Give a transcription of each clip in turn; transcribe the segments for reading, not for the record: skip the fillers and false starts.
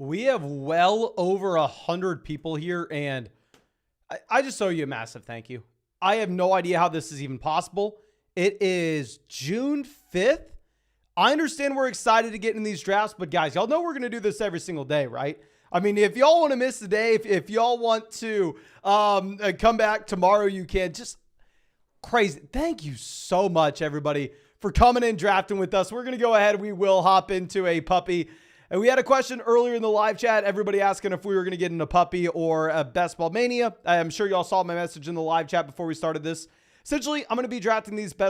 We have well over 100 people here, and I just owe you a massive thank you. I have no idea how this is even possible. It is June 5th. I understand we're excited to get in these drafts, but guys, y'all know we're going to do this every single day, right? I mean, if y'all want to miss the day, if y'all want to come back tomorrow, you can. Just crazy. Thank you so much, everybody, for coming and drafting with us. We're going to go ahead. We will hop into a puppy. And we had a question earlier in the live chat, everybody asking if we were going to get into puppy or a best ball mania. I'm sure y'all saw my message in the live chat before we started this. Essentially, I'm going to be drafting these I'm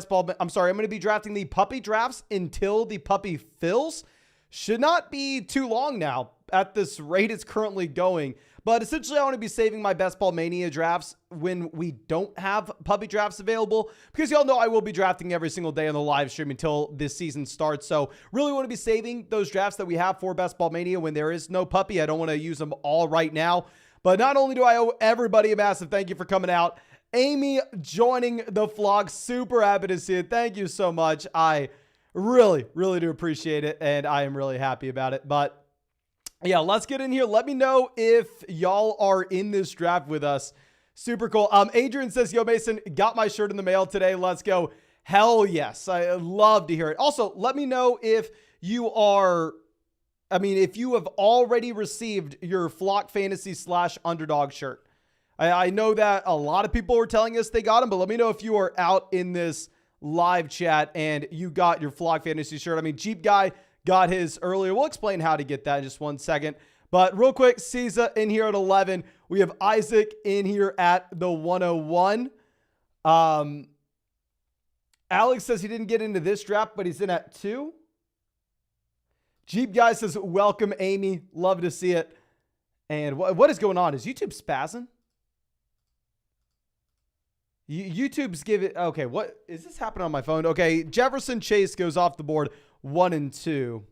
going to be drafting the puppy drafts until the puppy fills. Should not be too long now at this rate it's currently going. But essentially, I want to be saving my best ball mania drafts when we don't have puppy drafts available, because y'all know I will be drafting every single day on the live stream until this season starts. So really want to be saving those drafts that we have for best ball mania when there is no puppy. I don't want to use them all right now. But not only do I owe everybody a massive thank you for coming out, Amy joining the vlog, super happy to see it. Thank you so much. I really do appreciate it, and I am really happy about it. But yeah, let's get in here. Let me know if y'all are in this draft with us. Super cool. Adrian says, yo, Mason, got my shirt in the mail today. Let's go. Hell yes. I love to hear it. Also, let me know if you if you have already received your Flock Fantasy / Underdog shirt. I know that a lot of people were telling us they got them, but let me know if you are out in this live chat and you got your Flock Fantasy shirt. I mean, Jeep Guy got his earlier. We'll explain how to get that in just 1 second. But real quick, Caesar in here at 11. We have Isaac in here at the 101. Alex says he didn't get into this draft, but he's in at 2. Jeep Guy says, welcome, Amy. Love to see it. And what is going on? Is YouTube spazzing? YouTube's giving... Okay, what is this happening on my phone? Okay, Jefferson Chase goes off the board 1 and 2.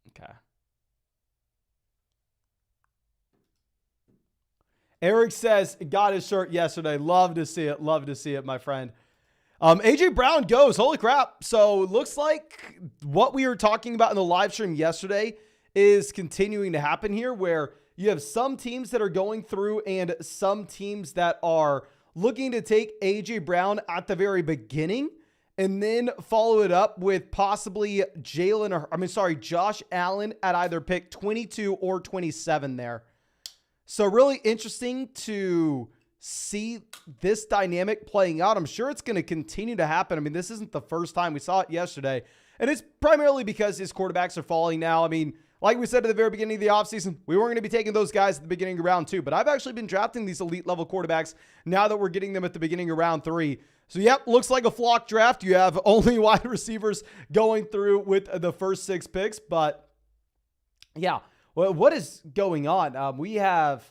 Okay. Eric says, got his shirt yesterday. Love to see it. Love to see it, my friend. AJ Brown goes. Holy crap. So looks like what we were talking about in the live stream yesterday is continuing to happen here, where you have some teams that are going through and some teams that are looking to take AJ Brown at the very beginning and then follow it up with possibly Josh Allen at either pick 22 or 27 there. So really interesting to see this dynamic playing out. I'm sure it's going to continue to happen. I mean, this isn't the first time. We saw it yesterday, and it's primarily because his quarterbacks are falling now. I mean, like we said at the very beginning of the offseason, we weren't going to be taking those guys at the beginning of round 2, but I've actually been drafting these elite level quarterbacks now that we're getting them at the beginning of round 3. So, yep, looks like a flock draft. You have only wide receivers going through with the first 6 picks, but yeah, well, what is going on? We have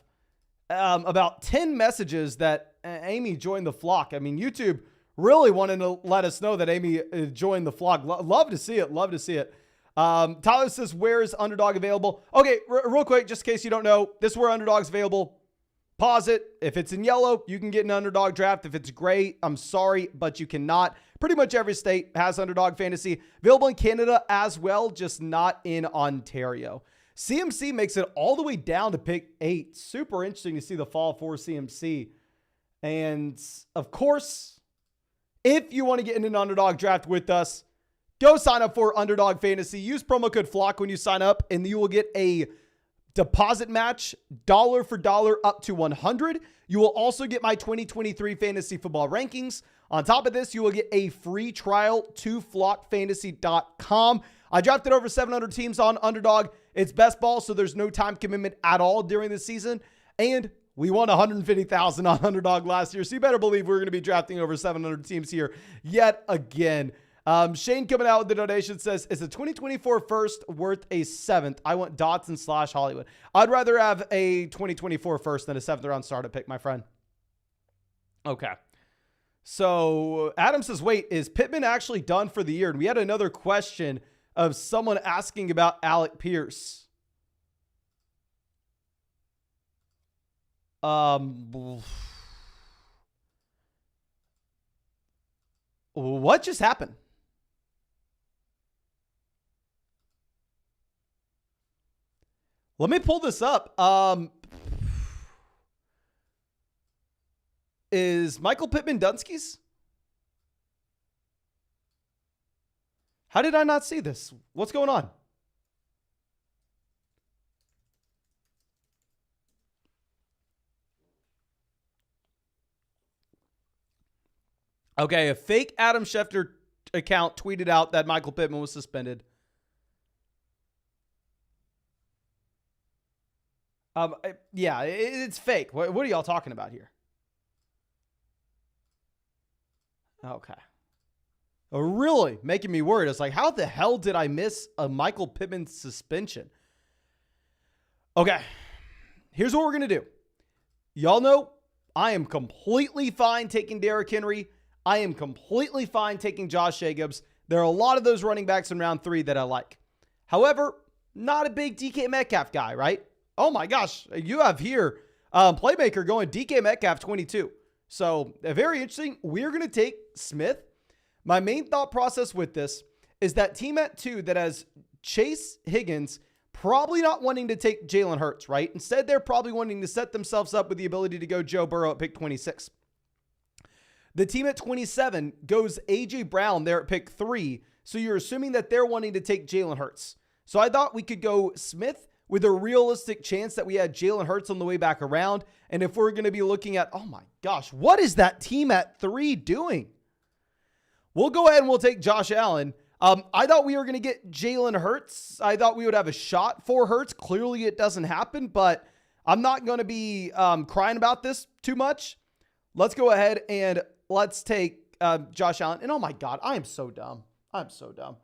about 10 messages that Amy joined the flock. I mean, YouTube really wanted to let us know that Amy joined the flock. Love to see it. Love to see it. Tyler says, where is Underdog available? Okay, real quick, just in case you don't know, this is where Underdog's available. Pause it. If it's in yellow, you can get an Underdog draft. If it's gray, I'm sorry, but you cannot. Pretty much every state has Underdog Fantasy. Available in Canada as well, just not in Ontario. CMC makes it all the way down to pick 8. Super interesting to see the fall for CMC. And of course, if you want to get in an Underdog draft with us, go sign up for Underdog Fantasy. Use promo code FLOCK when you sign up, and you will get a deposit match, dollar for dollar, up to 100. You will also get my 2023 fantasy football rankings. On top of this, you will get a free trial to flockfantasy.com. I drafted over 700 teams on Underdog. It's best ball, so there's no time commitment at all during the season. And we won $150,000 on Underdog last year, so you better believe we're going to be drafting over 700 teams here yet again. Shane coming out with the donation says, is a 2024 first worth a 7th? I want Dotson / Hollywood. I'd rather have a 2024 first than a 7th round starter pick, my friend. Okay. So Adam says, wait, is Pittman actually done for the year? And we had another question of someone asking about Alec Pierce. What just happened? Let me pull this up. Is Michael Pittman Dunsky's? How did I not see this? What's going on? Okay, a fake Adam Schefter account tweeted out that Michael Pittman was suspended. Yeah, it's fake. What are y'all talking about here? Okay. Oh, really making me worried. It's like, how the hell did I miss a Michael Pittman suspension? Okay. Here's what we're going to do. Y'all know I am completely fine taking Derrick Henry. I am completely fine taking Josh Jacobs. There are a lot of those running backs in round 3 that I like. However, not a big DK Metcalf guy, right? Oh my gosh. You have here Playmaker going DK Metcalf 22. So very interesting. We're going to take Smith. My main thought process with this is that team at 2 that has Chase Higgins probably not wanting to take Jalen Hurts, right? Instead, they're probably wanting to set themselves up with the ability to go Joe Burrow at pick 26. The team at 27 goes A.J. Brown there at pick 3. So you're assuming that they're wanting to take Jalen Hurts. So I thought we could go Smith with a realistic chance that we had Jalen Hurts on the way back around. And if we're going to be looking at, oh my gosh, what is that team at 3 doing? We'll go ahead and we'll take Josh Allen. I thought we were going to get Jalen Hurts. I thought we would have a shot for Hurts. Clearly it doesn't happen, but I'm not going to be crying about this too much. Let's go ahead and let's take Josh Allen. And oh my God, I am so dumb. I'm so dumb.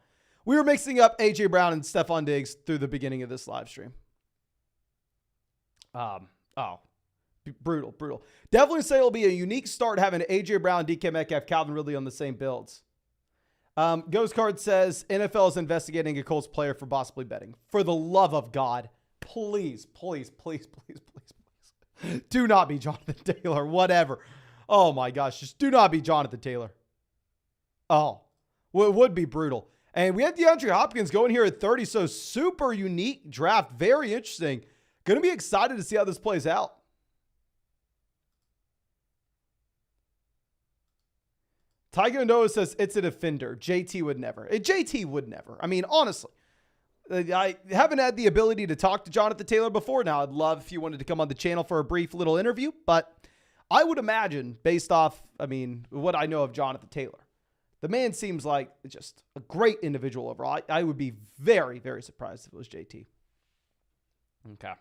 We were mixing up A.J. Brown and Stephon Diggs through the beginning of this live stream. Brutal. Definitely say it'll be a unique start having A.J. Brown, DK Metcalf, Calvin Ridley on the same builds. Ghost Card says NFL is investigating a Colts player for possibly betting. For the love of God, please. Do not be Jonathan Taylor, whatever. Oh my gosh, just do not be Jonathan Taylor. Oh, well, it would be brutal. And we have DeAndre Hopkins going here at 30, so super unique draft. Very interesting. Going to be excited to see how this plays out. Tiger Noah says it's a defender. JT would never. JT would never. I mean, honestly, I haven't had the ability to talk to Jonathan Taylor before. Now, I'd love if you wanted to come on the channel for a brief little interview, but I would imagine, based off, what I know of Jonathan Taylor, the man seems like just a great individual overall. I would be very, very surprised if it was JT. Okay.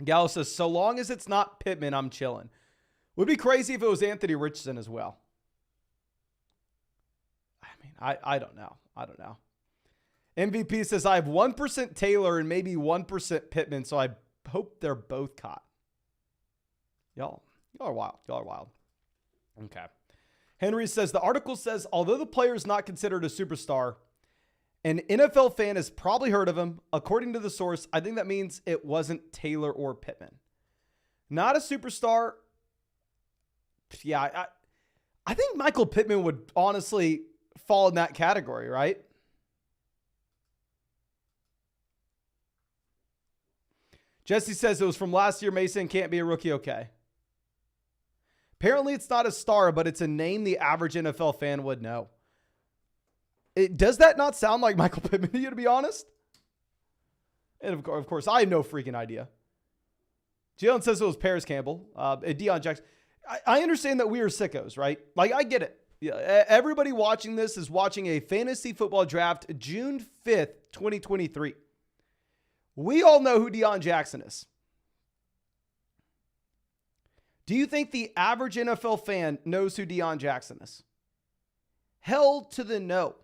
Gallo says, so long as it's not Pittman, I'm chilling. Would be crazy if it was Anthony Richardson as well. I don't know. MVP says, I have 1% Taylor and maybe 1% Pittman, so I hope they're both caught. Y'all are wild. Okay. Henry says, the article says, although the player is not considered a superstar, an NFL fan has probably heard of him. According to the source, I think that means it wasn't Taylor or Pittman. Not a superstar. Yeah, I think Michael Pittman would honestly fall in that category, right? Jesse says it was from last year. Mason can't be a rookie. Okay. Apparently it's not a star, but it's a name the average NFL fan would know. Does that not sound like Michael Pittman to you, to be honest? And of course, I have no freaking idea. Jalen says it was Paris Campbell, Deion Jackson. I understand that we are sickos, right? Like, I get it. Yeah, everybody watching this is watching a fantasy football draft June 5th, 2023. We all know who Deion Jackson is. Do you think the average NFL fan knows who Deion Jackson is? Hell to the no.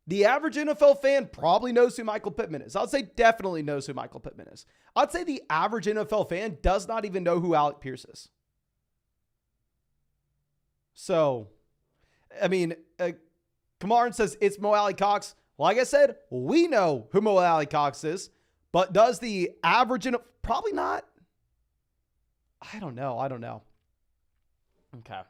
The average NFL fan probably knows who Michael Pittman is. I'd say definitely knows who Michael Pittman is. I'd say the average NFL fan does not even know who Alec Pierce is. So, Kamaran says it's Mo Alley Cox. Like I said, we know who Mo Alley Cox is, but does the average probably not? I don't know. Okay.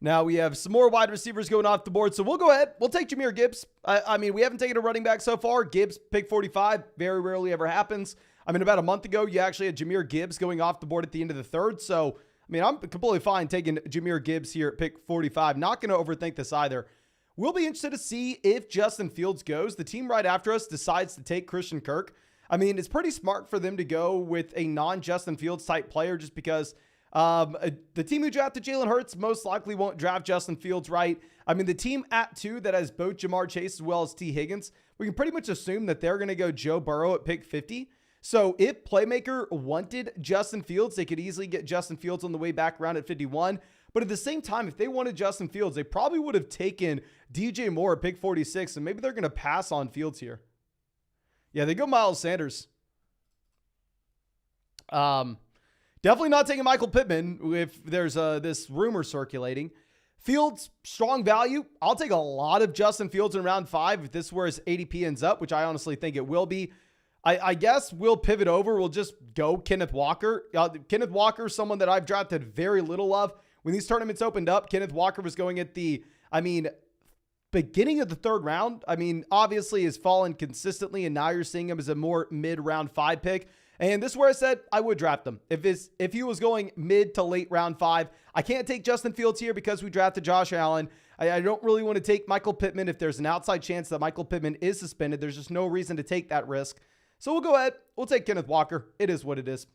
Now we have some more wide receivers going off the board. So we'll go ahead. We'll take Jahmyr Gibbs. I mean, we haven't taken a running back so far. Gibbs, pick 45. Very rarely ever happens. I mean, about a month ago, you actually had Jahmyr Gibbs going off the board at the end of the third. So, I mean, I'm completely fine taking Jahmyr Gibbs here at pick 45. Not going to overthink this either. We'll be interested to see if Justin Fields goes. The team right after us decides to take Christian Kirk. I mean, it's pretty smart for them to go with a non-Justin Fields type player just because the team who drafted Jalen Hurts most likely won't draft Justin Fields, right? I mean, the team at 2 that has both Jamar Chase as well as T. Higgins, we can pretty much assume that they're going to go Joe Burrow at pick 50. So if Playmaker wanted Justin Fields, they could easily get Justin Fields on the way back around at 51. But at the same time, if they wanted Justin Fields, they probably would have taken DJ Moore at pick 46, and maybe they're going to pass on Fields here. Yeah, they go Miles Sanders. Definitely not taking Michael Pittman if there's this rumor circulating. Fields, strong value. I'll take a lot of Justin Fields in round 5 if this is where his ADP ends up, which I honestly think it will be. I guess we'll pivot over. We'll just go Kenneth Walker. Kenneth Walker, someone that I've drafted very little of. When these tournaments opened up, Kenneth Walker was going at the, beginning of the 3rd round. I mean, obviously has fallen consistently, and now you're seeing him as a more mid-round 5 pick. And this is where I said I would draft him. If he was going mid to late round 5, I can't take Justin Fields here because we drafted Josh Allen. I don't really want to take Michael Pittman. If there's an outside chance that Michael Pittman is suspended, there's just no reason to take that risk. So we'll go ahead. We'll take Kenneth Walker. It is what it is.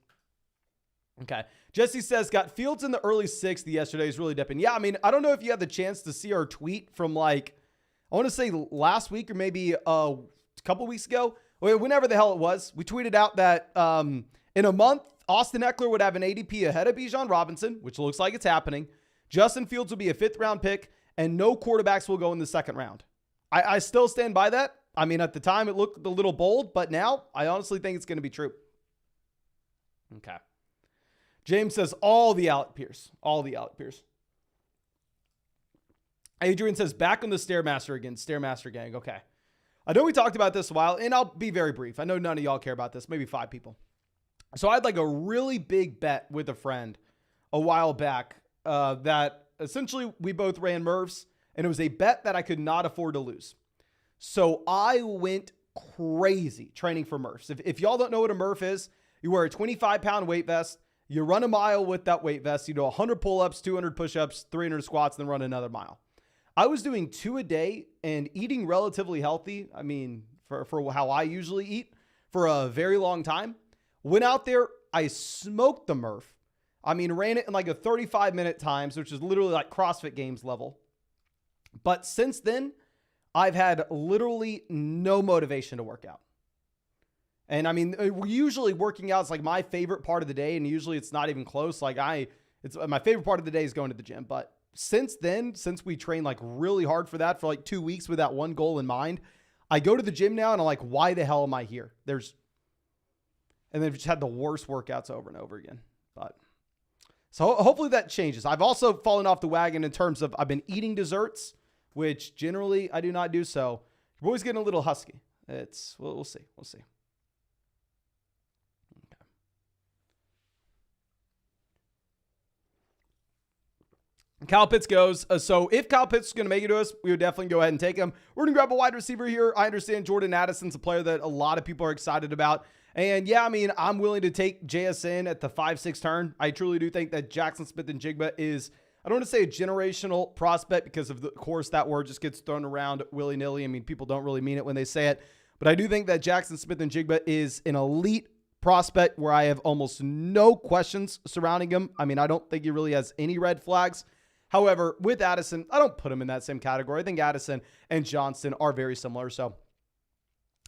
Okay. Jesse says, got Fields in the early 6th yesterday. Is really dipping. Yeah, I mean, I don't know if you had the chance to see our tweet from I want to say last week or maybe a couple weeks ago. Whenever the hell it was, we tweeted out that in a month, Austin Eckler would have an ADP ahead of Bijan Robinson, which looks like it's happening. Justin Fields will be a 5th round pick, and no quarterbacks will go in the 2nd round. I still stand by that. I mean, at the time, it looked a little bold, but now I honestly think it's going to be true. Okay. James says, all the Alec Pierce. All the Alec Pierce. Adrian says, back on the Stairmaster again. Stairmaster gang. Okay. I know we talked about this a while, and I'll be very brief. I know none of y'all care about this. Maybe 5 people. So I had a really big bet with a friend a while back that essentially we both ran Murphs, and it was a bet that I could not afford to lose. So I went crazy training for Murphs. If y'all don't know what a Murph is, you wear a 25-pound weight vest. You run a mile with that weight vest. You do 100 pull-ups, 200 push-ups, 300 squats, then run another mile. I was doing 2 a day and eating relatively healthy. I mean, for how I usually eat for a very long time. Went out there, I smoked the Murph. I mean, ran it in a 35-minute times, which is literally like CrossFit Games level. But since then, I've had literally no motivation to work out. And I mean, usually working out is my favorite part of the day, and usually it's not even close. It's my favorite part of the day is going to the gym. But since then, since we trained really hard for that for 2 weeks with that one goal in mind, I go to the gym now and I'm like, why the hell am I here? And they've just had the worst workouts over and over again. But so hopefully that changes. I've also fallen off the wagon in terms of I've been eating desserts, which generally I do not do. So your boy's getting a little husky. We'll see. We'll see. Okay. Kyle Pitts goes. So if Kyle Pitts is going to make it to us, we would definitely go ahead and take him. We're going to grab a wide receiver here. I understand Jordan Addison's a player that a lot of people are excited about. And yeah, I mean, I'm willing to take JSN at the 5-6 turn. I truly do think that Jackson Smith-Njigba is, I don't want to say a generational prospect because of course that word just gets thrown around willy-nilly. I mean, people don't really mean it when they say it. But I do think that Jackson Smith-Njigba is an elite prospect where I have almost no questions surrounding him. I mean, I don't think he really has any red flags. However, with Addison, I don't put him in that same category. I think Addison and Johnston are very similar. So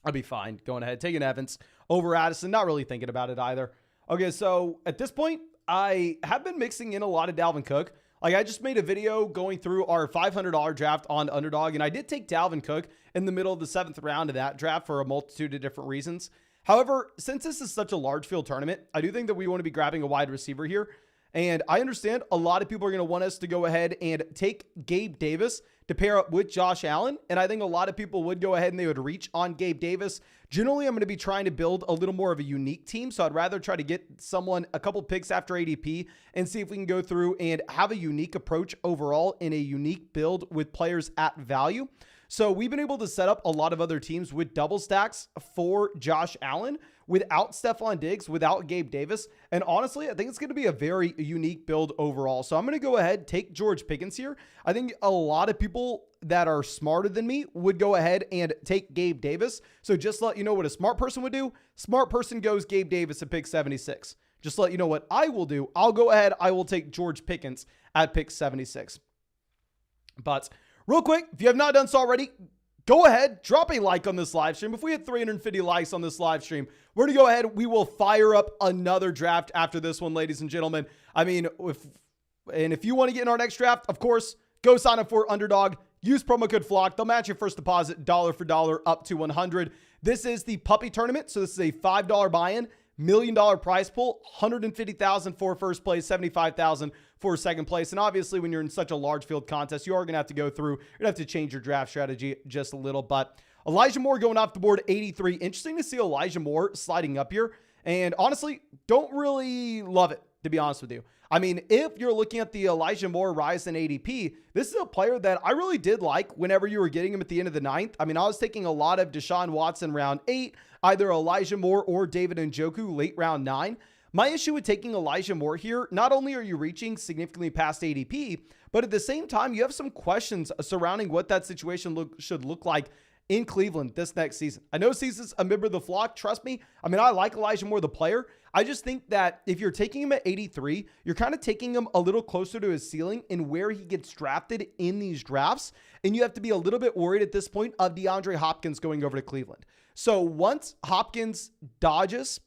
I'll be fine going ahead, taking Evans over Addison. Not really thinking about it either. Okay, so at this point, I have been mixing in a lot of Dalvin Cook. I just made a video going through our $500 draft on Underdog, and I did take Dalvin Cook in the middle of the 7th round of that draft for a multitude of different reasons. However, since this is such a large field tournament, I do think that we want to be grabbing a wide receiver here. And I understand a lot of people are going to want us to go ahead and take Gabe Davis to pair up with Josh Allen. And I think a lot of people would go ahead and they would reach on Gabe Davis. Generally, I'm going to be trying to build a little more of a unique team. So I'd rather try to get someone a couple picks after ADP and see if we can go through and have a unique approach overall in a unique build with players at value. So we've been able to set up a lot of other teams with double stacks for Josh Allen without Stephon Diggs, without Gabe Davis. And honestly, I think it's going to be a very unique build overall. So I'm going to go ahead, take George Pickens here. I think a lot of people that are smarter than me would go ahead and take Gabe Davis. So just to let you know what a smart person would do. Smart person goes Gabe Davis at pick 76. Just to let you know what I will do. I'll go ahead. I will take George Pickens at pick 76. But real quick, if you have not done so already, go ahead, drop a like on this live stream. If we hit 350 likes on this live stream, we're going to go ahead. We will fire up another draft after this one, ladies and gentlemen. I mean, if you want to get in our next draft, of course, go sign up for Underdog. Use promo code FLOCK. They'll match your first deposit dollar for dollar up to 100. This is the puppy tournament. So this is a $5 buy-in, $1 million prize pool, 150,000 for first place, 75,000 for second place. And obviously, when you're in such a large field contest, you are going to have to go through, you're going to have to change your draft strategy just a little. But Elijah Moore going off the board, 83. Interesting to see Elijah Moore sliding up here. And honestly, don't really love it, to be honest with you. I mean, if you're looking at the Elijah Moore rise in ADP, this is a player that I really did like whenever you were getting him at the end of the ninth. I mean, I was taking a lot of Deshaun Watson round 8, either Elijah Moore or David Njoku late round 9. My issue with taking Elijah Moore here, not only are you reaching significantly past ADP, but at the same time, you have some questions surrounding what that situation should look like in Cleveland this next season. I know Caesar's a member of the flock. Trust me. I mean, I like Elijah Moore, the player. I just think that if you're taking him at 83, you're kind of taking him a little closer to his ceiling in where he gets drafted in these drafts. And you have to be a little bit worried at this point of DeAndre Hopkins going over to Cleveland. So once Hopkins dodges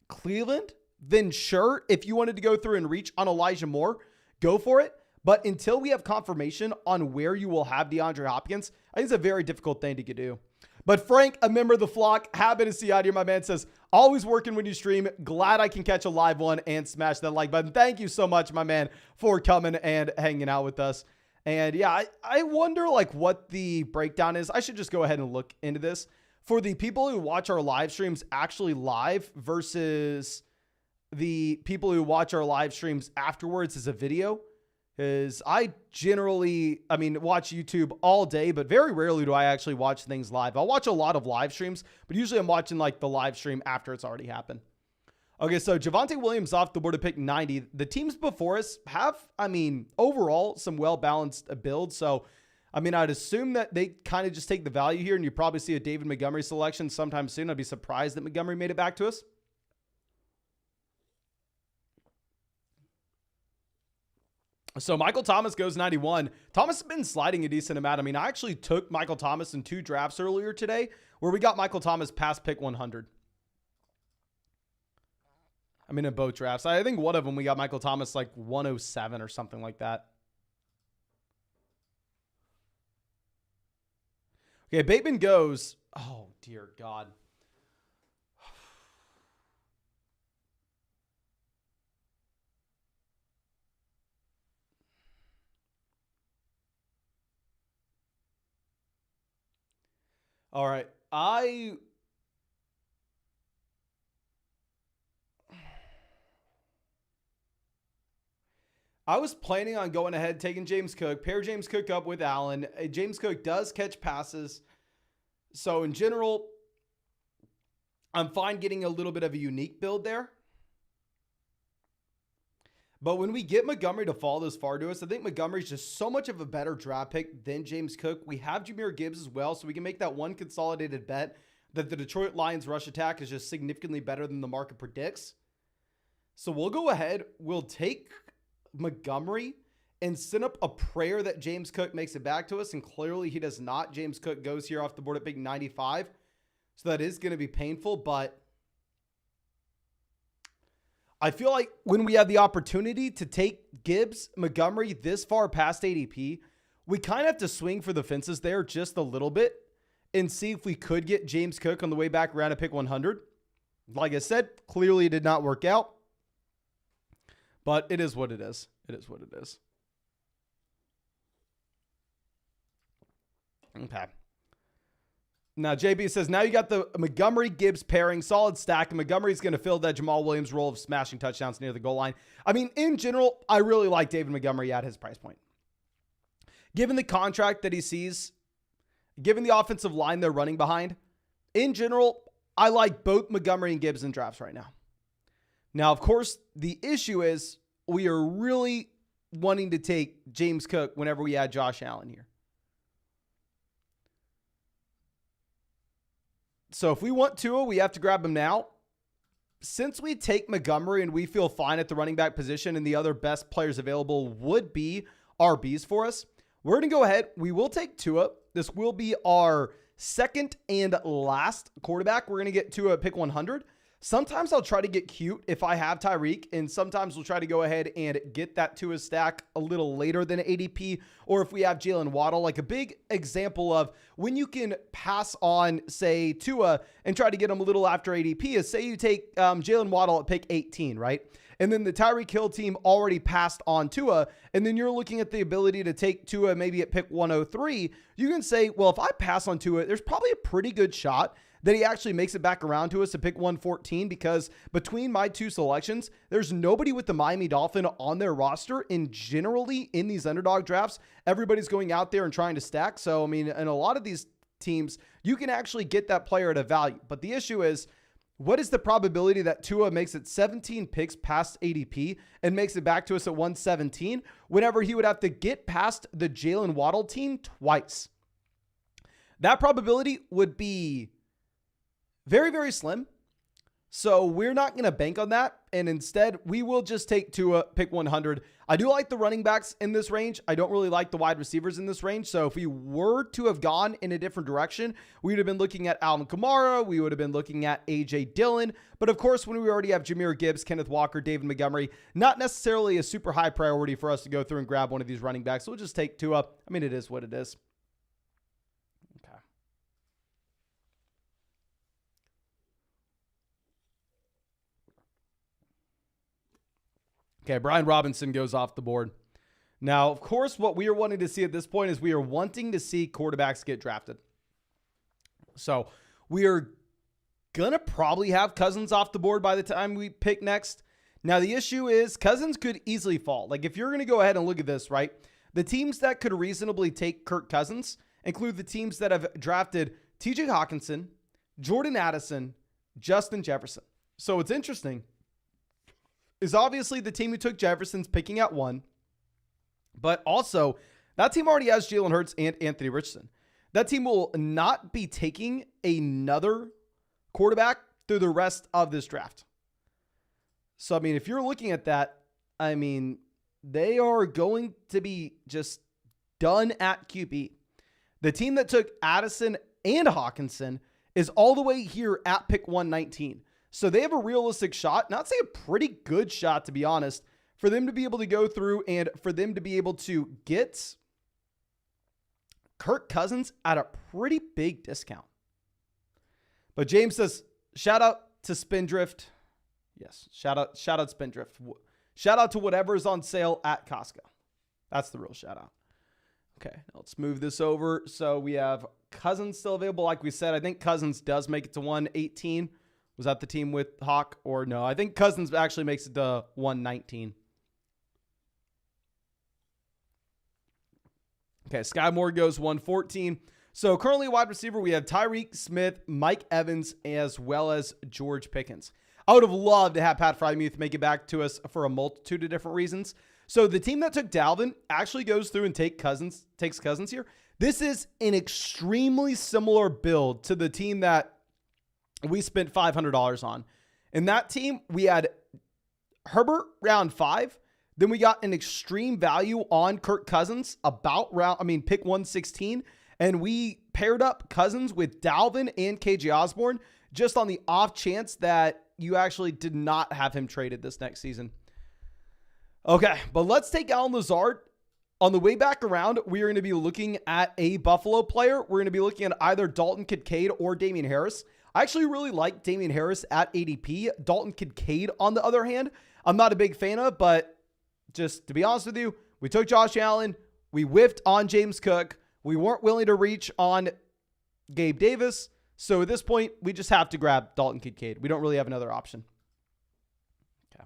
Cleveland, then sure, if you wanted to go through and reach on Elijah Moore, go for it. But until we have confirmation on where you will have DeAndre Hopkins, I think it's a very difficult thing to do. But Frank, a member of the flock, happy to see you out here. My man says, always working when you stream. Glad I can catch a live one and smash that like button. Thank you so much, my man, for coming and hanging out with us. And yeah, I wonder like what the breakdown is. I should just go ahead and look into this. For the people who watch our live streams actually live versus the people who watch our live streams afterwards as a video, is I generally, watch YouTube all day, but very rarely do I actually watch things live. I'll watch a lot of live streams, but usually I'm watching like the live stream after it's already happened. Okay, so Javonte Williams off the board to pick 90. The teams before us have, overall some well-balanced builds. So, I'd assume that they kind of just take the value here, and you probably see a David Montgomery selection sometime soon. I'd be surprised that Montgomery made it back to us. So Michael Thomas goes 91. Thomas has been sliding a decent amount. I actually took Michael Thomas in 2 drafts earlier today where we got Michael Thomas past pick 100. In both drafts. I think one of them we got Michael Thomas like 107 or something like that. Okay, Bateman goes. Oh, dear God. All right. I was planning on going ahead, taking James Cook, pair James Cook up with Allen. James Cook does catch passes. So in general, I'm fine getting a little bit of a unique build there. But when we get Montgomery to fall this far to us, I think Montgomery's just so much of a better draft pick than James Cook. We have Jahmyr Gibbs as well, so we can make that one consolidated bet that the Detroit Lions rush attack is just significantly better than the market predicts. So we'll go ahead. We'll take Montgomery and send up a prayer that James Cook makes it back to us, and clearly he does not. James Cook goes here off the board at pick 95. So that is going to be painful, but I feel like when we have the opportunity to take Gibbs, Montgomery this far past ADP, we kind of have to swing for the fences there just a little bit and see if we could get James Cook on the way back around to pick 100. Like I said, clearly it did not work out, but it is what it is. It is what it is. Okay. Now, JB says, now you got the Montgomery-Gibbs pairing, solid stack, and Montgomery's going to fill that Jamal Williams role of smashing touchdowns near the goal line. I mean, in general, I really like David Montgomery at his price point. Given the contract that he sees, given the offensive line they're running behind, in general, I like both Montgomery and Gibbs in drafts right now. Now, of course, the issue is we are really wanting to take James Cook whenever we add Josh Allen here. So if we want Tua, we have to grab him now. Since we take Montgomery and we feel fine at the running back position and the other best players available would be RBs for us, we're going to go ahead. We will take Tua. This will be our second and last quarterback. We're going to get Tua at pick 100. Sometimes I'll try to get cute if I have Tyreek, and sometimes we'll try to go ahead and get that Tua stack a little later than ADP, or if we have Jalen Waddle. Like a big example of when you can pass on, say, Tua and try to get him a little after ADP is, say you take Jalen Waddle at pick 18, right? And then the Tyreek Hill team already passed on Tua, and then you're looking at the ability to take Tua maybe at pick 103. You can say, well, if I pass on Tua, there's probably a pretty good shot that he actually makes it back around to us to pick 114, because between my two selections, there's nobody with the Miami Dolphin on their roster. And generally in these underdog drafts, everybody's going out there and trying to stack. So, I mean, in a lot of these teams, you can actually get that player at a value. But the issue is, what is the probability that Tua makes it 17 picks past ADP and makes it back to us at 117 whenever he would have to get past the Jalen Waddle team twice? That probability would be very, very slim. So we're not going to bank on that. And instead, we will just take Tua, pick 100. I do like the running backs in this range. I don't really like the wide receivers in this range. So if we were to have gone in a different direction, we would have been looking at Alvin Kamara. We would have been looking at A.J. Dillon. But of course, when we already have Jahmyr Gibbs, Kenneth Walker, David Montgomery, not necessarily a super high priority for us to go through and grab one of these running backs. So we'll just take Tua. I mean, it is what it is. Okay, Brian Robinson goes off the board. Now, of course, what we are wanting to see at this point is we are wanting to see quarterbacks get drafted. So we are going to probably have Cousins off the board by the time we pick next. Now, the issue is Cousins could easily fall. Like, if you're going to go ahead and look at this, right, the teams that could reasonably take Kirk Cousins include the teams that have drafted TJ Hawkinson, Jordan Addison, Justin Jefferson. So what's interesting is obviously the team who took Jefferson's picking at 1, but also that team already has Jalen Hurts and Anthony Richardson. That team will not be taking another quarterback through the rest of this draft. So, I mean, if you're looking at that, I mean, they are going to be just done at QB. The team that took Addison and Hawkinson is all the way here at pick 119. So they have a realistic shot, not say a pretty good shot, to be honest, for them to be able to go through and for them to be able to get Kirk Cousins at a pretty big discount. But James says, shout out to Spindrift. Yes, shout out Spindrift. Shout out to whatever is on sale at Costco. That's the real shout out. Okay, now let's move this over. So we have Cousins still available. Like we said, I think Cousins does make it to 118. Was that the team with Hawk or no? I think Cousins actually makes it to 119. Okay, Sky Moore goes 114. So currently wide receiver, we have Tyreek Smith, Mike Evans, as well as George Pickens. I would have loved to have Pat Frymuth make it back to us for a multitude of different reasons. So the team that took Dalvin actually goes through and takes Cousins here. This is an extremely similar build to the team that we spent $500 on. In that team, we had Herbert round 5. Then we got an extreme value on Kirk Cousins pick 116. And we paired up Cousins with Dalvin and KJ Osborne just on the off chance that you actually did not have him traded this next season. Okay, but let's take Allen Lazard. On the way back around, we are going to be looking at a Buffalo player. We're going to be looking at either Dalton Kincaid or Damian Harris. I actually really like Damian Harris at ADP. Dalton Kincaid, on the other hand, I'm not a big fan of, but just to be honest with you, we took Josh Allen. We whiffed on James Cook. We weren't willing to reach on Gabe Davis. So at this point, we just have to grab Dalton Kincaid. We don't really have another option. Okay.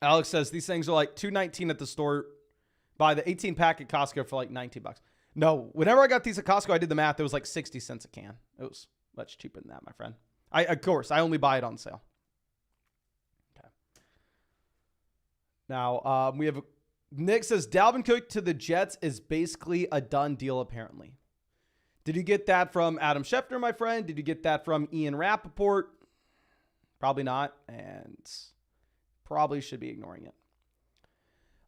Alex says these things are like $2.19 at the store. Buy the 18 pack at Costco for like $19. No, whenever I got these at Costco, I did the math. It was like 60 cents a can. It was much cheaper than that, my friend. Of course, I only buy it on sale. Okay. Now, we have Nick says Dalvin Cook to the Jets is basically a done deal, apparently. Did you get that from Adam Schefter, my friend? Did you get that from Ian Rappaport? Probably not, and probably should be ignoring it.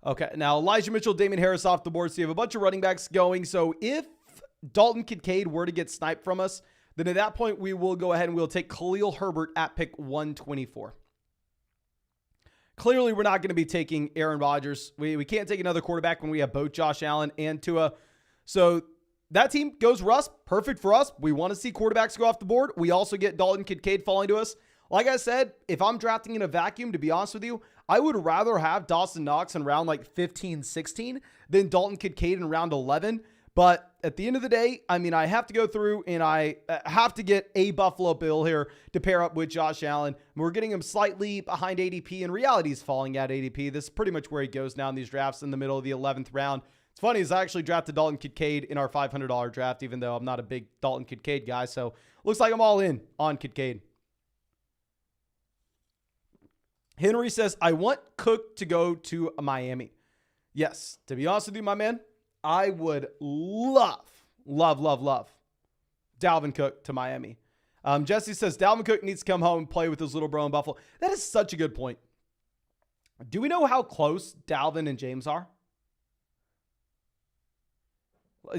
Okay, now Elijah Mitchell, Damon Harris off the board. So you have a bunch of running backs going. So if Dalton Kincaid were to get sniped from us, then at that point we will go ahead and we'll take Khalil Herbert at pick 124. Clearly, we're not going to be taking Aaron Rodgers. We can't take another quarterback when we have both Josh Allen and Tua. So that team goes Russ. Perfect for us. We want to see quarterbacks go off the board. We also get Dalton Kincaid falling to us. Like I said, if I'm drafting in a vacuum, to be honest with you, I would rather have Dawson Knox in round like 15, 16 than Dalton Kincaid in round 11. But at the end of the day, I mean, I have to go through and I have to get a Buffalo Bill here to pair up with Josh Allen. We're getting him slightly behind ADP. In reality, he's falling at ADP. This is pretty much where he goes now in these drafts in the middle of the 11th round. It's funny is I actually drafted Dalton Kincaid in our $500 draft, even though I'm not a big Dalton Kincaid guy. So looks like I'm all in on Kincaid. Henry says, I want Cook to go to Miami. Yes, to be honest with you, my man, I would love Dalvin Cook to Miami. Jesse says, Dalvin Cook needs to come home and play with his little bro in Buffalo. That is such a good point. Do we know how close Dalvin and James are?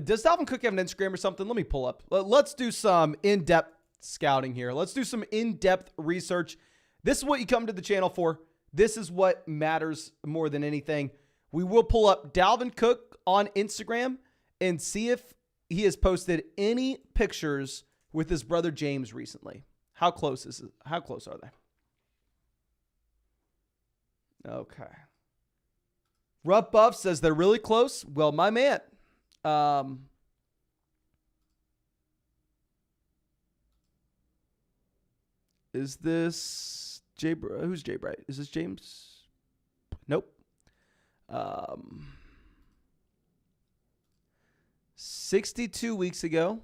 Does Dalvin Cook have an Instagram or something? Let me pull up. Let's do some in-depth scouting here. Let's do some in-depth research. This is what you come to the channel for. This is what matters more than anything. We will pull up Dalvin Cook on Instagram and see if he has posted any pictures with his brother James recently. How close is it? How close are they? Okay. Rough Buff says they're really close. Well, my man. Is this who's Jay Bright? Is this James? Nope. 62 weeks ago.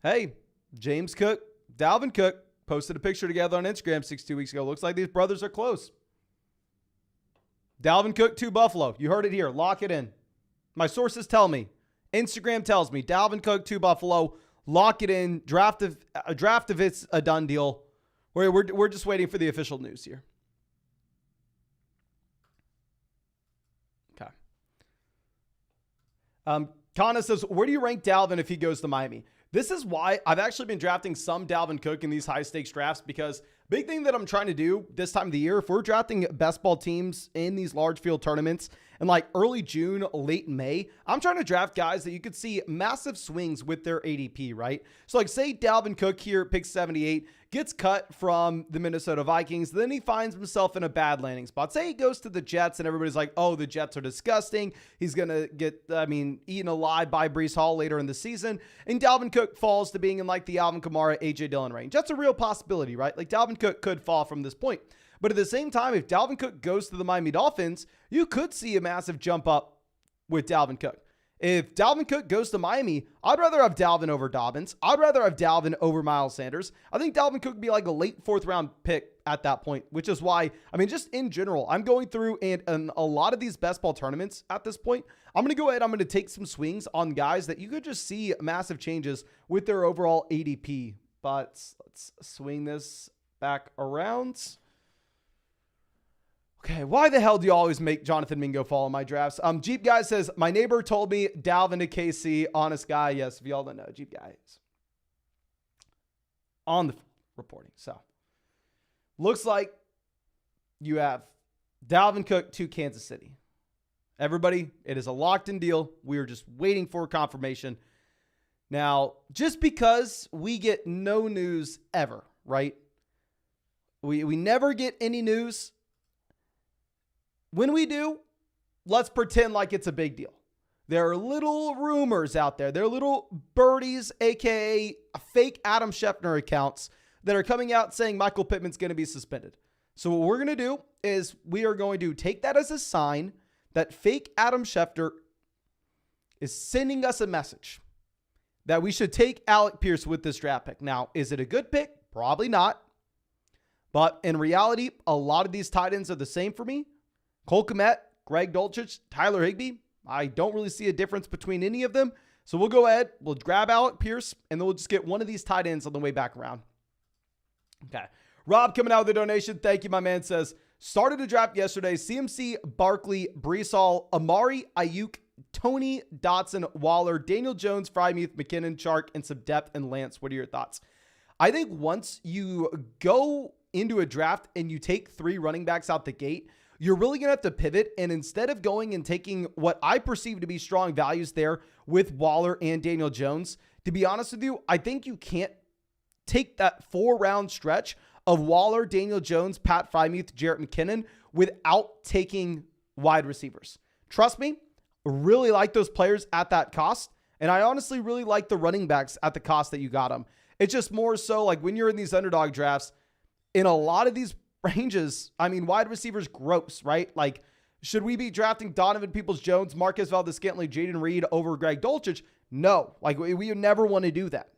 Hey, James Cook, Dalvin Cook posted a picture together on Instagram 62 weeks ago. Looks like these brothers are close. Dalvin Cook to Buffalo. You heard it here. Lock it in. My sources tell me. Instagram tells me. Dalvin Cook to Buffalo. Lock it in. Draft if it's a done deal. We're just waiting for the official news here. Okay. Kana says, where do you rank Dalvin if he goes to Miami? This is why I've actually been drafting some Dalvin Cook in these high stakes drafts, because big thing that I'm trying to do this time of the year, if we're drafting best ball teams in these large field tournaments in like early June, late May, I'm trying to draft guys that you could see massive swings with their ADP, right? So like say Dalvin Cook here, pick 78, gets cut from the Minnesota Vikings. Then he finds himself in a bad landing spot. Say he goes to the Jets and everybody's like, oh, the Jets are disgusting. He's going to get, eaten alive by Breece Hall later in the season. And Dalvin Cook falls to being in like the Alvin Kamara, AJ Dillon range. That's a real possibility, right? Like Dalvin Cook could fall from this point. But at the same time, if Dalvin Cook goes to the Miami Dolphins, you could see a massive jump up with Dalvin Cook. If Dalvin Cook goes to Miami, I'd rather have Dalvin over Dobbins. I'd rather have Dalvin over Miles Sanders. I think Dalvin Cook would be like a late 4th round pick at that point, which is why, just in general, I'm going through and a lot of these best ball tournaments at this point, I'm going to go ahead. I'm going to take some swings on guys that you could just see massive changes with their overall ADP. But let's swing this back around. Okay, why the hell do you always make Jonathan Mingo fall in my drafts? Jeep Guy says, my neighbor told me Dalvin to KC. Honest guy. Yes, if y'all don't know, Jeep Guy is on the reporting. So, looks like you have Dalvin Cook to Kansas City. Everybody, it is a locked-in deal. We are just waiting for confirmation. Now, just because we get no news ever, right? We never get any news. when we do, let's pretend like it's a big deal. There are little rumors out there. There are little birdies, aka fake Adam Schefter accounts that are coming out saying Michael Pittman's going to be suspended. So what we're going to do is we are going to take that as a sign that fake Adam Schefter is sending us a message that we should take Alec Pierce with this draft pick. Now, is it a good pick? Probably not. But in reality, a lot of these tight ends are the same for me. Cole Kmet, Greg Dulcich, Tyler Higbee. I don't really see a difference between any of them. So we'll go ahead, we'll grab Alec Pierce, and then we'll just get one of these tight ends on the way back around. Okay. Rob coming out with a donation. Thank you, my man. Says, started a draft yesterday. CMC, Barkley, Brees Hall, Amari, Ayuk, Tony, Dotson, Waller, Daniel Jones, Freiermuth, McKinnon, Chark, and some depth and Lance. What are your thoughts? I think once you go into a draft and you take 3 running backs out the gate, you're really going to have to pivot. And instead of going and taking what I perceive to be strong values there with Waller and Daniel Jones, to be honest with you, I think you can't take that 4-round stretch of Waller, Daniel Jones, Pat Freiermuth, Jarrett McKinnon without taking wide receivers. Trust me, really like those players at that cost. And I honestly really like the running backs at the cost that you got them. It's just more so like when you're in these underdog drafts, in a lot of these ranges, I mean, wide receivers gross, right? Like, should we be drafting Donovan Peoples-Jones, Marquez Valdes-Scantling, Jaden Reed over Greg Dulcich? No, like we would never want to do that.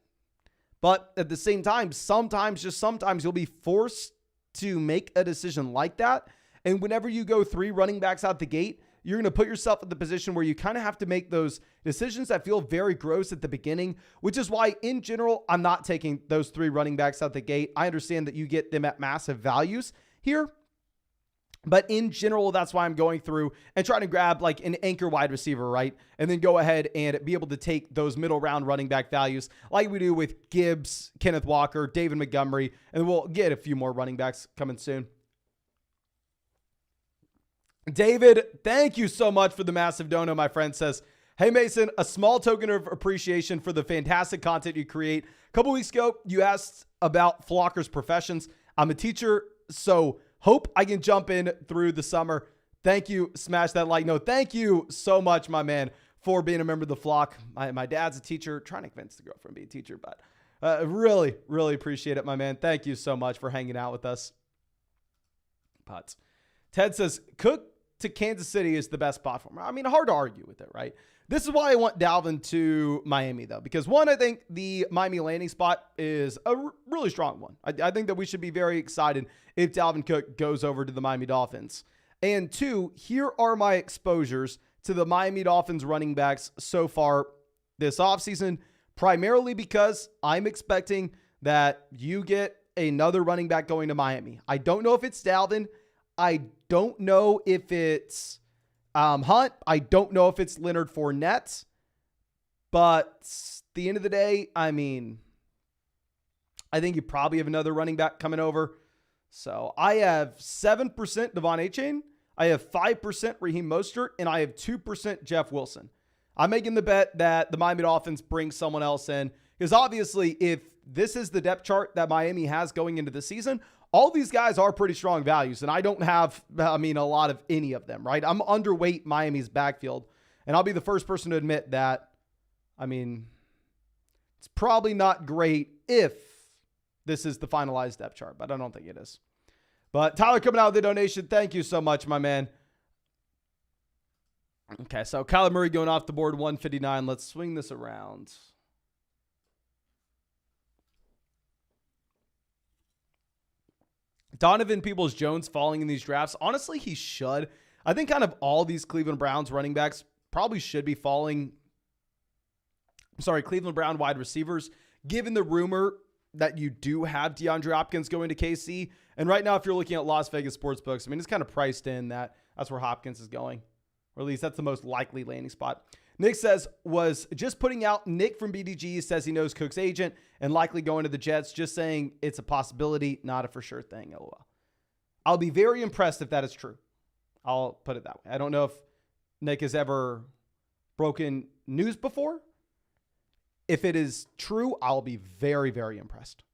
But at the same time, sometimes you'll be forced to make a decision like that. And whenever you go 3 running backs out the gate, you're going to put yourself in the position where you kind of have to make those decisions that feel very gross at the beginning, which is why in general, I'm not taking those 3 running backs out the gate. I understand that you get them at massive values here, but in general, that's why I'm going through and trying to grab like an anchor wide receiver, right? And then go ahead and be able to take those middle round running back values like we do with Gibbs, Kenneth Walker, David Montgomery, and we'll get a few more running backs coming soon. David, thank you so much for the massive dono, my friend. Says, hey, Mason, a small token of appreciation for the fantastic content you create. A couple weeks ago, you asked about Flocker's professions. I'm a teacher, so hope I can jump in through the summer. Thank you. Smash that like. No, thank you so much, my man, for being a member of the flock. My dad's a teacher, trying to convince the girlfriend to be a teacher, but really, really appreciate it, my man. Thank you so much for hanging out with us. But Ted says, Cook to Kansas City is the best spot for him. I mean, hard to argue with it, right? This is why I want Dalvin to Miami, though, because one, I think the Miami landing spot is a really strong one. I think that we should be very excited if Dalvin Cook goes over to the Miami Dolphins. And 2, here are my exposures to the Miami Dolphins running backs so far this offseason, primarily because I'm expecting that you get another running back going to Miami. I don't know if it's Dalvin. I don't know if it's Hunt. I don't know if it's Leonard Fournette. But at the end of the day, I mean, I think you probably have another running back coming over. So I have 7% Devon Achane. I have 5% Raheem Mostert. And I have 2% Jeff Wilson. I'm making the bet that the Miami Dolphins bring someone else in. Because obviously, if this is the depth chart that Miami has going into the season, all these guys are pretty strong values, and I don't have, a lot of any of them, right? I'm underweight Miami's backfield, and I'll be the first person to admit that, it's probably not great if this is the finalized depth chart, but I don't think it is. But Tyler coming out with the donation. Thank you so much, my man. Okay, so Kyler Murray going off the board, 159. Let's swing this around. Donovan Peoples-Jones falling in these drafts. Honestly, he should. I think kind of all these Cleveland Browns running backs probably should be falling. Cleveland Brown wide receivers, given the rumor that you do have DeAndre Hopkins going to KC. And right now, if you're looking at Las Vegas sportsbooks, it's kind of priced in that that's where Hopkins is going. Or at least that's the most likely landing spot. Nick says, was just putting out. Nick from BDG says he knows Cook's agent and likely going to the Jets. Just saying it's a possibility, not a for sure thing. LOL. I'll be very impressed if that is true. I'll put it that way. I don't know if Nick has ever broken news before. If it is true, I'll be very, very impressed.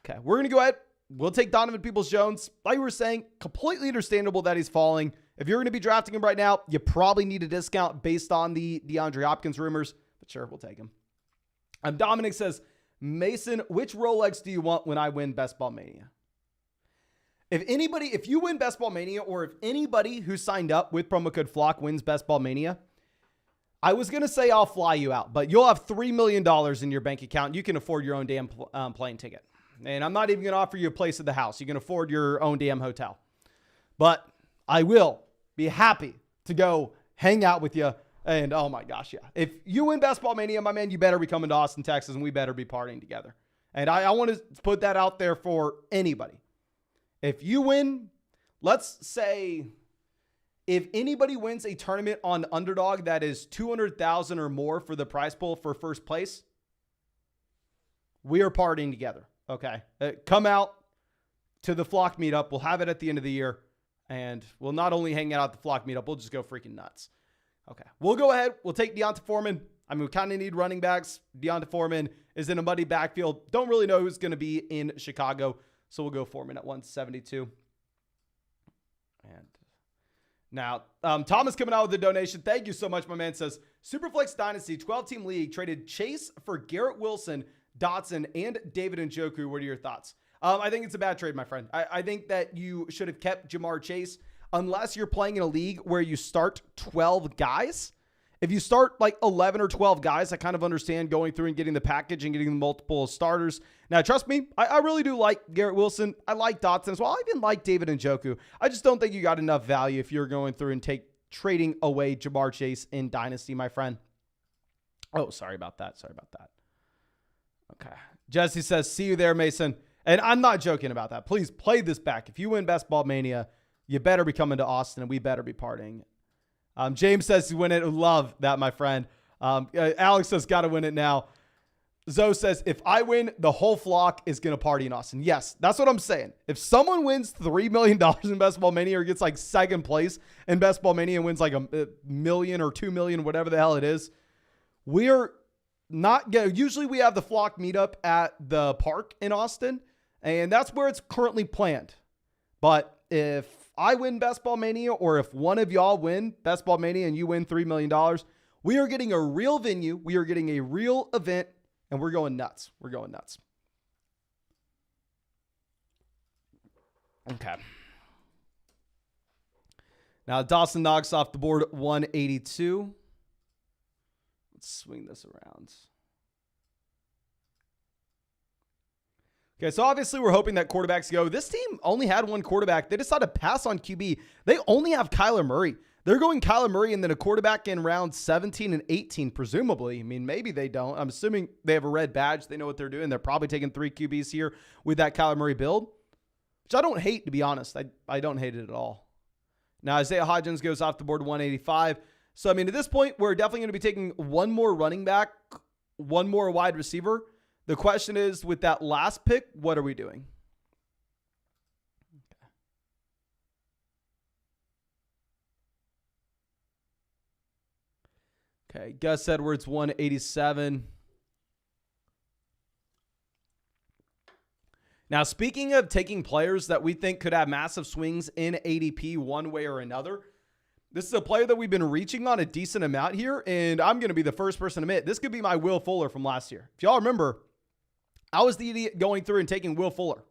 Okay, we're going to go ahead. We'll take Donovan Peoples-Jones. Like we were saying, completely understandable that he's falling. If you're going to be drafting him right now, you probably need a discount based on the DeAndre Hopkins rumors, but sure, we'll take him. Dominic says, Mason, which Rolex do you want when I win Best Ball Mania? If you win Best Ball Mania, or if anybody who signed up with promo code FLOCK wins Best Ball Mania, I was going to say I'll fly you out, but you'll have $3 million in your bank account. You can afford your own damn plane ticket. And I'm not even going to offer you a place at the house. You can afford your own damn hotel. But I will be happy to go hang out with you. And oh my gosh, yeah. If you win Best Ball Mania, my man, you better be coming to Austin, Texas, and we better be partying together. And I want to put that out there for anybody. If you win, let's say if anybody wins a tournament on Underdog that is $200,000 or more for the prize pool for first place, we are partying together. Okay. Come out to the Flock meetup. We'll have it at the end of the year. And we'll not only hang out at the Flock meetup, we'll just go freaking nuts. Okay. We'll go ahead. We'll take Deonta Foreman. I mean, we kind of need running backs. Deonta Foreman is in a muddy backfield. Don't really know who's going to be in Chicago. So we'll go Foreman at 172. And now, Thomas coming out with a donation. Thank you so much, my man. Says, Superflex Dynasty 12-team league traded Chase for Garrett Wilson, Dotson, and David Njoku. What are your thoughts? I think it's a bad trade, my friend. I think that you should have kept Jamar Chase unless you're playing in a league where you start 12 guys. If you start like 11 or 12 guys, I kind of understand going through and getting the package and getting the multiple starters. Now, trust me, I really do like Garrett Wilson. I like Dotson as well. I even like David Njoku. I just don't think you got enough value if you're going through and trading away Jamar Chase in Dynasty, my friend. Oh, sorry about that. Okay. Jesse says, see you there, Mason. And I'm not joking about that. Please play this back. If you win Best Ball Mania, you better be coming to Austin and we better be partying. James says to win it. Love that, my friend. Alex says, got to win it now. Zoe says, if I win, the whole flock is going to party in Austin. Yes, that's what I'm saying. If someone wins $3 million in Best Ball Mania or gets like second place in Best Ball Mania and wins like $1 million or $2 million, whatever the hell it is, we're not going. Usually we have the flock meetup at the park in Austin, and that's where it's currently planned. But if I win Best Ball Mania, or if one of y'all win Best Ball Mania and you win $3 million, we are getting a real venue. We are getting a real event, and we're going nuts. We're going nuts. Okay. Now, Dawson knocks off the board at 182. Let's swing this around. Okay, so obviously we're hoping that quarterbacks go. This team only had one quarterback. They decided to pass on QB. They only have Kyler Murray. They're going Kyler Murray and then a quarterback in round 17 and 18, presumably. I mean, maybe they don't. I'm assuming they have a red badge. They know what they're doing. They're probably taking 3 QBs here with that Kyler Murray build, which I don't hate, to be honest. I don't hate it at all. Now, Isaiah Hodgins goes off the board 185. So, I mean, at this point, we're definitely going to be taking one more running back, one more wide receiver. The question is, with that last pick, what are we doing? Okay, Gus Edwards, 187. Now, speaking of taking players that we think could have massive swings in ADP one way or another, this is a player that we've been reaching on a decent amount here, and I'm going to be the first person to admit, this could be my Will Fuller from last year. If y'all remember, I was the idiot going through and taking Will Fuller.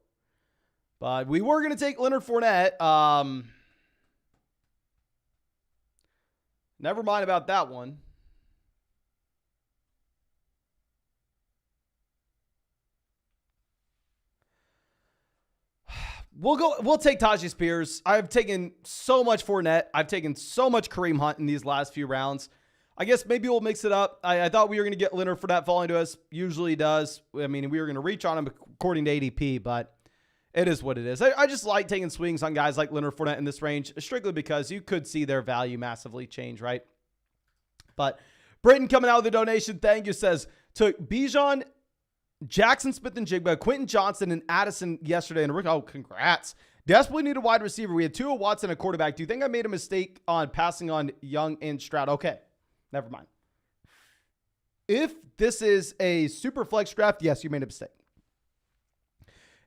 But we were going to take Leonard Fournette. Never mind about that one. We'll take Tajay Spears. I've taken so much Fournette. I've taken so much Kareem Hunt in these last few rounds. I guess maybe we'll mix it up. I thought we were going to get Leonard Fournette falling to us. Usually does. I mean, we were going to reach on him according to ADP, but it is what it is. I just like taking swings on guys like Leonard Fournette in this range, strictly because you could see their value massively change, right? But Britton coming out with a donation, thank you, says, took Bijan, Jackson Smith-Njigba, Quentin Johnson, and Addison yesterday. And oh, congrats. Desperately need a wide receiver. We had Tua, Watson, a quarterback. Do you think I made a mistake on passing on Young and Stroud? Okay. Never mind. If this is a super flex draft, yes, you made a mistake.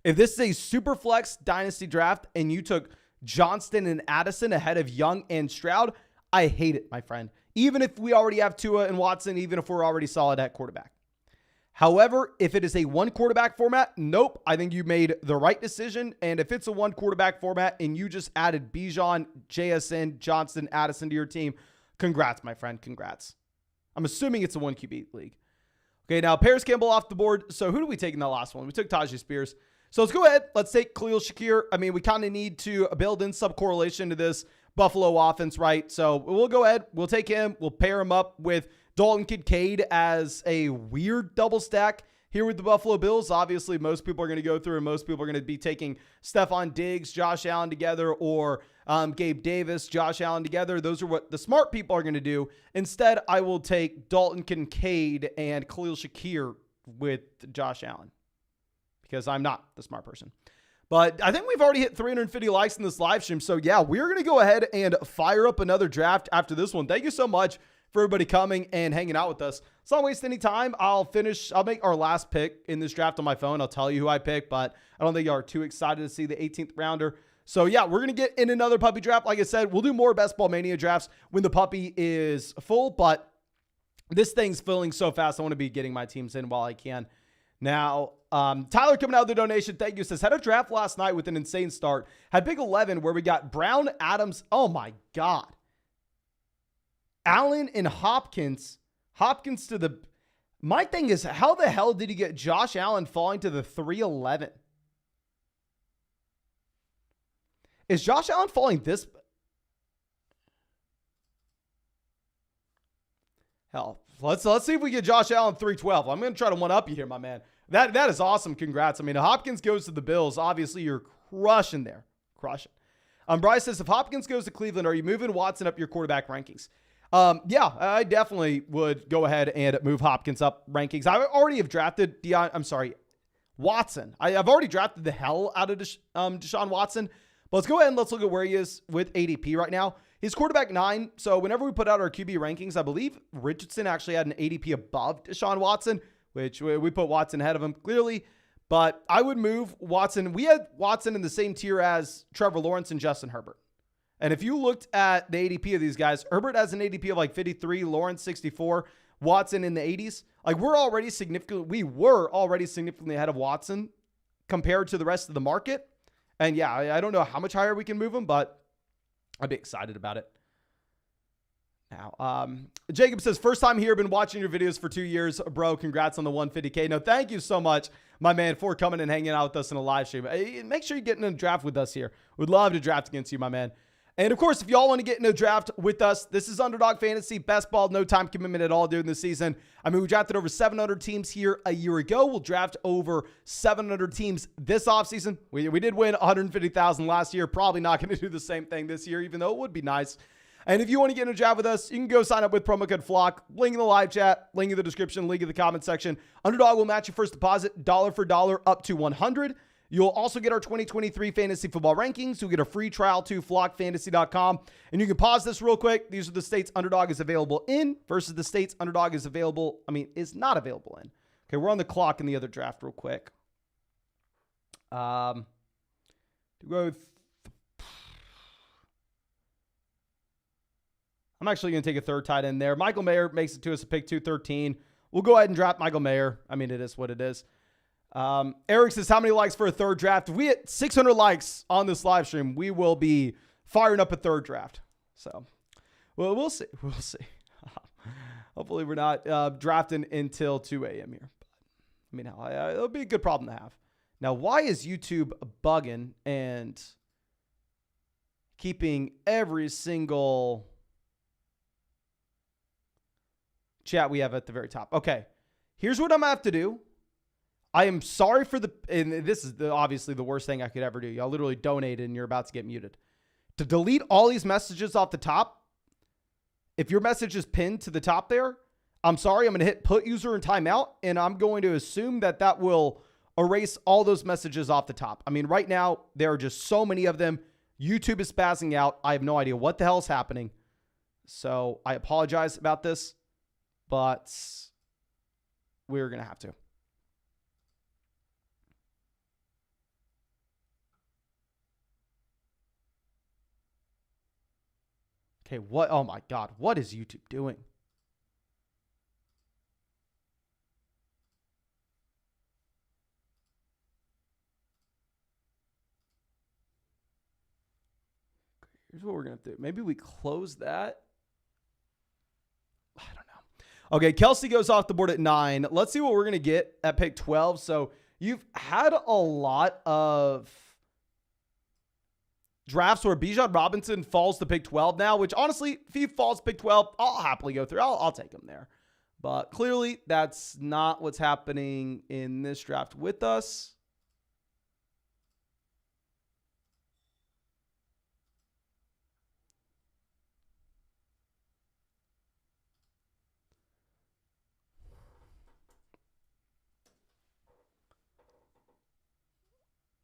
If this is a super flex dynasty draft and you took Johnston and Addison ahead of Young and Stroud. I hate it, my friend. Even if we already have Tua and Watson, even if we're already solid at quarterback. However, if it is a one quarterback format, nope. I think you made the right decision. And if it's a one quarterback format and you just added Bijan, JSN, Johnston, Addison to your team, congrats, my friend. Congrats. I'm assuming it's a 1 QB league. Okay, now Paris Campbell off the board. So who do we take in that last one? We took Tajay Spears. So let's go ahead. Let's take Khalil Shakir. I mean, we kind of need to build in some correlation to this Buffalo offense, right? So we'll go ahead. We'll take him. We'll pair him up with Dalton Kincaid as a weird double stack here with the Buffalo Bills. Obviously, most people are going to go through and most people are going to be taking Stephon Diggs, Josh Allen together, or Gabe Davis, Josh Allen together. Those are what the smart people are going to do. Instead, I will take Dalton Kincaid and Khalil Shakir with Josh Allen because I'm not the smart person. But I think we've already hit 350 likes in this live stream. So yeah, we're going to go ahead and fire up another draft after this one. Thank you so much for everybody coming and hanging out with us. So don't waste any time. I'll make our last pick in this draft on my phone. I'll tell you who I picked, but I don't think y'all are too excited to see the 18th rounder. So yeah, we're going to get in another puppy draft. Like I said, we'll do more Best Ball Mania drafts when the puppy is full, but this thing's filling so fast. I want to be getting my teams in while I can. Now, Tyler coming out of the donation, thank you, says, had a draft last night with an insane start. Had Big 11 where we got Brown, Adams. Oh my God. Allen and Hopkins. Hopkins to the... My thing is, how the hell did you get Josh Allen falling to the 311? Is Josh Allen falling this... Hell, let's see if we get Josh Allen 312. I'm going to try to one-up you here, my man. That is awesome. Congrats. I mean, Hopkins goes to the Bills. Obviously, you're crushing there. Crushing. Bryce says, if Hopkins goes to Cleveland, are you moving Watson up your quarterback rankings? Yeah, I definitely would go ahead and move Hopkins up rankings. I already have drafted Watson. I've already drafted the hell out of Deshaun Watson. But let's go ahead and let's look at where he is with ADP right now. He's quarterback 9. So whenever we put out our QB rankings, I believe Richardson actually had an ADP above Deshaun Watson, which we put Watson ahead of him clearly. But I would move Watson. We had Watson in the same tier as Trevor Lawrence and Justin Herbert. And if you looked at the ADP of these guys, Herbert has an ADP of like 53, Lawrence 64, Watson in the 80s. Like we were already significantly ahead of Watson compared to the rest of the market. And yeah, I don't know how much higher we can move him, but I'd be excited about it. Now, Jacob says, first time here, been watching your videos for 2 years. Bro, congrats on the 150K. No, thank you so much, my man, for coming and hanging out with us in a live stream. Make sure you get in a draft with us here. We'd love to draft against you, my man. And of course, if y'all want to get in a draft with us, this is Underdog Fantasy, best ball, no time commitment at all during the season. I mean, we drafted over 700 teams here a year ago. We'll draft over 700 teams this offseason. We did win 150,000 last year. Probably not going to do the same thing this year, even though it would be nice. And if you want to get in a draft with us, you can go sign up with promo code FLOCK. Link in the live chat, link in the description, link in the comment section. Underdog will match your first deposit dollar for dollar up to $100. You'll also get our 2023 fantasy football rankings. You'll get a free trial to flockfantasy.com. And you can pause this real quick. These are the states Underdog is available in versus the states Underdog is not available in. Okay, we're on the clock in the other draft real quick. I'm actually going to take a third tight end there. Michael Mayer makes it to us a pick 213. We'll go ahead and draft Michael Mayer. I mean, it is what it is. Eric says, how many likes for a third draft? If we hit 600 likes on this live stream, we will be firing up a third draft. So, well, we'll see. We'll see. Hopefully we're not drafting until 2 a.m. here. But, I mean, it'll be a good problem to have. Now, why is YouTube bugging and keeping every single chat we have at the very top? Okay, here's what I'm going to have to do. I am sorry for and this is obviously the worst thing I could ever do. Y'all literally donated and you're about to get muted. To delete all these messages off the top, if your message is pinned to the top there, I'm sorry, I'm going to hit put user in timeout, and I'm going to assume that will erase all those messages off the top. I mean, right now, there are just so many of them. YouTube is spazzing out. I have no idea what the hell is happening. So I apologize about this, but we're going to have to. Okay, what? Oh my God, what is YouTube doing? Here's what we're going to do. Maybe we close that. I don't know. Okay, Kelsey goes off the board at 9. Let's see what we're going to get at pick 12. So you've had a lot of drafts where Bijan Robinson falls to pick 12 now, which honestly, if he falls to pick 12, I'll happily go through. I'll take him there. But clearly, that's not what's happening in this draft with us.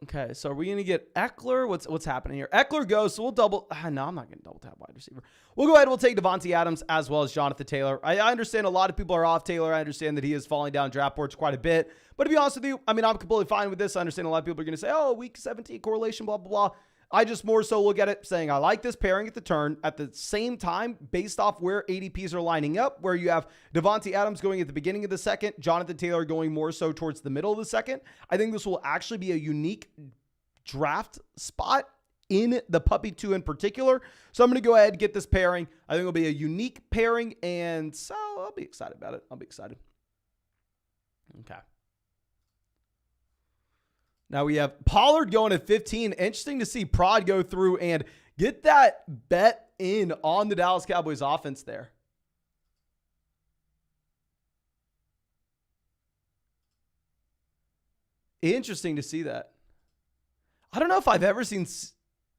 Okay, so are we going to get Eckler? What's happening here? Eckler goes, so we'll double. No, I'm not going to double tap wide receiver. We'll go ahead and we'll take Devontae Adams as well as Jonathan Taylor. I understand a lot of people are off Taylor. I understand that he is falling down draft boards quite a bit. But to be honest with you, I mean, I'm completely fine with this. I understand a lot of people are going to say, oh, week 17 correlation, blah, blah, blah. I just more so look at it saying I like this pairing at the turn. At the same time, based off where ADPs are lining up, where you have Devontae Adams going at the beginning of the second, Jonathan Taylor going more so towards the middle of the second, I think this will actually be a unique draft spot in the Puppy 2 in particular. So I'm going to go ahead and get this pairing. I think it'll be a unique pairing, and so I'll be excited about it. I'll be excited. Okay. Now we have Pollard going at 15. Interesting to see Prod go through and get that bet in on the Dallas Cowboys offense there. Interesting to see that. I don't know if I've ever seen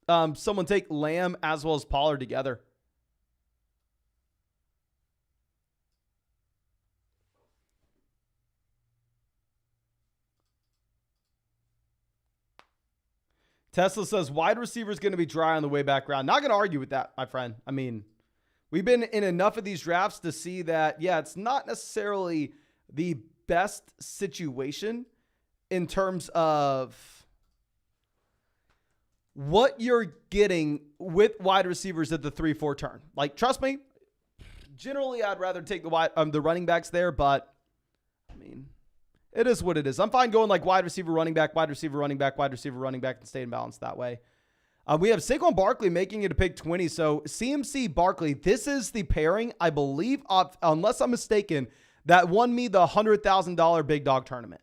someone take Lamb as well as Pollard together. Tesla says wide receiver is going to be dry on the way back around. Not going to argue with that, my friend. I mean, we've been in enough of these drafts to see that, yeah, it's not necessarily the best situation in terms of what you're getting with wide receivers at the 3-4 turn. Like, trust me, generally I'd rather take the running backs there, but I mean, it is what it is. I'm fine going like wide receiver, running back, wide receiver, running back, wide receiver, running back, and stay in balance that way. We have Saquon Barkley making it a pick 20. So CMC Barkley, this is the pairing, I believe, unless I'm mistaken, that won me the $100,000 big dog tournament.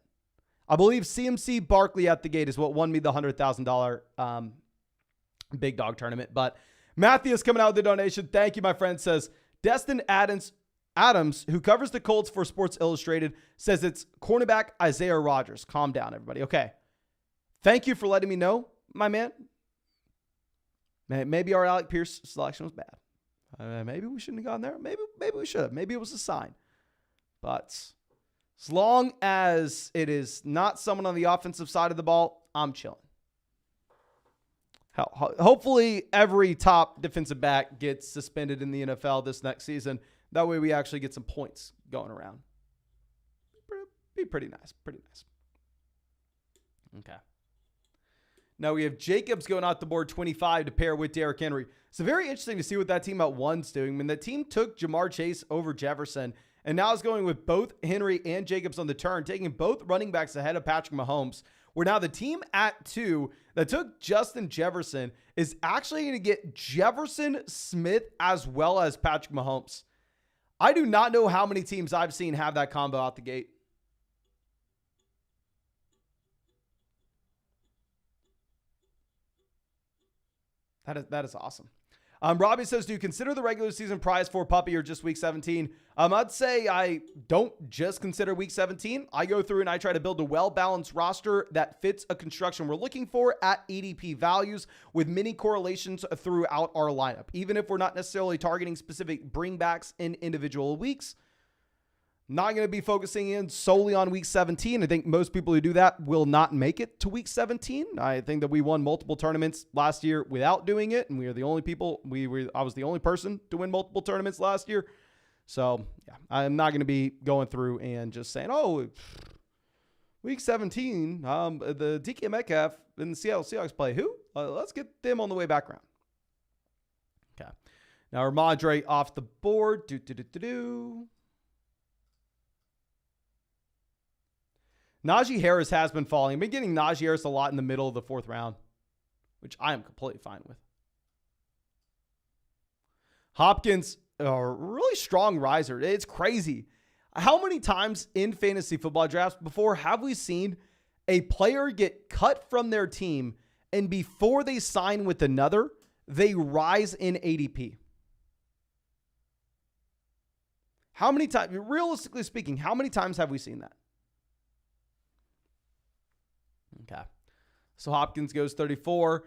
I believe CMC Barkley at the gate is what won me the $100,000 big dog tournament. But Matthew is coming out with the donation. Thank you, my friend. Says Destin Adams, who covers the Colts for Sports Illustrated, says it's cornerback Isaiah Rodgers. Calm down, everybody. Okay. Thank you for letting me know, my man. Maybe our Alec Pierce selection was bad. Maybe we shouldn't have gone there. Maybe we should have. Maybe it was a sign. But as long as it is not someone on the offensive side of the ball, I'm chilling. Hopefully every top defensive back gets suspended in the NFL this next season. That way we actually get some points going around. Be pretty nice. Pretty nice. Okay. Now we have Jacobs going out the board 25 to pair with Derrick Henry. So very interesting to see what that team at 1's doing. I mean, that team took Jamar Chase over Jefferson and now is going with both Henry and Jacobs on the turn, taking both running backs ahead of Patrick Mahomes. Where now the team at 2 that took Justin Jefferson is actually going to get Jefferson, Smith, as well as Patrick Mahomes. I do not know how many teams I've seen have that combo out the gate. That is awesome. Robbie says, do you consider the regular season prize for Puppy or just week 17? I'd say I don't just consider week 17. I go through and I try to build a well-balanced roster that fits a construction we're looking for at ADP values with many correlations throughout our lineup. Even if we're not necessarily targeting specific bringbacks in individual weeks, not going to be focusing in solely on week 17. I think most people who do that will not make it to week 17. I think that we won multiple tournaments last year without doing it, and we are the only people. I was the only person to win multiple tournaments last year. So yeah, I'm not going to be going through and just saying, oh, week 17, the DK Metcalf and the Seattle Seahawks play who? Let's get them on the way back around. Okay. Now Ramondre off the board. Najee Harris has been falling. I've been getting Najee Harris a lot in the middle of the 4th round, which I am completely fine with. Hopkins, a really strong riser. It's crazy. How many times in fantasy football drafts before have we seen a player get cut from their team and before they sign with another, they rise in ADP? How many times, realistically speaking, how many times have we seen that? Okay. So Hopkins goes 34.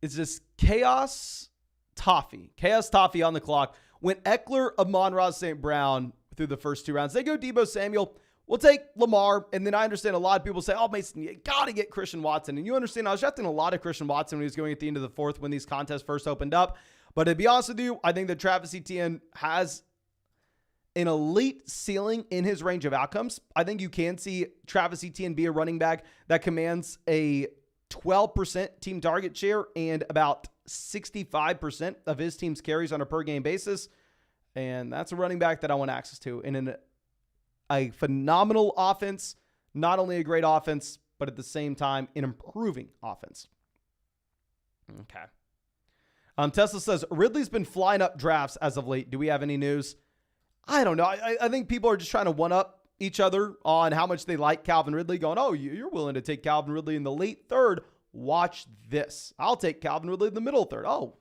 It's just Chaos Toffee on the clock. When Eckler, Amon-Ra St. Brown through the first 2 rounds, they go Deebo Samuel. We'll take Lamar. And then I understand a lot of people say, oh, Mason, you got to get Christian Watson. And you understand, I was drafting a lot of Christian Watson when he was going at the end of the 4th when these contests first opened up. But to be honest with you, I think that Travis Etienne has an elite ceiling in his range of outcomes. I think you can see Travis Etienne be a running back that commands a 12% team target share and about 65% of his team's carries on a per game basis. And that's a running back that I want access to in a phenomenal offense, not only a great offense, but at the same time, an improving offense. Okay. Tesla says, Ridley's been flying up drafts as of late. Do we have any news? I don't know. I think people are just trying to one-up each other on how much they like Calvin Ridley, going, oh, you're willing to take Calvin Ridley in the late 3rd. Watch this. I'll take Calvin Ridley in the middle 3rd. Oh,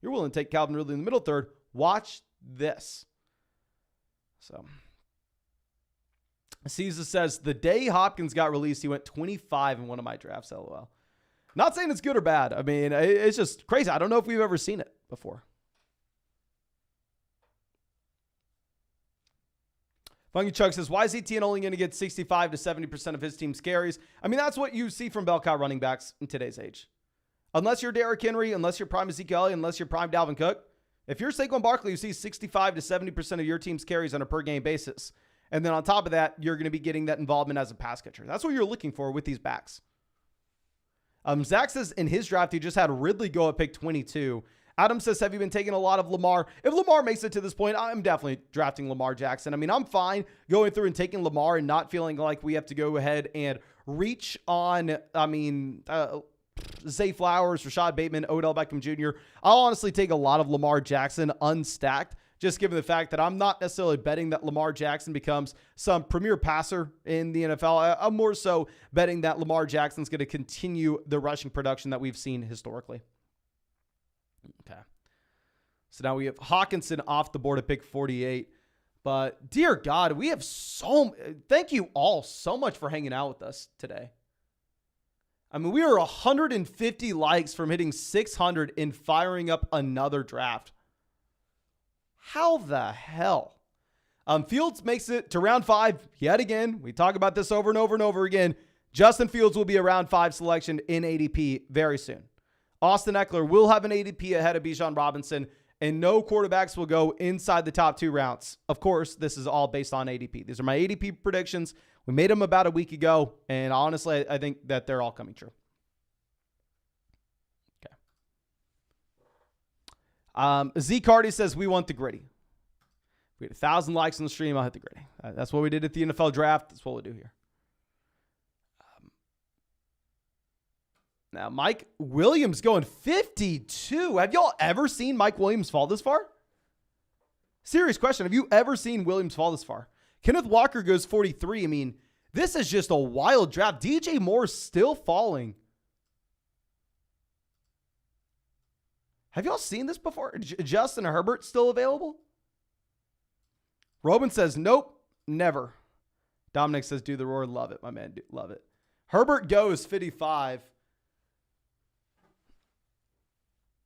you're willing to take Calvin Ridley in the middle 3rd. Watch this. So, Caesar says, the day Hopkins got released, he went 25 in one of my drafts, LOL. Not saying it's good or bad. I mean, it's just crazy. I don't know if we've ever seen it before. Funky Chuck says, why is Etienne only going to get 65 to 70% of his team's carries? I mean, that's what you see from bell cow running backs in today's age. Unless you're Derrick Henry, unless you're prime Ezekiel Elliott, unless you're prime Dalvin Cook. If you're Saquon Barkley, you see 65 to 70% of your team's carries on a per game basis. And then on top of that, you're going to be getting that involvement as a pass catcher. That's what you're looking for with these backs. Zach says in his draft, he just had Ridley go at pick 22. Adam says, have you been taking a lot of Lamar? If Lamar makes it to this point, I'm definitely drafting Lamar Jackson. I mean, I'm fine going through and taking Lamar and not feeling like we have to go ahead and reach on, Zay Flowers, Rashad Bateman, Odell Beckham Jr. I'll honestly take a lot of Lamar Jackson unstacked, just given the fact that I'm not necessarily betting that Lamar Jackson becomes some premier passer in the NFL. I'm more so betting that Lamar Jackson's going to continue the rushing production that we've seen historically. Okay. So now we have Hawkinson off the board at pick 48. But dear God, we have thank you all so much for hanging out with us today. I mean, we are 150 likes from hitting 600 and firing up another draft. How the hell? Fields makes it to round 5 yet again. We talk about this over and over and over again. Justin Fields will be a round 5 selection in ADP very soon. Austin Eckler will have an ADP ahead of Bijan Robinson, and no quarterbacks will go inside the top 2 rounds. Of course, this is all based on ADP. These are my ADP predictions. We made them about a week ago, and honestly, I think that they're all coming true. Okay. Z Cardi says, we want the gritty. We had 1,000 likes on the stream. I'll hit the gritty. That's what we did at the NFL draft. That's what we'll do here. Now, Mike Williams going 52. Have y'all ever seen Mike Williams fall this far? Serious question. Have you ever seen Williams fall this far? Kenneth Walker goes 43. I mean, this is just a wild draft. DJ Moore's still falling. Have y'all seen this before? Justin Herbert still available? Robin says, nope, never. Dominic says, do the roar. Love it, my man. Love it. Herbert goes 55.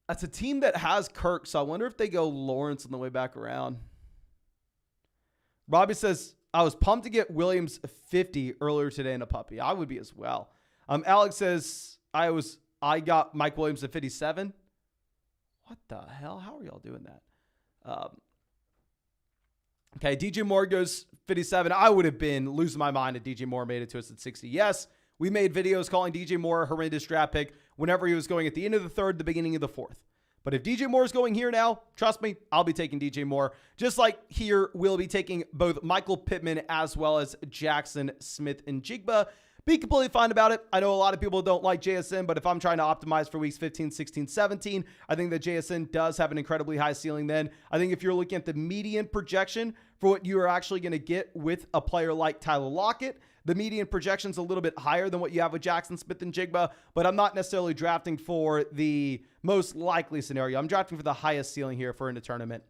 That's a team that has Kirk, so I wonder if they go Lawrence on the way back around. Robbie says, I was pumped to get Williams 50 earlier today in a puppy. I would be as well. Alex says, I got Mike Williams at 57. What the hell? How are y'all doing that? Okay, DJ Moore goes 57. I would have been losing my mind if DJ Moore made it to us at 60. Yes, we made videos calling DJ Moore a horrendous draft pick whenever he was going at the end of the 3rd, the beginning of the 4th. But if DJ Moore is going here now, trust me, I'll be taking DJ Moore. Just like here, we'll be taking both Michael Pittman as well as Jackson Smith-Njigba. Be completely fine about it. I know a lot of people don't like JSN, but if I'm trying to optimize for weeks 15, 16, 17, I think that JSN does have an incredibly high ceiling then. I think if you're looking at the median projection for what you are actually going to get with a player like Tyler Lockett, the median projection is a little bit higher than what you have with Jackson Smith-Njigba, but I'm not necessarily drafting for the most likely scenario. I'm drafting for the highest ceiling here for in the tournament.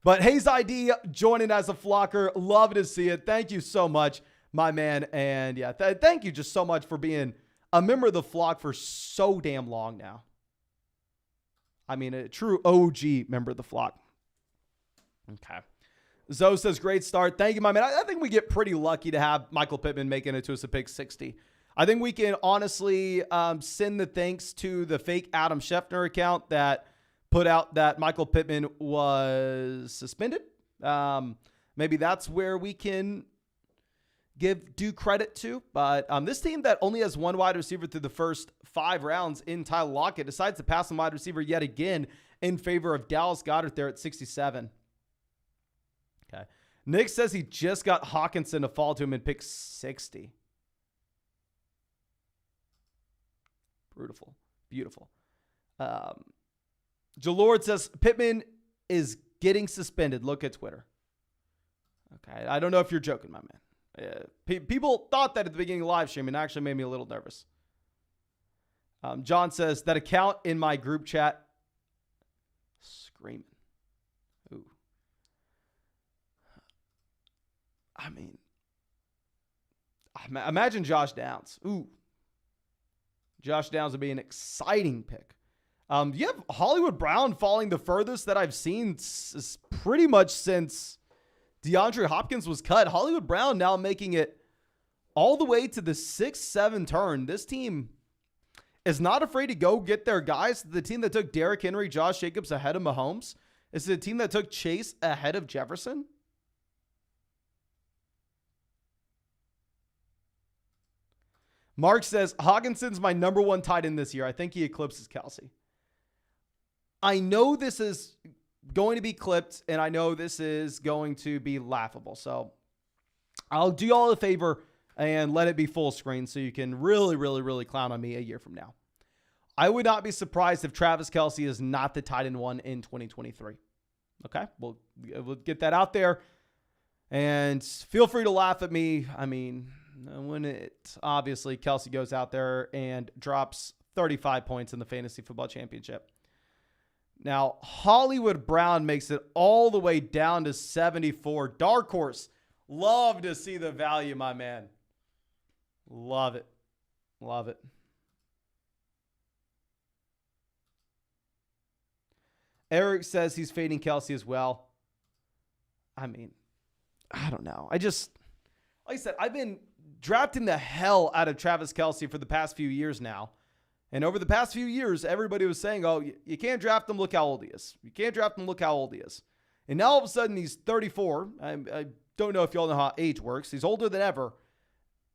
But Hayes ID joining as a flocker. Love to see it. Thank you so much, my man. And yeah, thank you just so much for being a member of the flock for so damn long now. I mean, a true OG member of the flock. Okay. Zoe says, great start. Thank you, my man. I think we get pretty lucky to have Michael Pittman making it to us a pick 60. I think we can honestly send the thanks to the fake Adam Schefter account that put out that Michael Pittman was suspended. Maybe that's where we can give due credit to. But this team that only has one wide receiver through the first 5 rounds in Tyler Lockett decides to pass on wide receiver yet again in favor of Dallas Goedert there at 67. Okay. Nick says he just got Hawkinson to fall to him in pick 60. Beautiful. Beautiful. Jalord says Pittman is getting suspended. Look at Twitter. Okay. I don't know if you're joking, my man. People thought that at the beginning of the live stream and actually made me a little nervous. John says that account in my group chat screaming. Ooh. I mean, imagine Josh Downs. Ooh. Josh Downs would be an exciting pick. You have Hollywood Brown falling the furthest that I've seen pretty much since DeAndre Hopkins was cut. Hollywood Brown now making it all the way to the 6-7 turn. This team is not afraid to go get their guys. The team that took Derrick Henry, Josh Jacobs ahead of Mahomes. Is the team that took Chase ahead of Jefferson. Mark says, Hawkinson's my number 1 tight end this year. I think he eclipses Kelsey. I know this is going to be clipped, and I know this is going to be laughable. So I'll do y'all a favor and let it be full screen so you can really, really, really clown on me a year from now. I would not be surprised if Travis Kelsey is not the tight end 1 in 2023. Okay? We'll get that out there. And feel free to laugh at me. I mean, when it obviously Kelsey goes out there and drops 35 points in the fantasy football championship. Now, Hollywood Brown makes it all the way down to 74. Dark horse. Love to see the value, my man. Love it. Love it. Eric says he's fading Kelsey as well. I mean, I don't know. Like I said, I've been drafting the hell out of Travis Kelsey for the past few years now. And over the past few years, everybody was saying, oh, you can't draft him. Look how old he is. You can't draft him. Look how old he is. And now all of a sudden he's 34. I don't know if y'all know how age works. He's older than ever.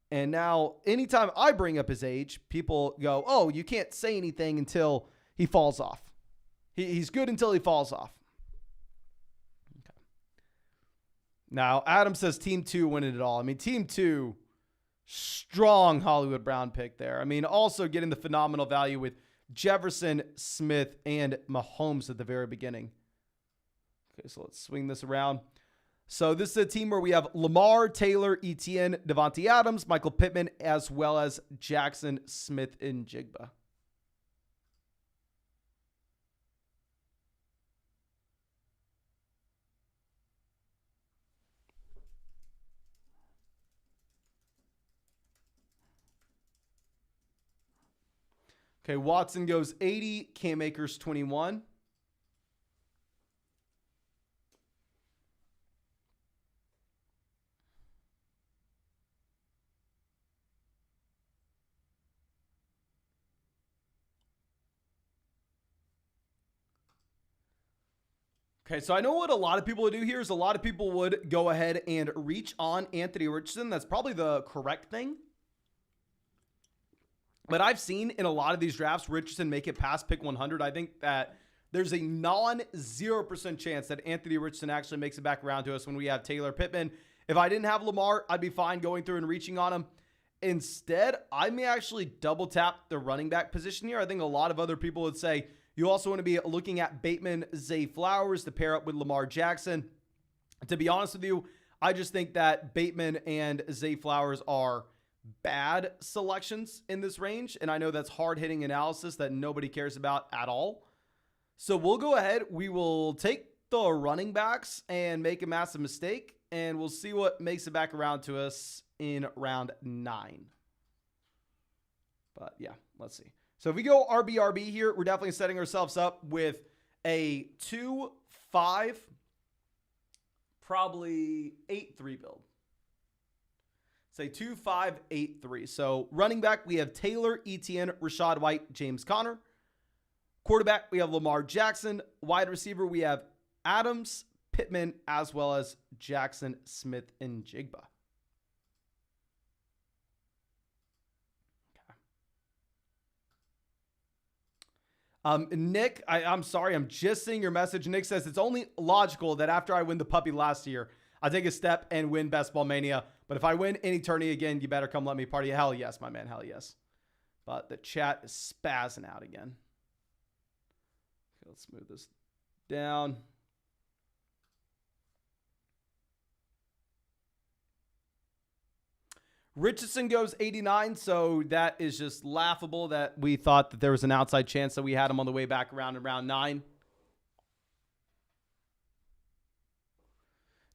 And now anytime I bring up his age, people go, oh, you can't say anything until he falls off. He's good until he falls off. Okay. Now, Adam says Team 2 winning it all. I mean, Team 2, strong Hollywood Brown pick there. I mean, also getting the phenomenal value with Jefferson, Smith, and Mahomes at the very beginning. Okay, so let's swing this around. So this is a team where we have Lamar, Taylor, Etienne, Devontae Adams, Michael Pittman, as well as Jackson Smith-Njigba. Okay, Watson goes 80, Cam Akers 21. Okay, so I know what a lot of people would do here is a lot of people would go ahead and reach on Anthony Richardson. That's probably the correct thing. But I've seen in a lot of these drafts, Richardson make it past pick 100. I think that There's a non-0% chance that Anthony Richardson actually makes it back around to us when we have Taylor Pittman. If I didn't have Lamar, I'd be fine going through and reaching on him. Instead, I may actually double tap the running back position here. I think a lot of other people would say you also want to be looking at Bateman, Zay Flowers to pair up with Lamar Jackson. To be honest with you, I just think that Bateman and Zay Flowers are bad selections in this range. And I know that's hard-hitting analysis that nobody cares about at all. So we'll go ahead. We will take the running backs and make a massive mistake. And we'll see what makes it back around to us in round 9. But yeah, let's see. So if we go RB here, we're definitely setting ourselves up with a 2-5, probably 8-3 build. Say 2-5-8-3. So running back, we have Taylor, Etienne, Rachaad White, James Conner. Quarterback, we have Lamar Jackson. Wide receiver, we have Adams, Pittman, as well as Jackson, Smith, and Jigba. Nick, I'm sorry, I'm just seeing your message. Nick says it's only logical that after I win the puppy last year, I take a step and win Best Ball Mania. But if I win any tourney again, you better come let me party. Hell yes, my man, hell yes. But the chat is spazzing out again. Okay, let's move this down. Richardson goes 89, so that is just laughable that we thought that there was an outside chance that we had him on the way back around in round 9.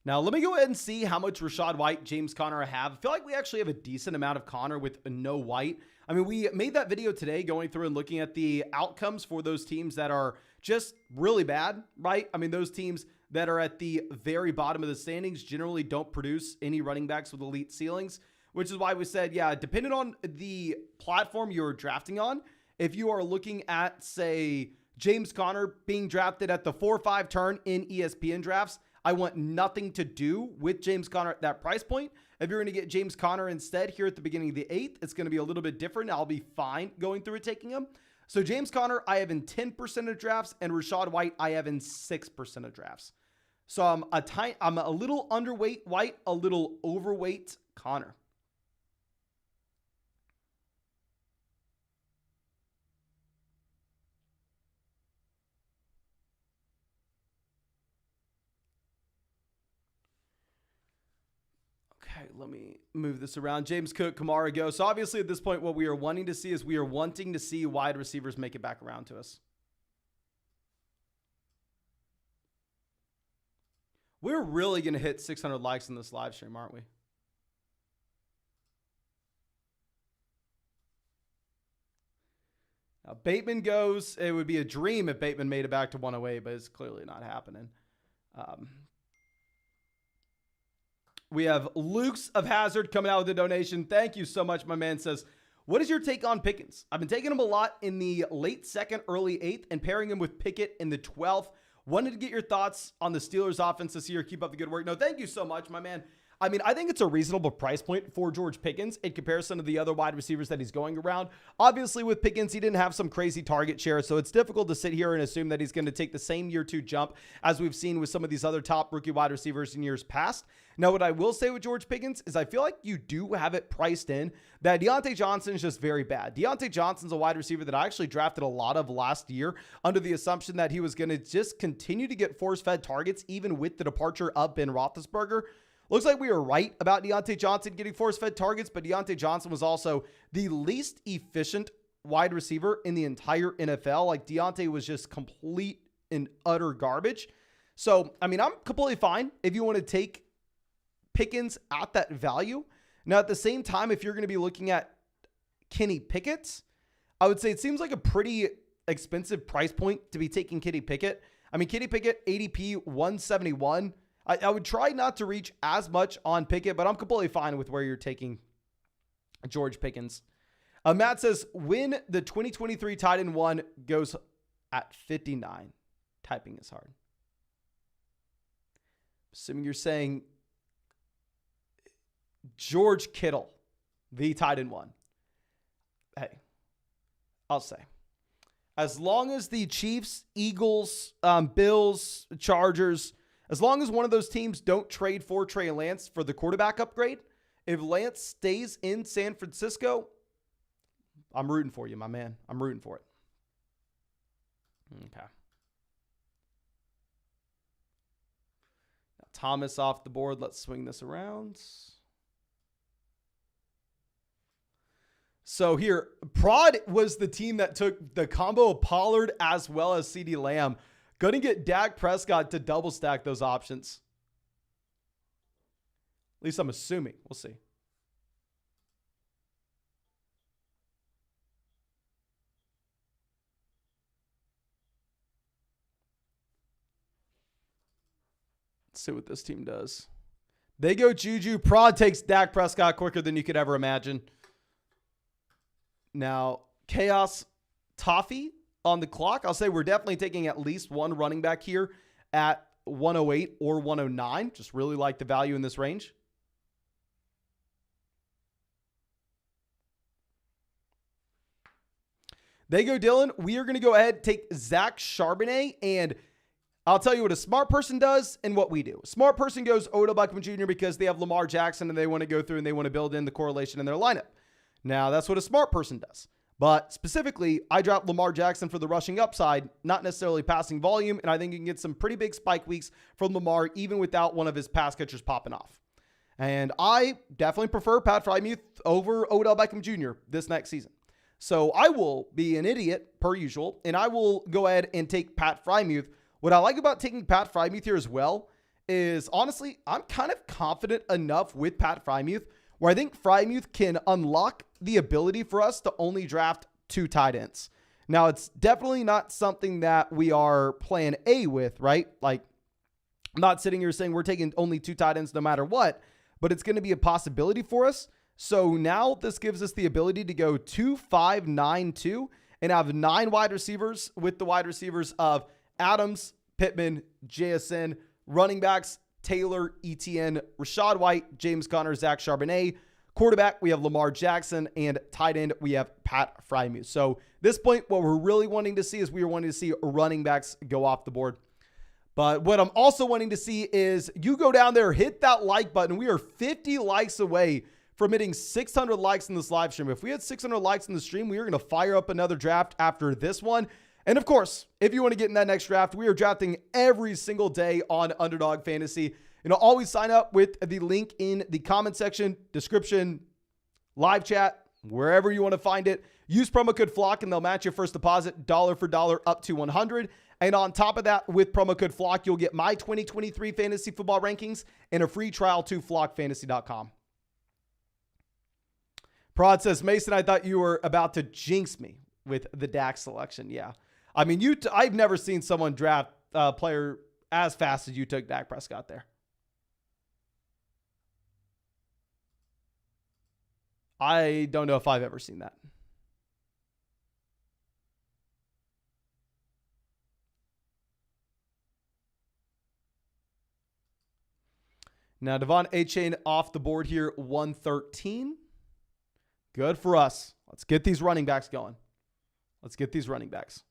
Now, let me go ahead and see how much Rachaad White, James Conner I have. I feel like we actually have a decent amount of Conner with no White. I mean, we made that video today going through and looking at the outcomes for those teams that are just really bad, right? I mean, those teams that are at the very bottom of the standings generally don't produce any running backs with elite ceilings. Which is why we said, yeah, depending on the platform you're drafting on, if you are looking at, say, James Conner being drafted at the 4-5 turn in ESPN drafts, I want nothing to do with James Conner at that price point. If you're going to get James Conner instead here at the beginning of the 8th, it's going to be a little bit different. I'll be fine going through and taking him. So James Conner, I have in 10% of drafts, and Rachaad White, I have in 6% of drafts. So I'm a little underweight White, a little overweight Conner. Okay, let me move this around. James Cook, Kamara go. So obviously at this point, what we are wanting to see is we are wanting to see wide receivers make it back around to us. We're really going to hit 600 likes in this live stream, aren't we? Now, Bateman goes. It would be a dream if Bateman made it back to 108, but it's clearly not happening. We have Luke's of Hazard coming out with a donation. Thank you so much, my man. Says, what is your take on Pickens? I've been taking him a lot in the late 2nd, early 8th, and pairing him with Pickett in the 12th. Wanted to get your thoughts on the Steelers offense this year. Keep up the good work. No, thank you so much, my man. I mean, I think it's a reasonable price point for George Pickens in comparison to the other wide receivers that he's going around. Obviously, with Pickens, he didn't have some crazy target share, so it's difficult to sit here and assume that he's going to take the same year 2 jump as we've seen with some of these other top rookie wide receivers in years past. Now, what I will say with George Pickens is I feel like you do have it priced in that Deontay Johnson is just very bad. Deontay Johnson's a wide receiver that I actually drafted a lot of last year under the assumption that he was going to just continue to get force-fed targets even with the departure of Ben Roethlisberger. Looks like we were right about Deontay Johnson getting force-fed targets, but Deontay Johnson was also the least efficient wide receiver in the entire NFL. Like, Deontay was just complete and utter garbage. So, I mean, I'm completely fine if you want to take Pickens at that value. Now, at the same time, if you're going to be looking at Kenny Pickett, I would say it seems like a pretty expensive price point to be taking Kenny Pickett. I mean, Kenny Pickett, ADP 171. I would try not to reach as much on Pickett, but I'm completely fine with where you're taking George Pickens. Matt says, when the 2023 tight end 1 goes at 59, typing is hard. Assuming you're saying George Kittle, the tight end 1. Hey, I'll say. As long as the Chiefs, Eagles, Bills, Chargers, as long as one of those teams don't trade for Trey Lance for the quarterback upgrade, if Lance stays in San Francisco, I'm rooting for you, my man. I'm rooting for it. Okay. Now, Thomas off the board. Let's swing this around. So here, Prod was the team that took the combo of Pollard as well as CeeDee Lamb. Going to get Dak Prescott to double stack those options. At least I'm assuming. We'll see. Let's see what this team does. They go Juju. Prod takes Dak Prescott quicker than you could ever imagine. Now, Chaos Toffee on the clock. I'll say we're definitely taking at least one running back here at 108 or 109. Just really like the value in this range. They go Dylan. We are going to go ahead and take Zach Charbonnet, and I'll tell you what a smart person does and what we do. A smart person goes Odell Beckham Jr. because they have Lamar Jackson and they want to go through and they want to build in the correlation in their lineup. Now, that's what a smart person does. But specifically, I dropped Lamar Jackson for the rushing upside, not necessarily passing volume, and I think you can get some pretty big spike weeks from Lamar even without one of his pass catchers popping off. And I definitely prefer Pat Freiermuth over Odell Beckham Jr. this next season. So I will be an idiot, per usual, and I will go ahead and take Pat Freiermuth. What I like about taking Pat Freiermuth here as well is, honestly, I'm kind of confident enough with Pat Freiermuth where I think Freiermuth can unlock the ability for us to only draft 2 tight ends. Now, it's definitely not something that we are plan A with, right? Like, I'm not sitting here saying we're taking only 2 tight ends no matter what, but it's going to be a possibility for us. So now this gives us the ability to go 2-5-9-2 and have 9 wide receivers with the wide receivers of Adams, Pittman, JSN, running backs, Taylor, Etienne, Rashad White, James Conner, Zach Charbonnet. Quarterback, we have Lamar Jackson, and tight end, we have Pat Freiermuth. So at this point, what we're really wanting to see is we are wanting to see running backs go off the board. But what I'm also wanting to see is you go down there, hit that like button. We are 50 likes away from hitting 600 likes in this live stream. If we had 600 likes in the stream, we are going to fire up another draft after this one. And of course, if you want to get in that next draft, we are drafting every single day on Underdog Fantasy. You know, always sign up with the link in the comment section, description, live chat, wherever you want to find it. Use promo code FLOCK and they'll match your first deposit dollar for dollar up to $100. And on top of that, with promo code FLOCK, you'll get my 2023 fantasy football rankings and a free trial to flockfantasy.com. Prod says, Mason, I thought you were about to jinx me with the Dak selection. Yeah. I mean, I've never seen someone draft a player as fast as you took Dak Prescott there. I don't know if I've ever seen that. Now, Devon Achane off the board here, 113. Good for us. Let's get these running backs going. Let's get these running backs.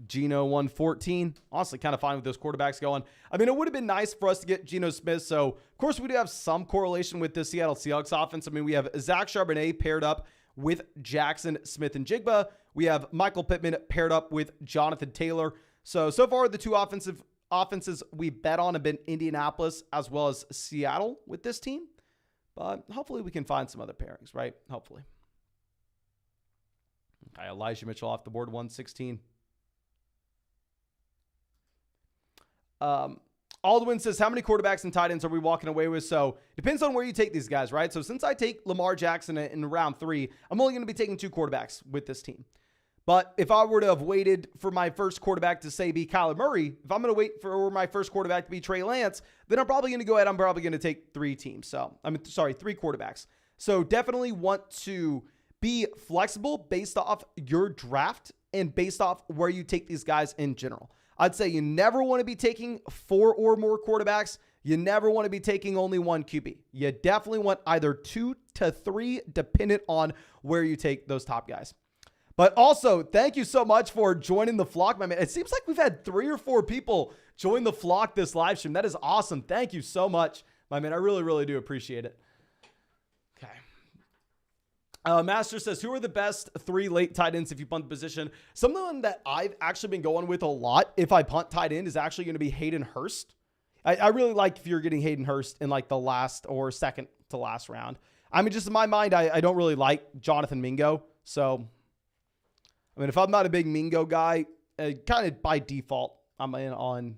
Geno 114. Honestly, kind of fine with those quarterbacks going. I mean, it would have been nice for us to get Geno Smith. So, of course, we do have some correlation with the Seattle Seahawks offense. I mean, we have Zach Charbonnet paired up with Jackson Smith and Jigba. We have Michael Pittman paired up with Jonathan Taylor. So far, the 2 offenses we bet on have been Indianapolis as well as Seattle with this team. But hopefully we can find some other pairings, right? Hopefully. Okay, Elijah Mitchell off the board, 116. Aldwin says, how many quarterbacks and tight ends are we walking away with? So depends on where you take these guys, right? So since I take Lamar Jackson in round 3, I'm only going to be taking 2 quarterbacks with this team. But if I were to have waited for my first quarterback to, say, be Kyler Murray, if I'm going to wait for my first quarterback to be Trey Lance, then I'm probably going to go ahead. I'm probably going to take 3 quarterbacks. So definitely want to be flexible based off your draft and based off where you take these guys in general. I'd say you never want to be taking 4 or more quarterbacks. You never want to be taking only 1 QB. You definitely want either 2 to 3, dependent on where you take those top guys. But also, thank you so much for joining the flock, my man. It seems like we've had 3 or 4 people join the flock this live stream. That is awesome. Thank you so much, my man. I really, really do appreciate it. Okay. Master says, who are the best 3 late tight ends if you punt the position? Someone that I've actually been going with a lot if I punt tight end is actually going to be Hayden Hurst. I really like if you're getting Hayden Hurst in like the last or second to last round. I mean, just in my mind, I don't really like Jonathan Mingo. So, I mean, if I'm not a big Mingo guy, kind of by default, I'm in on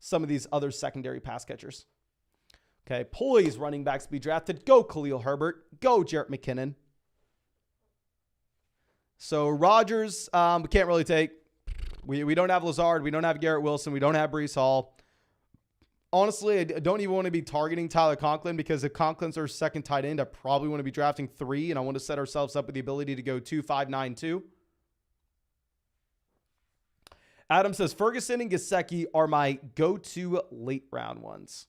some of these other secondary pass catchers. Okay, poised running backs to be drafted. Go Khalil Herbert. Go Jarrett McKinnon. So Rodgers, we can't really take. We don't have Lazard. We don't have Garrett Wilson. We don't have Breece Hall. Honestly, I don't even want to be targeting Tyler Conklin because if Conklin's our second tight end, I probably want to be drafting 3, and I want to set ourselves up with the ability to go 2, 5, 9, 2. Adam says, Ferguson and Gesicki are my go-to late round ones.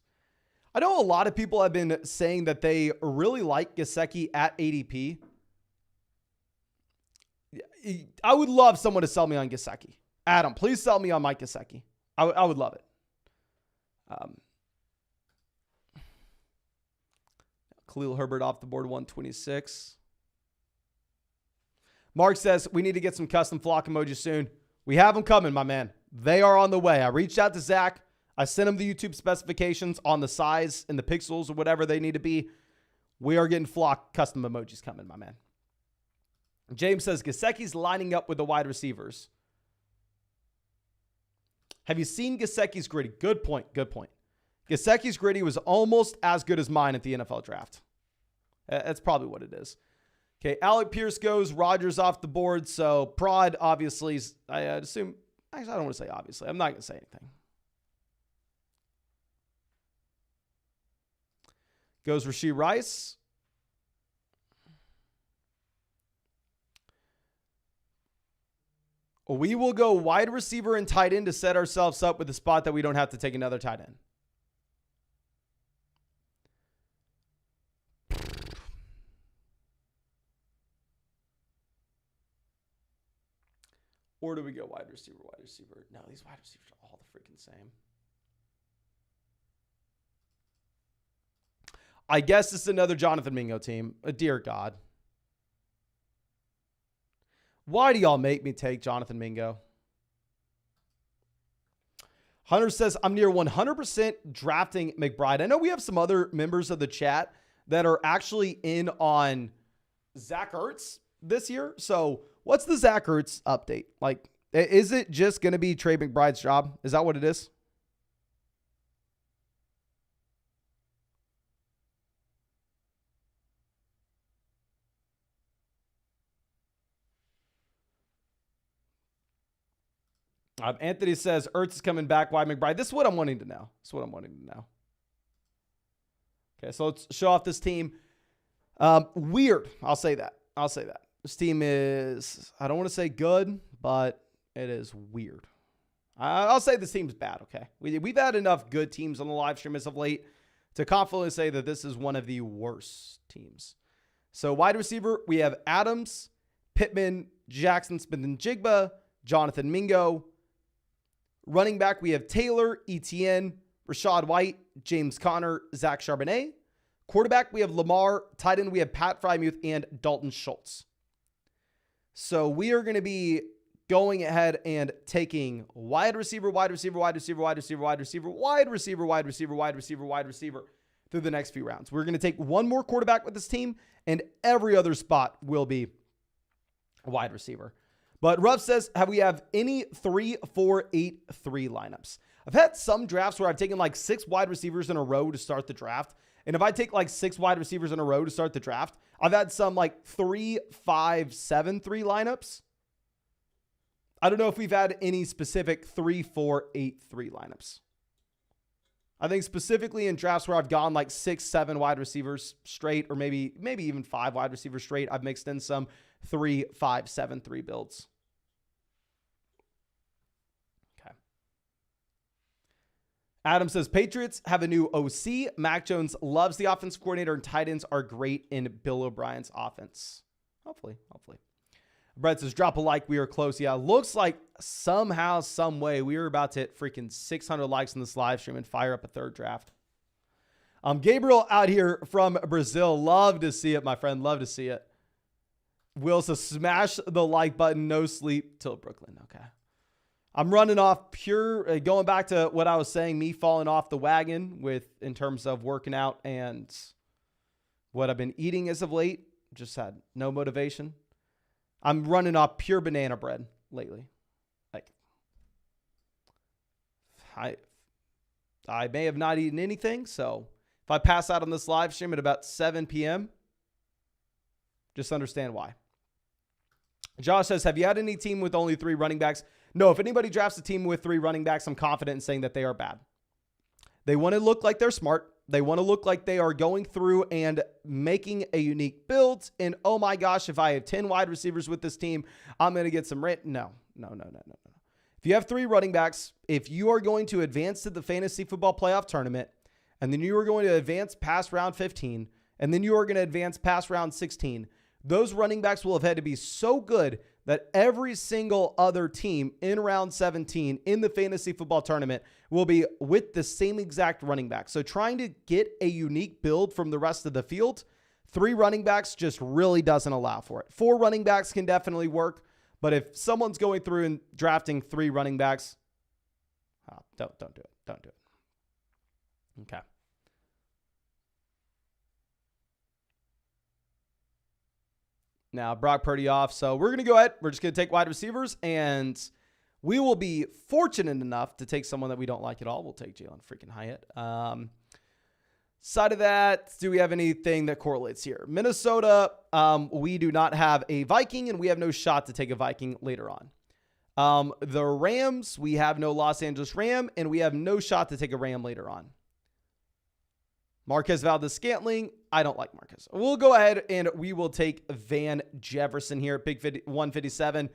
I know a lot of people have been saying that they really like Gesicki at ADP. I would love someone to sell me on Gesicki. Adam, please sell me on Mike Gesicki. I would love it. Khalil Herbert off the board, 126. Mark says, we need to get some custom flock emojis soon. We have them coming, my man. They are on the way. I reached out to Zach. I sent him the YouTube specifications on the size and the pixels or whatever they need to be. We are getting flock custom emojis coming, my man. James says, Gesicki's lining up with the wide receivers. Have you seen Gesicki's gritty? Good point. Good point. Gesicki's gritty was almost as good as mine at the NFL draft. That's probably what it is. Okay, Alec Pierce goes. Rodgers off the board. So Prod, obviously, I assume. Actually, I don't want to say obviously. I'm not going to say anything. Goes Rashee Rice. We will go wide receiver and tight end to set ourselves up with a spot that we don't have to take another tight end. Or do we go wide receiver? No, these wide receivers are all the freaking same. I guess it's another Jonathan Mingo team. Dear God. Why do y'all make me take Jonathan Mingo? Hunter says, I'm near 100% drafting McBride. I know we have some other members of the chat that are actually in on Zach Ertz this year. So what's the Zach Ertz update? Like, is it just going to be Trey McBride's job? Is that what it is? Anthony says, Ertz is coming back. Why McBride? This is what I'm wanting to know. Okay, so let's show off this team. Weird. I'll say that. This team is, I don't want to say good, but it is weird. I'll say this team's bad, okay? We've had enough good teams on the live stream as of late to confidently say that this is one of the worst teams. So wide receiver, we have Adams, Pittman, Jackson Smith-Njigba, Jonathan Mingo. Running back, we have Taylor, Etienne, Rashad White, James Conner, Zach Charbonnet. Quarterback, we have Lamar. Tight end, we have Pat Frymuth and Dalton Schultz. So we are going to be going ahead and taking wide receiver through the next few rounds. We're going to take one more quarterback with this team, and every other spot will be a wide receiver. But Ruff says, we have any 3, 4, 8, 3 lineups? I've had some drafts where I've taken like 6 wide receivers in a row to start the draft. And if I take like 6 wide receivers in a row to start the draft, I've had some like 3, 5, 7, 3 lineups. I don't know if we've had any specific 3, 4, 8, 3 lineups. I think specifically in drafts where I've gone like 6, 7 wide receivers straight, or maybe even 5 wide receivers straight, I've mixed in some 3, 5, 7, 3 builds. Okay. Adam says, Patriots have a new OC. Mac Jones loves the offensive coordinator, and tight ends are great in Bill O'Brien's offense. Hopefully. Brett says, drop a like. We are close. Yeah, looks like somehow, some way, we are about to hit freaking 600 likes in this live stream and fire up a third draft. Gabriel out here from Brazil. Love to see it, my friend. Love to see it. Will says, smash the like button. No sleep till Brooklyn. Okay. I'm running off pure, going back to what I was saying, me falling off the wagon in terms of working out and what I've been eating as of late. Just had no motivation. I'm running off pure banana bread lately. Like, I may have not eaten anything, so if I pass out on this live stream at about 7 p.m., just understand why. Josh says, have you had any team with only 3 running backs? No, if anybody drafts a team with 3 running backs, I'm confident in saying that they are bad. They want to look like they're smart. They want to look like they are going through and making a unique build. And oh my gosh, if I have 10 wide receivers with this team, I'm going to get some rent. No. If you have 3 running backs, if you are going to advance to the fantasy football playoff tournament, and then you are going to advance past round 15, and then you are going to advance past round 16, those running backs will have had to be so good that every single other team in round 17 in the fantasy football tournament will be with the same exact running back. So trying to get a unique build from the rest of the field, 3 running backs just really doesn't allow for it. 4 running backs can definitely work, but if someone's going through and drafting 3 running backs, don't do it. Don't do it. Okay. Now, Brock Purdy off. So we're going to go ahead. We're just going to take wide receivers, and we will be fortunate enough to take someone that we don't like at all. We'll take Jalen freaking Hyatt. Side of that, do we have anything that correlates here? Minnesota, we do not have a Viking, and we have no shot to take a Viking later on. The Rams, we have no Los Angeles Ram, and we have no shot to take a Ram later on. Marquez Valdes-Scantling, I don't like Marquez. We'll go ahead and we will take Van Jefferson here at big 157.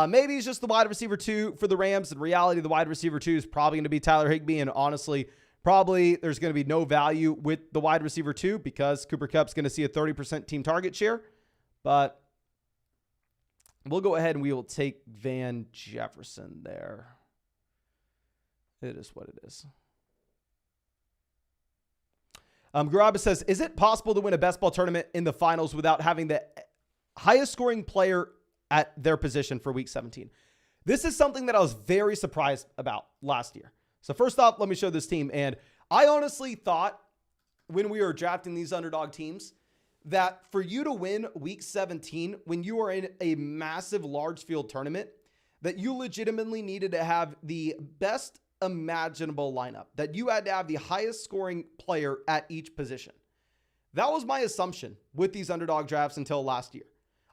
Maybe he's just the wide receiver 2 for the Rams. In reality, the wide receiver 2 is probably going to be Tyler Higbee, and honestly, probably there's going to be no value with the wide receiver 2 because Cooper Kupp's going to see a 30% team target share. But we'll go ahead and we will take Van Jefferson there. It is what it is. Garaba says, is it possible to win a best ball tournament in the finals without having the highest scoring player at their position for week 17? This is something that I was very surprised about last year. So first off, let me show this team. And I honestly thought when we were drafting these underdog teams that for you to win week 17, when you are in a massive large field tournament, that you legitimately needed to have the best imaginable lineup, that you had to have the highest scoring player at each position. That was my assumption with these underdog drafts until last year.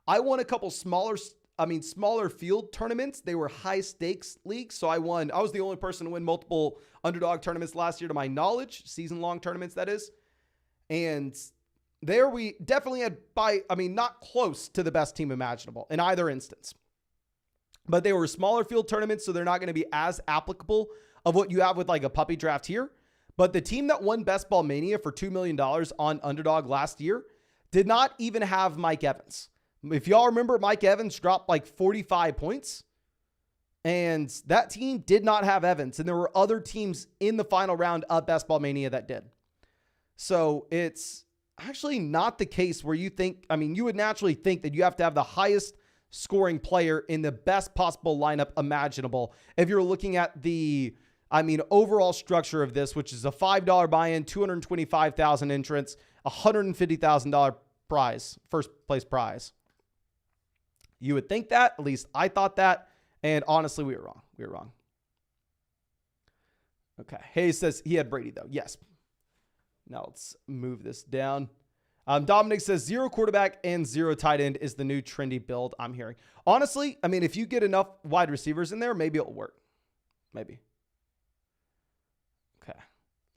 I won a couple smaller field tournaments. They were high stakes leagues. So I was the only person to win multiple underdog tournaments last year to my knowledge, season long tournaments, that is. And there we definitely had not close to the best team imaginable in either instance, but they were smaller field tournaments. So they're not going to be as applicable of what you have with like a puppy draft here. But the team that won Best Ball Mania for $2 million on Underdog last year did not even have Mike Evans. If y'all remember, Mike Evans dropped like 45 points, and that team did not have Evans. And there were other teams in the final round of Best Ball Mania that did. So it's actually not the case where you think, you would naturally think that you have to have the highest scoring player in the best possible lineup imaginable. If you're looking at the overall structure of this, which is a $5 buy-in, 225,000 entrants, $150,000 prize, first place prize. You would think that, at least I thought that, and honestly, we were wrong. Okay, Hayes says he had Brady though. Yes. Now let's move this down. Dominic says 0 quarterback and 0 tight end is the new trendy build I'm hearing. Honestly, if you get enough wide receivers in there, maybe it'll work. Maybe. Okay,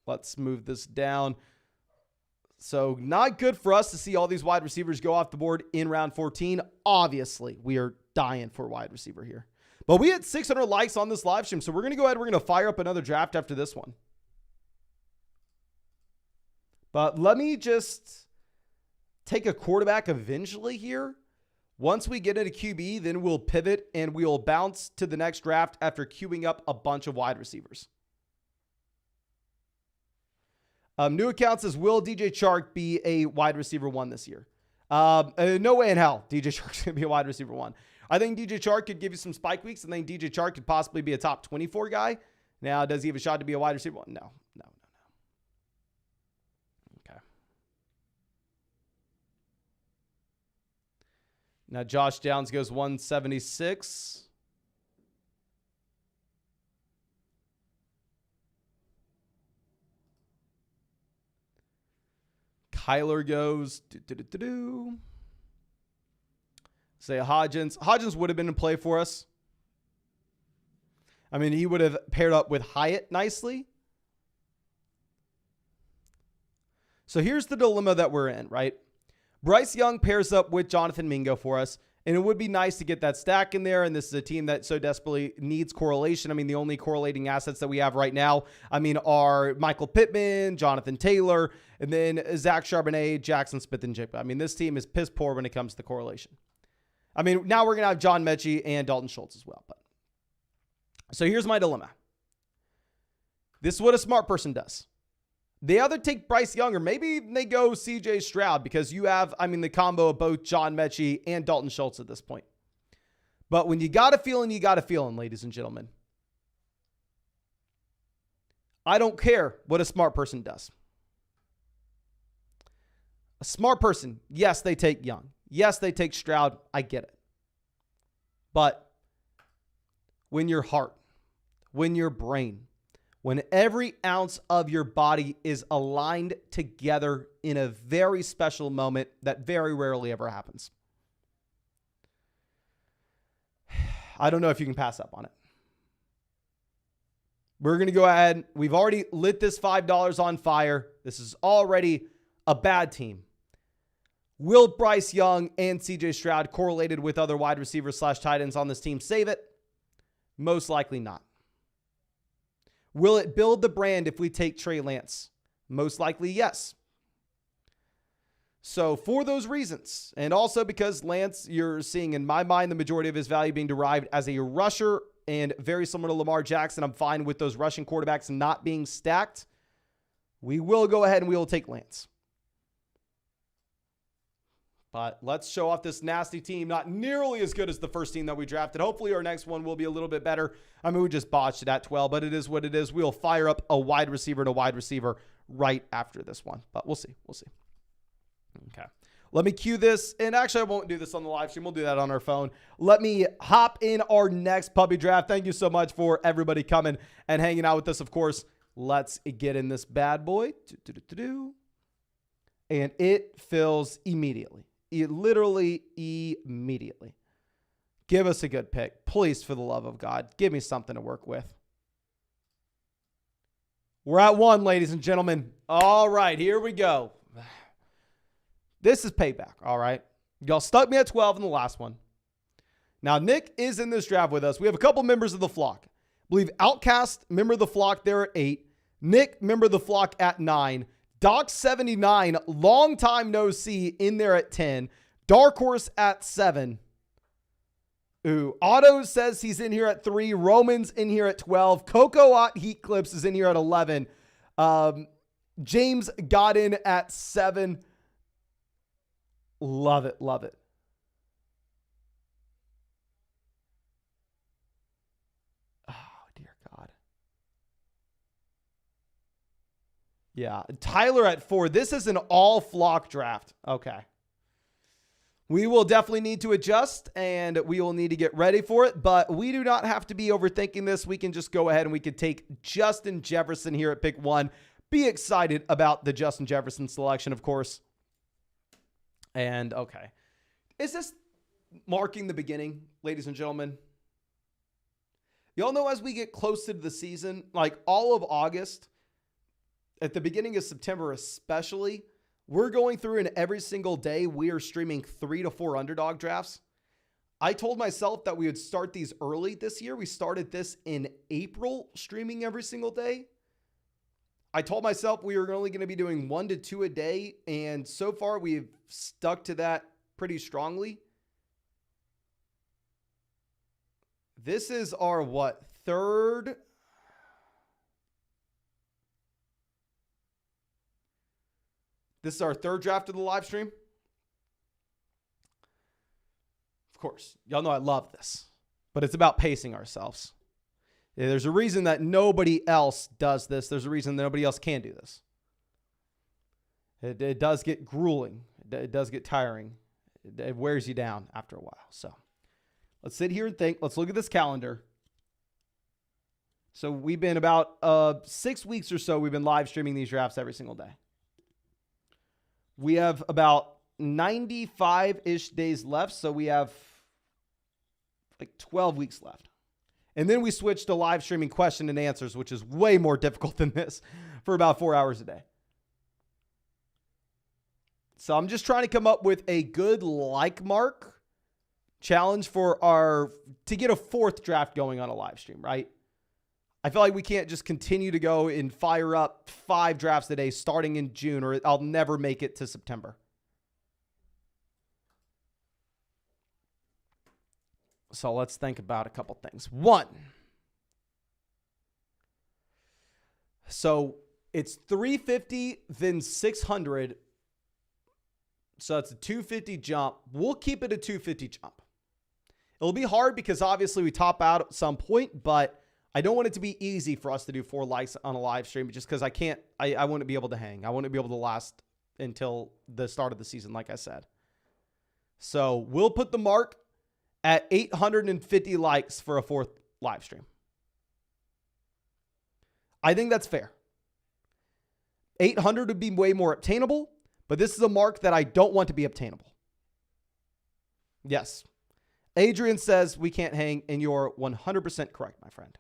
let's move this down. So not good for us to see all these wide receivers go off the board in round 14. Obviously, we are dying for a wide receiver here. But we had 600 likes on this live stream, so we're going to go ahead. We're going to fire up another draft after this one. But let me just take a quarterback eventually here Once we get into QB, then we'll pivot and we'll bounce to the next draft after queuing up a bunch of wide receivers. New account says, will DJ Chark be a wide receiver 1 this year? No way in hell DJ Chark's going to be a wide receiver 1. I think DJ Chark could give you some spike weeks, and then DJ Chark could possibly be a top 24 guy. Now, does he have a shot to be a wide receiver 1? No. Okay. Now, Josh Downs goes 176. Kyler goes say Hodgins. Hodgins would have been in play for us. I mean, he would have paired up with Hyatt nicely. So here's the dilemma that we're in, right? Bryce Young pairs up with Jonathan Mingo for us, and it would be nice to get that stack in there, and this is a team that so desperately needs correlation. I mean, the only correlating assets that we have right now, are Michael Pittman, Jonathan Taylor, and then Zach Charbonnet, Jackson Smith, and Jigba. I mean, this team is piss poor when it comes to correlation. I mean, now we're going to have John Mechie and Dalton Schultz as well. But so here's my dilemma. This is what a smart person does. They either take Bryce Young or maybe they go CJ Stroud because you have, the combo of both John Mechie and Dalton Schultz at this point. But when you got a feeling, you got a feeling, ladies and gentlemen. I don't care what a smart person does. A smart person, yes, they take Young. Yes, they take Stroud. I get it. But when your heart, when your brain, when every ounce of your body is aligned together in a very special moment that very rarely ever happens, I don't know if you can pass up on it. We're going to go ahead. We've already lit this $5 on fire. This is already a bad team. Will Bryce Young and CJ Stroud, correlated with other wide receivers / tight ends on this team, save it? Most likely not. Will it build the brand if we take Trey Lance? Most likely, yes. So for those reasons, and also because Lance, you're seeing in my mind the majority of his value being derived as a rusher and very similar to Lamar Jackson, I'm fine with those rushing quarterbacks not being stacked. We will go ahead and we will take Lance. But let's show off this nasty team. Not nearly as good as the first team that we drafted. Hopefully our next one will be a little bit better. We just botched it at 12, but it is what it is. We'll fire up a wide receiver and a wide receiver right after this one. But we'll see. Okay. Let me cue this. And actually, I won't do this on the live stream. We'll do that on our phone. Let me hop in our next puppy draft. Thank you so much for everybody coming and hanging out with us, of course. Let's get in this bad boy. And it fills immediately. Literally immediately. Give us a good pick. Please, for the love of God, give me something to work with. We're at 1, ladies and gentlemen. All right, here we go. This is payback, all right? Y'all stuck me at 12 in the last one. Now, Nick is in this draft with us. We have a couple members of the flock. I believe Outcast, member of the flock, there at 8. Nick, member of the flock, at 9. Doc79, long time no see, in there at 10. Dark Horse at 7. Ooh, Otto says he's in here at 3. Roman's in here at 12. Coco Ott Heat Clips is in here at 11. James got in at 7. Love it. Oh, dear God. Yeah, Tyler at 4. This is an all flock draft. Okay. We will definitely need to adjust and we will need to get ready for it, but we do not have to be overthinking this. We can just go ahead and we could take Justin Jefferson here at pick 1. Be excited about the Justin Jefferson selection, of course. And okay. Is this marking the beginning, ladies and gentlemen? Y'all know as we get closer to the season, like all of August, at the beginning of September especially, we're going through and every single day we are streaming 3 to 4 underdog drafts. I told myself that we would start these early this year. We started this in April, streaming every single day. I told myself we were only going to be doing 1 to 2 a day, and so far we've stuck to that pretty strongly. This is our what? Third? This is our third draft of the live stream. Of course, y'all know I love this, but it's about pacing ourselves. There's a reason that nobody else does this. There's a reason that nobody else can do this. It does get grueling. It does get tiring. It wears you down after a while. So let's sit here and think. Let's look at this calendar. So we've been about 6 weeks or so. We've been live streaming these drafts every single day. We have about 95-ish days left. So we have like 12 weeks left. And then we switched to live streaming question and answers, which is way more difficult than this, for about 4 hours a day. So I'm just trying to come up with a good like mark challenge to get a fourth draft going on a live stream, right? I feel like we can't just continue to go and fire up 5 drafts a day starting in June, or I'll never make it to September. So let's think about a couple things. One, so it's 350, then 600. So that's a 250 jump. We'll keep it a 250 jump. It'll be hard because obviously we top out at some point, but I don't want it to be easy for us to do 4 likes on a live stream just because I wouldn't be able to hang. I wouldn't be able to last until the start of the season, like I said. So we'll put the mark at 850 likes for a 4th live stream. I think that's fair. 800 would be way more obtainable, but this is a mark that I don't want to be obtainable. Yes. Adrian says we can't hang, and you're 100% correct, my friend.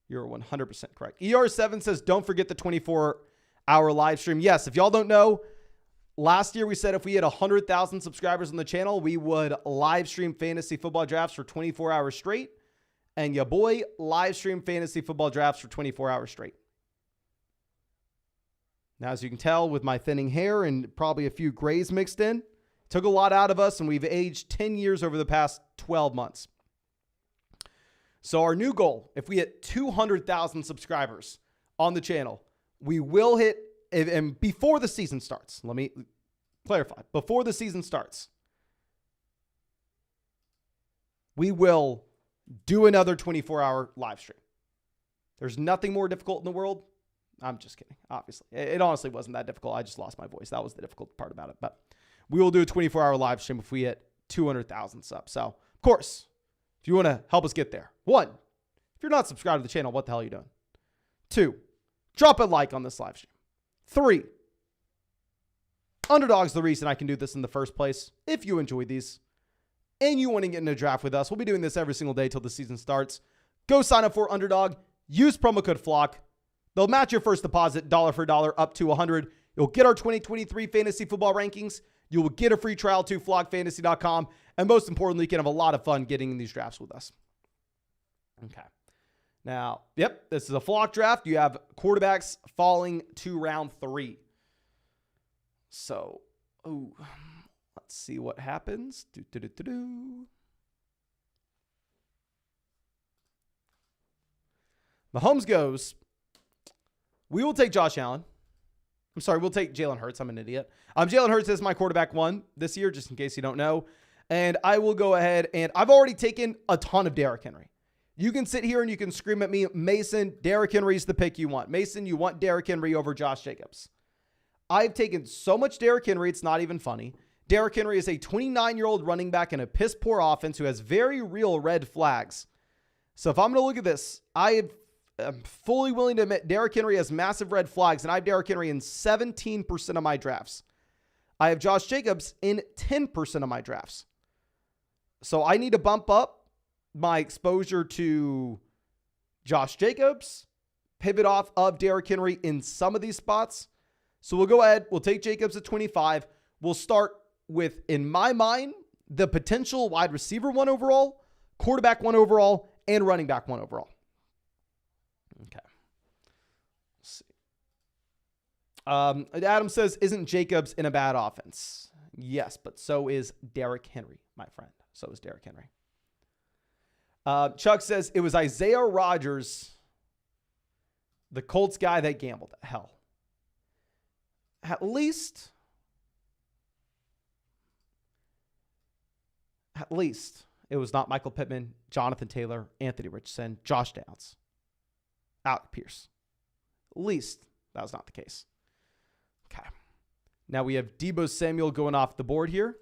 You're 100% correct. ER7 says don't forget the 24-hour live stream. Yes, if y'all don't know, last year we said if we had 100,000 subscribers on the channel, we would live stream fantasy football drafts for 24 hours straight. And ya boy, live stream fantasy football drafts for 24 hours straight. Now, as you can tell with my thinning hair and probably a few grays mixed in, took a lot out of us, and we've aged 10 years over the past 12 months. So our new goal, if we hit 200,000 subscribers on the channel, we will hit, and before the season starts, let me clarify, before the season starts, we will do another 24-hour live stream. There's nothing more difficult in the world. I'm just kidding, obviously. It honestly wasn't that difficult. I just lost my voice. That was the difficult part about it. But we will do a 24-hour live stream if we hit 200,000 subs. So, of course, if you want to help us get there, 1, if you're not subscribed to the channel, what the hell are you doing? 2, drop a like on this live stream. 3, Underdog's the reason I can do this in the first place. If you enjoy these and you want to get in a draft with us, we'll be doing this every single day till the season starts. Go sign up for Underdog. Use promo code FLOCK. They'll match your first deposit dollar for dollar up to $100. You'll get our 2023 fantasy football rankings. You will get a free trial to flockfantasy.com. And most importantly, you can have a lot of fun getting in these drafts with us. Okay. Now, yep, this is a flock draft. You have quarterbacks falling to round 3. So, let's see what happens. Mahomes goes. We will take Josh Allen. I'm sorry, we'll take Jalen Hurts. I'm an idiot. Jalen Hurts is my quarterback 1 this year, just in case you don't know. And I will go ahead, and I've already taken a ton of Derrick Henry. You can sit here and you can scream at me, Mason, Derrick Henry's the pick you want. Mason, you want Derrick Henry over Josh Jacobs. I've taken so much Derrick Henry, it's not even funny. Derrick Henry is a 29-year-old running back in a piss-poor offense who has very real red flags. So if I'm going to look at this, I'm fully willing to admit Derrick Henry has massive red flags, and I have Derrick Henry in 17% of my drafts. I have Josh Jacobs in 10% of my drafts. So I need to bump up my exposure to Josh Jacobs, pivot off of Derrick Henry in some of these spots. So we'll go ahead. We'll take Jacobs at 25. We'll start with, in my mind, the potential wide receiver 1 overall, quarterback 1 overall, and running back 1 overall. Okay. Let's see. Adam says, isn't Jacobs in a bad offense? Yes, but so is Derrick Henry, my friend. So is Derrick Henry. Chuck says it was Isaiah Rodgers, the Colts guy that gambled. Hell. At least it was not Michael Pittman, Jonathan Taylor, Anthony Richardson, Josh Downs, Alec Pierce. At least that was not the case. Okay. Now we have Deebo Samuel going off the board here.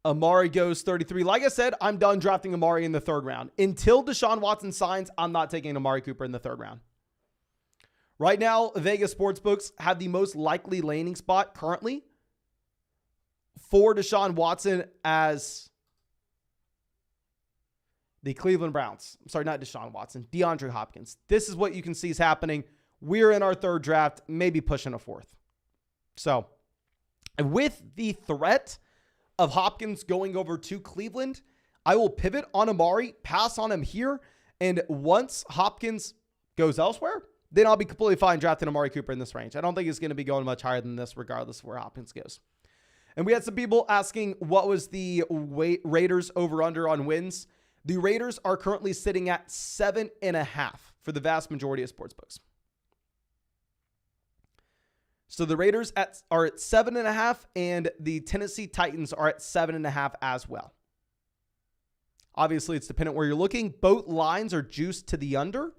Amari goes 33. Like I said, I'm done drafting Amari in the third round. Until Deshaun Watson signs, I'm not taking Amari Cooper in the third round. Right now, Vegas Sportsbooks have the most likely landing spot currently for Deshaun Watson as the Cleveland Browns. I'm sorry, not Deshaun Watson, DeAndre Hopkins. This is what you can see is happening. We're in our third draft, maybe pushing a fourth. So, with the threat of Hopkins going over to Cleveland, I will pivot on Amari, pass on him here, and once Hopkins goes elsewhere, then I'll be completely fine drafting Amari Cooper in this range. I don't think he's going to be going much higher than this regardless of where Hopkins goes. And we had some people asking what was the Raiders over-under on wins. The Raiders are currently sitting at 7.5 for the vast majority of sportsbooks. So the Raiders are at 7.5, and the Tennessee Titans are at 7.5 as well. Obviously, it's dependent where you're looking. Both lines are juiced to the under.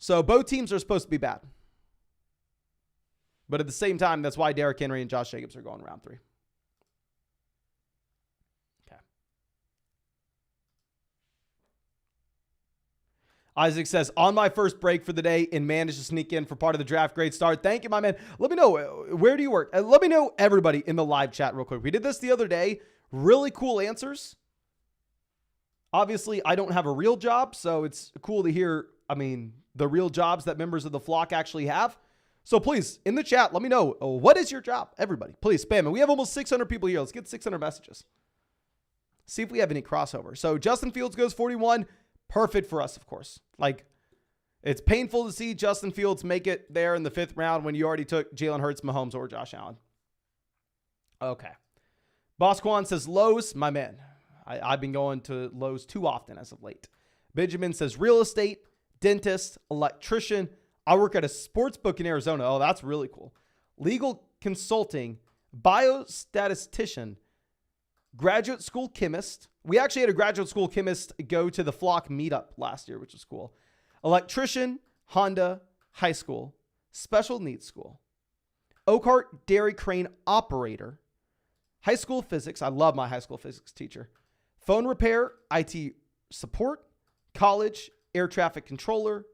So both teams are supposed to be bad. But at the same time, that's why Derrick Henry and Josh Jacobs are going round 3. Okay. Isaac says, on my first break for the day and managed to sneak in for part of the draft. Great start. Thank you, my man. Let me know, where do you work? Let me know, everybody in the live chat real quick. We did this the other day. Really cool answers. Obviously, I don't have a real job, so it's cool to hear, the real jobs that members of the flock actually have. So please, in the chat, let me know, what is your job? Everybody, please spam it. We have almost 600 people here. Let's get 600 messages. See if we have any crossover. So Justin Fields goes 41. Perfect for us, of course. It's painful to see Justin Fields make it there in the 5th round when you already took Jalen Hurts, Mahomes, or Josh Allen. Okay. Boss Quan says Lowe's, my man. I've been going to Lowe's too often as of late. Benjamin says real estate, dentist, electrician. I work at a sports book in Arizona. Oh, that's really cool. Legal consulting, biostatistician, graduate school chemist. We actually had a graduate school chemist go to the Flock meetup last year, which was cool. Electrician, Honda, high school, special needs school. Oakhart Dairy Crane operator, high school physics. I love my high school physics teacher. Phone repair, IT support, college, air traffic controller,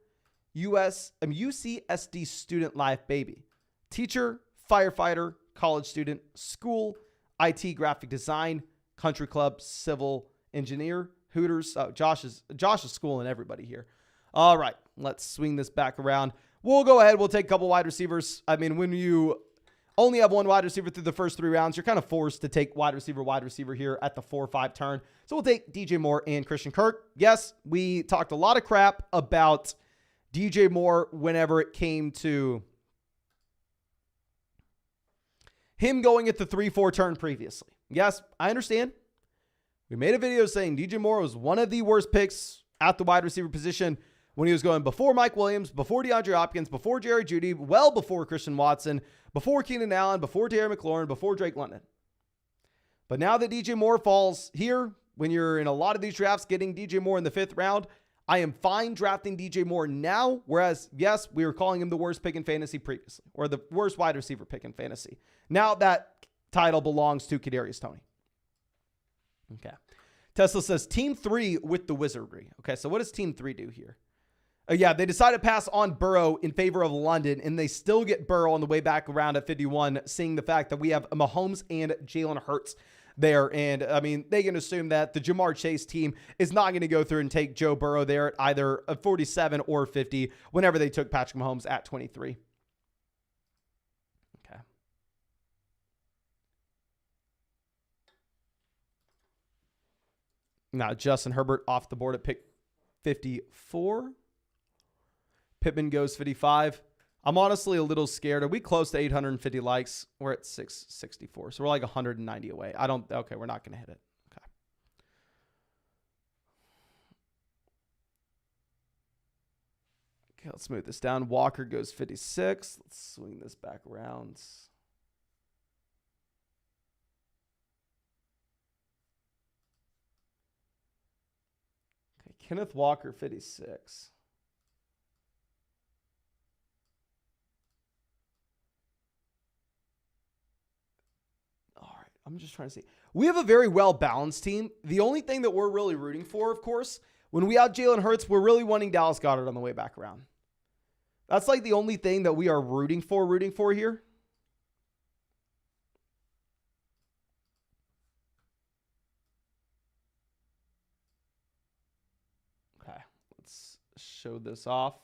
UCSD student life baby, teacher, firefighter, college student, school, IT graphic design, country club, civil engineer, Hooters. Oh, Josh is schooling everybody here. All right, let's swing this back around. We'll go ahead. We'll take a couple wide receivers. When you only have one wide receiver through the first 3 rounds, you're kind of forced to take wide receiver here at the 4-5 turn. So we'll take DJ Moore and Christian Kirk. Yes, we talked a lot of crap about DJ Moore whenever it came to him going at the 3-4 turn previously. Yes, I understand. We made a video saying DJ Moore was one of the worst picks at the wide receiver position when he was going before Mike Williams, before DeAndre Hopkins, before Jerry Jeudy, well before Christian Watson, before Keenan Allen, before Terry McLaurin, before Drake London. But now that DJ Moore falls here, when you're in a lot of these drafts getting DJ Moore in the 5th round, I am fine drafting DJ Moore now, whereas, yes, we were calling him the worst pick in fantasy previously, or the worst wide receiver pick in fantasy. Now that title belongs to Kadarius Toney. Okay. Tesla says Team 3 with the Wizardry. Okay, so what does Team 3 do here? Yeah, they decided to pass on Burrow in favor of London, and they still get Burrow on the way back around at 51, seeing the fact that we have Mahomes and Jalen Hurts there. And, they can assume that the Jamar Chase team is not going to go through and take Joe Burrow there at either 47 or 50 whenever they took Patrick Mahomes at 23. Okay. Now, Justin Herbert off the board at pick 54. Pittman goes 55. I'm honestly a little scared. Are we close to 850 likes? We're at 664. So we're like 190 away. Okay, we're not going to hit it. Okay. Okay, let's move this down. Walker goes 56. Let's swing this back around. Okay, Kenneth Walker, 56. I'm just trying to see. We have a very well-balanced team. The only thing that we're really rooting for, of course, when we have Jalen Hurts, we're really wanting Dallas Goedert on the way back around. That's like the only thing that we are rooting for here. Okay, let's show this off.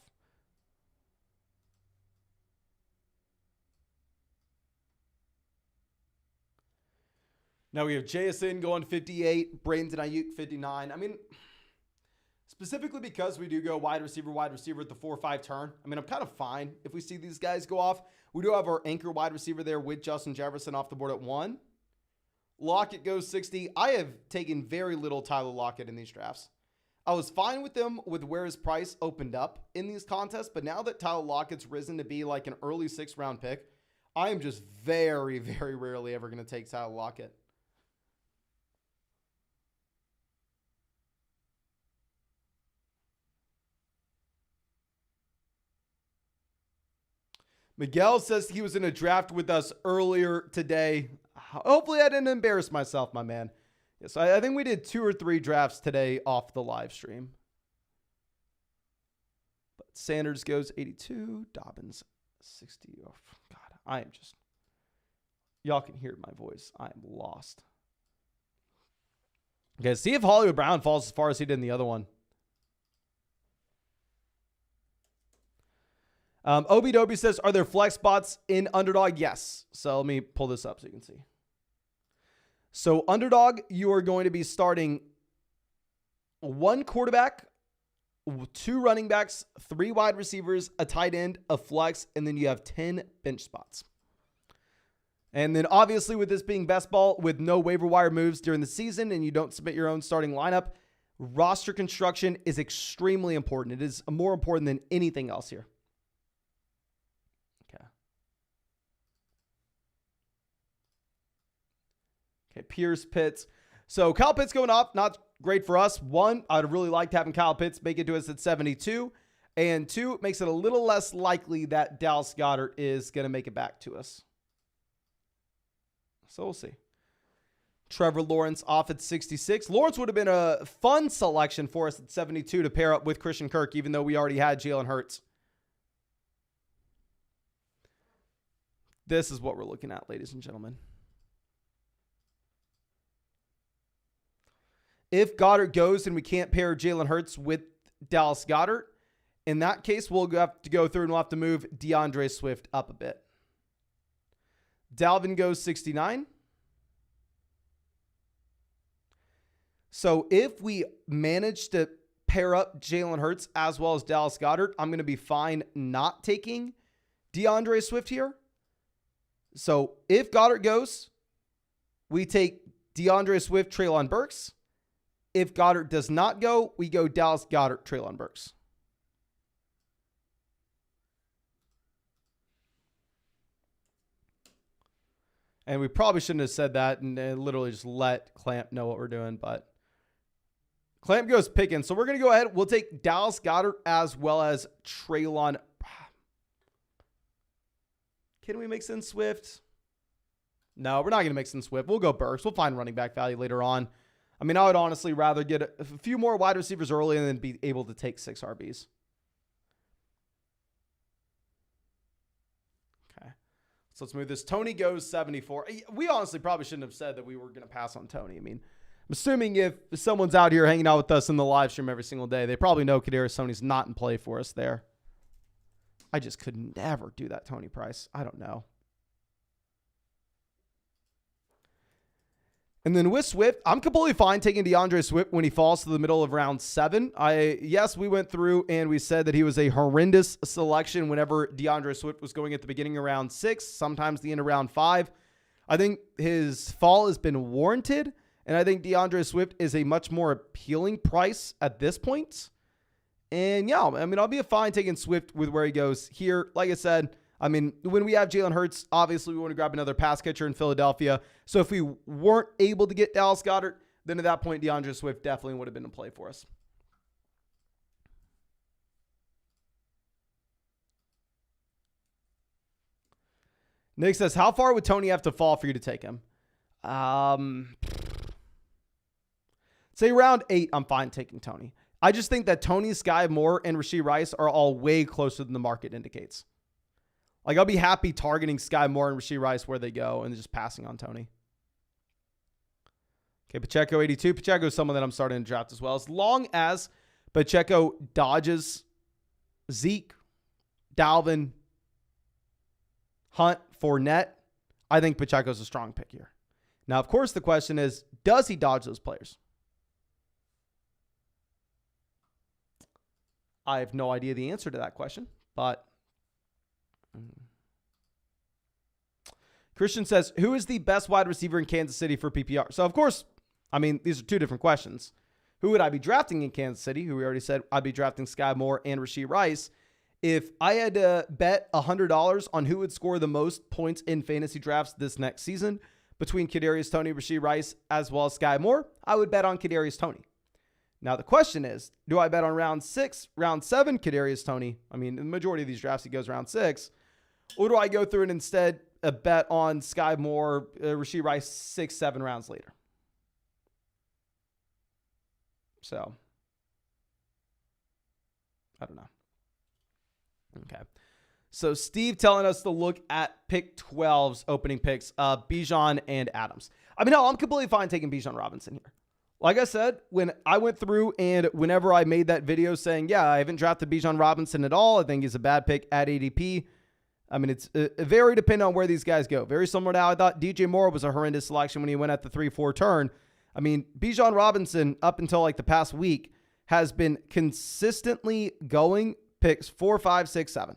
Now we have JSN going 58, Brandon Ayuk 59. I mean, specifically because we do go wide receiver at the 4-5 turn. I mean, I'm kind of fine if we see these guys go off. We do have our anchor wide receiver there with Justin Jefferson off the board at 1. Lockett goes 60. I have taken very little Tyler Lockett in these drafts. I was fine with them with where his price opened up in these contests, but now that Tyler Lockett's risen to be like an early 6th round pick, I am just very, very rarely ever going to take Tyler Lockett. Miguel says he was in a draft with us earlier today. Hopefully I didn't embarrass myself, my man. Yes, I think we did 2 or 3 drafts today off the live stream. But Sanders goes 82. Dobbins 60. Oh, God, I am just... Y'all can hear my voice. I am lost. Okay, see if Hollywood Brown falls as far as he did in the other one. Obi Doby says, are there flex spots in Underdog? Yes. So let me pull this up so you can see. So Underdog, you are going to be starting 1 quarterback, 2 running backs, 3 wide receivers, a tight end, a flex, and then you have 10 bench spots. And then obviously with this being best ball with no waiver wire moves during the season and you don't submit your own starting lineup, roster construction is extremely important. It is more important than anything else here. Okay, Pierce, Pitts. So Kyle Pitts going off, not great for us. 1, I'd really liked having Kyle Pitts make it to us at 72. And 2, it makes it a little less likely that Dallas Goedert is going to make it back to us. So we'll see. Trevor Lawrence off at 66. Lawrence would have been a fun selection for us at 72 to pair up with Christian Kirk, even though we already had Jalen Hurts. This is what we're looking at, ladies and gentlemen. If Goddard goes and we can't pair Jalen Hurts with Dallas Goedert, in that case, we'll have to go through and we'll have to move DeAndre Swift up a bit. Dalvin goes 69. So if we manage to pair up Jalen Hurts as well as Dallas Goedert, I'm going to be fine not taking DeAndre Swift here. So if Goddard goes, we take DeAndre Swift, Treylon Burks. If Goddard does not go, we go Dallas Goedert, Treylon Burks. And we probably shouldn't have said that and literally just let Clamp know what we're doing. But Clamp goes picking. So we're going to go ahead. We'll take Dallas Goedert as well as Treylon. Can we mix in Swift? No, we're not going to mix in Swift. We'll go Burks. We'll find running back value later on. I mean, I would honestly rather get a few more wide receivers early and then be able to take 6 RBs. Okay. So let's move this. Tony goes 74. We honestly probably shouldn't have said that we were going to pass on Tony. I mean, I'm assuming if someone's out here hanging out with us in the live stream every single day, they probably know Kadarius Toney's not in play for us there. I just could never do that Tony price. I don't know. And then with Swift, I'm completely fine taking DeAndre Swift when he falls to the middle of round 7. Yes, we went through and we said that he was a horrendous selection whenever DeAndre Swift was going at the beginning of round 6, sometimes the end of round 5. I think his fall has been warranted, and I think DeAndre Swift is a much more appealing price at this point. And yeah, I mean, I'll be fine taking Swift with where he goes here. Like I said, I mean, when we have Jalen Hurts, obviously we want to grab another pass catcher in Philadelphia. So if we weren't able to get Dallas Goedert, then at that point, DeAndre Swift definitely would have been a play for us. Nick says, how far would Tony have to fall for you to take him? Say round 8, I'm fine taking Tony. I just think that Tony, Sky Moore, and Rashee Rice are all way closer than the market indicates. Like, I'll be happy targeting Sky Moore and Rashee Rice where they go and just passing on Tony. Okay, Pacheco 82. Pacheco is someone that I'm starting to draft as well. As long as Pacheco dodges Zeke, Dalvin, Hunt, Fournette, I think Pacheco's a strong pick here. Now, of course, the question is, does he dodge those players? I have no idea the answer to that question, but Christian says, who is the best wide receiver in Kansas City for PPR? So, of course, I mean, these are two different questions. Who would I be drafting in Kansas City? Who we already said I'd be drafting Sky Moore and Rashee Rice. If I had to bet $100 on who would score the most points in fantasy drafts this next season between Kadarius Toney, Rashee Rice, as well as Sky Moore, I would bet on Kadarius Toney. Now, the question is, do I bet on round 6, round 7, Kadarius Toney? I mean, the majority of these drafts, he goes round 6. Or do I go through and instead bet on Sky Moore, Rashee Rice 6, 7 rounds later? So, I don't know. Okay. So, Steve telling us to look at pick 12's opening picks, Bijan and Adams. I mean, no, I'm completely fine taking Bijan Robinson here. Like I said, when I went through and whenever I made that video saying, yeah, I haven't drafted Bijan Robinson at all, I think he's a bad pick at ADP. I mean, it's very dependent on where these guys go. Very similar to how I thought DJ Moore was a horrendous selection when he went at the 3-4 turn. I mean, Bijan Robinson, up until like the past week, has been consistently going picks 4, 5, 6, 7.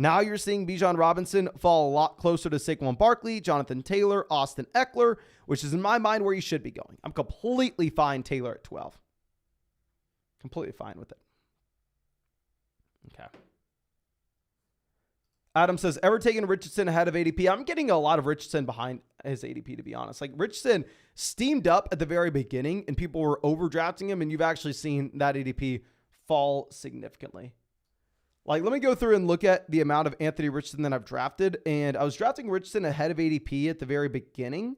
Now you're seeing Bijan Robinson fall a lot closer to Saquon Barkley, Jonathan Taylor, Austin Eckler, which is in my mind where he should be going. I'm completely fine Taylor at 12. Completely fine with it. Okay. Adam says, ever taken Richardson ahead of ADP? I'm getting a lot of Richardson behind his ADP, to be honest. Like, Richardson steamed up at the very beginning, and people were overdrafting him, and you've actually seen that ADP fall significantly. Like, let me go through and look at the amount of Anthony Richardson that I've drafted. And I was drafting Richardson ahead of ADP at the very beginning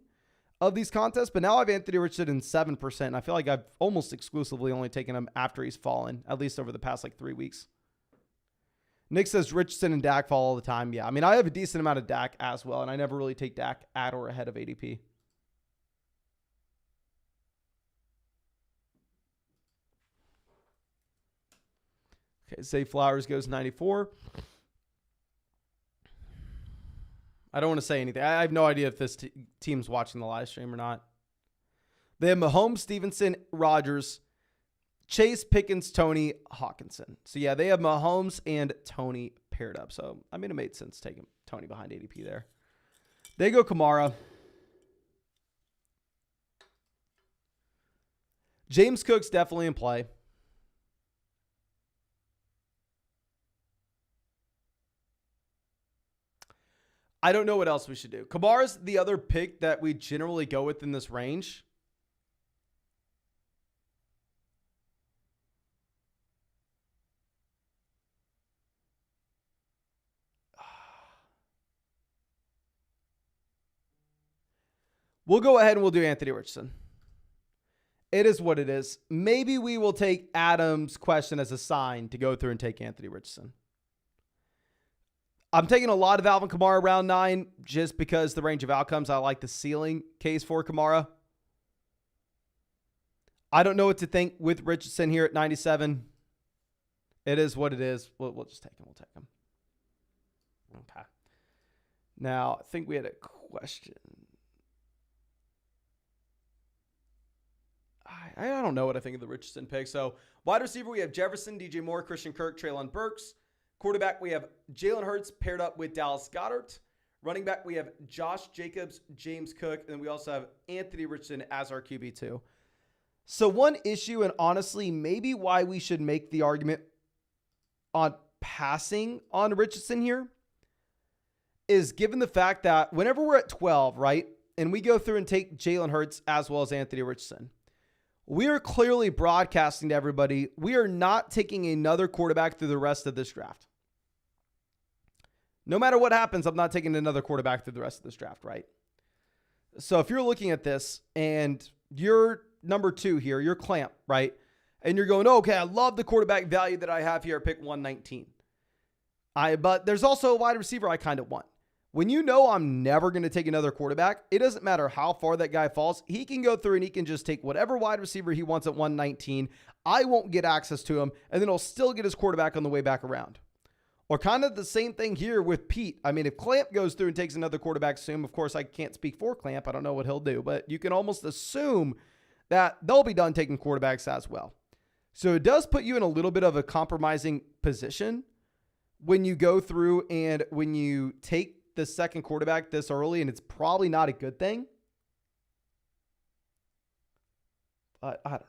of these contests, but now I have Anthony Richardson in 7%. And I feel like I've almost exclusively only taken him after he's fallen, at least over the past like 3 weeks. Nick says Richardson and Dak fall all the time. Yeah, I mean, I have a decent amount of Dak as well, and I never really take Dak at or ahead of ADP. Okay, Zay Flowers goes 94. I don't want to say anything. I have no idea if this team's watching the live stream or not. They have Mahomes, Stevenson, Rodgers, Chase, Pickens, Tony, Hawkinson. So, yeah, they have Mahomes and Tony paired up. So, I mean, it made sense taking Tony behind ADP there. They go Kamara. James Cook's definitely in play. I don't know what else we should do. Kamara's the other pick that we generally go with in this range. We'll go ahead and we'll do Anthony Richardson. It is what it is. Maybe we will take Adam's question as a sign to go through and take Anthony Richardson. I'm taking a lot of Alvin Kamara round 9 just because the range of outcomes. I like the ceiling case for Kamara. I don't know what to think with Richardson here at 97. It is what it is. We'll just take him. We'll take him. Okay. Now, I think we had a question. I don't know what I think of the Richardson pick. So wide receiver, we have Jefferson, DJ Moore, Christian Kirk, Treylon Burks. Quarterback, we have Jalen Hurts paired up with Dallas Goedert. Running back, we have Josh Jacobs, James Cook, and then we also have Anthony Richardson as our QB2. So one issue, and honestly, maybe why we should make the argument on passing on Richardson here, is given the fact that whenever we're at 12, right, and we go through and take Jalen Hurts as well as Anthony Richardson, we are clearly broadcasting to everybody, we are not taking another quarterback through the rest of this draft. No matter what happens, I'm not taking another quarterback through the rest of this draft, right? So if you're looking at this and you're number 2 here, you're Clamp, right? And you're going, oh, okay, I love the quarterback value that I have here at pick 119. But there's also a wide receiver I kind of want. When you know I'm never going to take another quarterback, it doesn't matter how far that guy falls. He can go through and he can just take whatever wide receiver he wants at 119. I won't get access to him, and then he'll still get his quarterback on the way back around. Or kind of the same thing here with Pete. I mean, if Clamp goes through and takes another quarterback soon, of course, I can't speak for Clamp. I don't know what he'll do, but you can almost assume that they'll be done taking quarterbacks as well. So it does put you in a little bit of a compromising position when you go through and when you take the second quarterback this early, and it's probably not a good thing. But I don't know.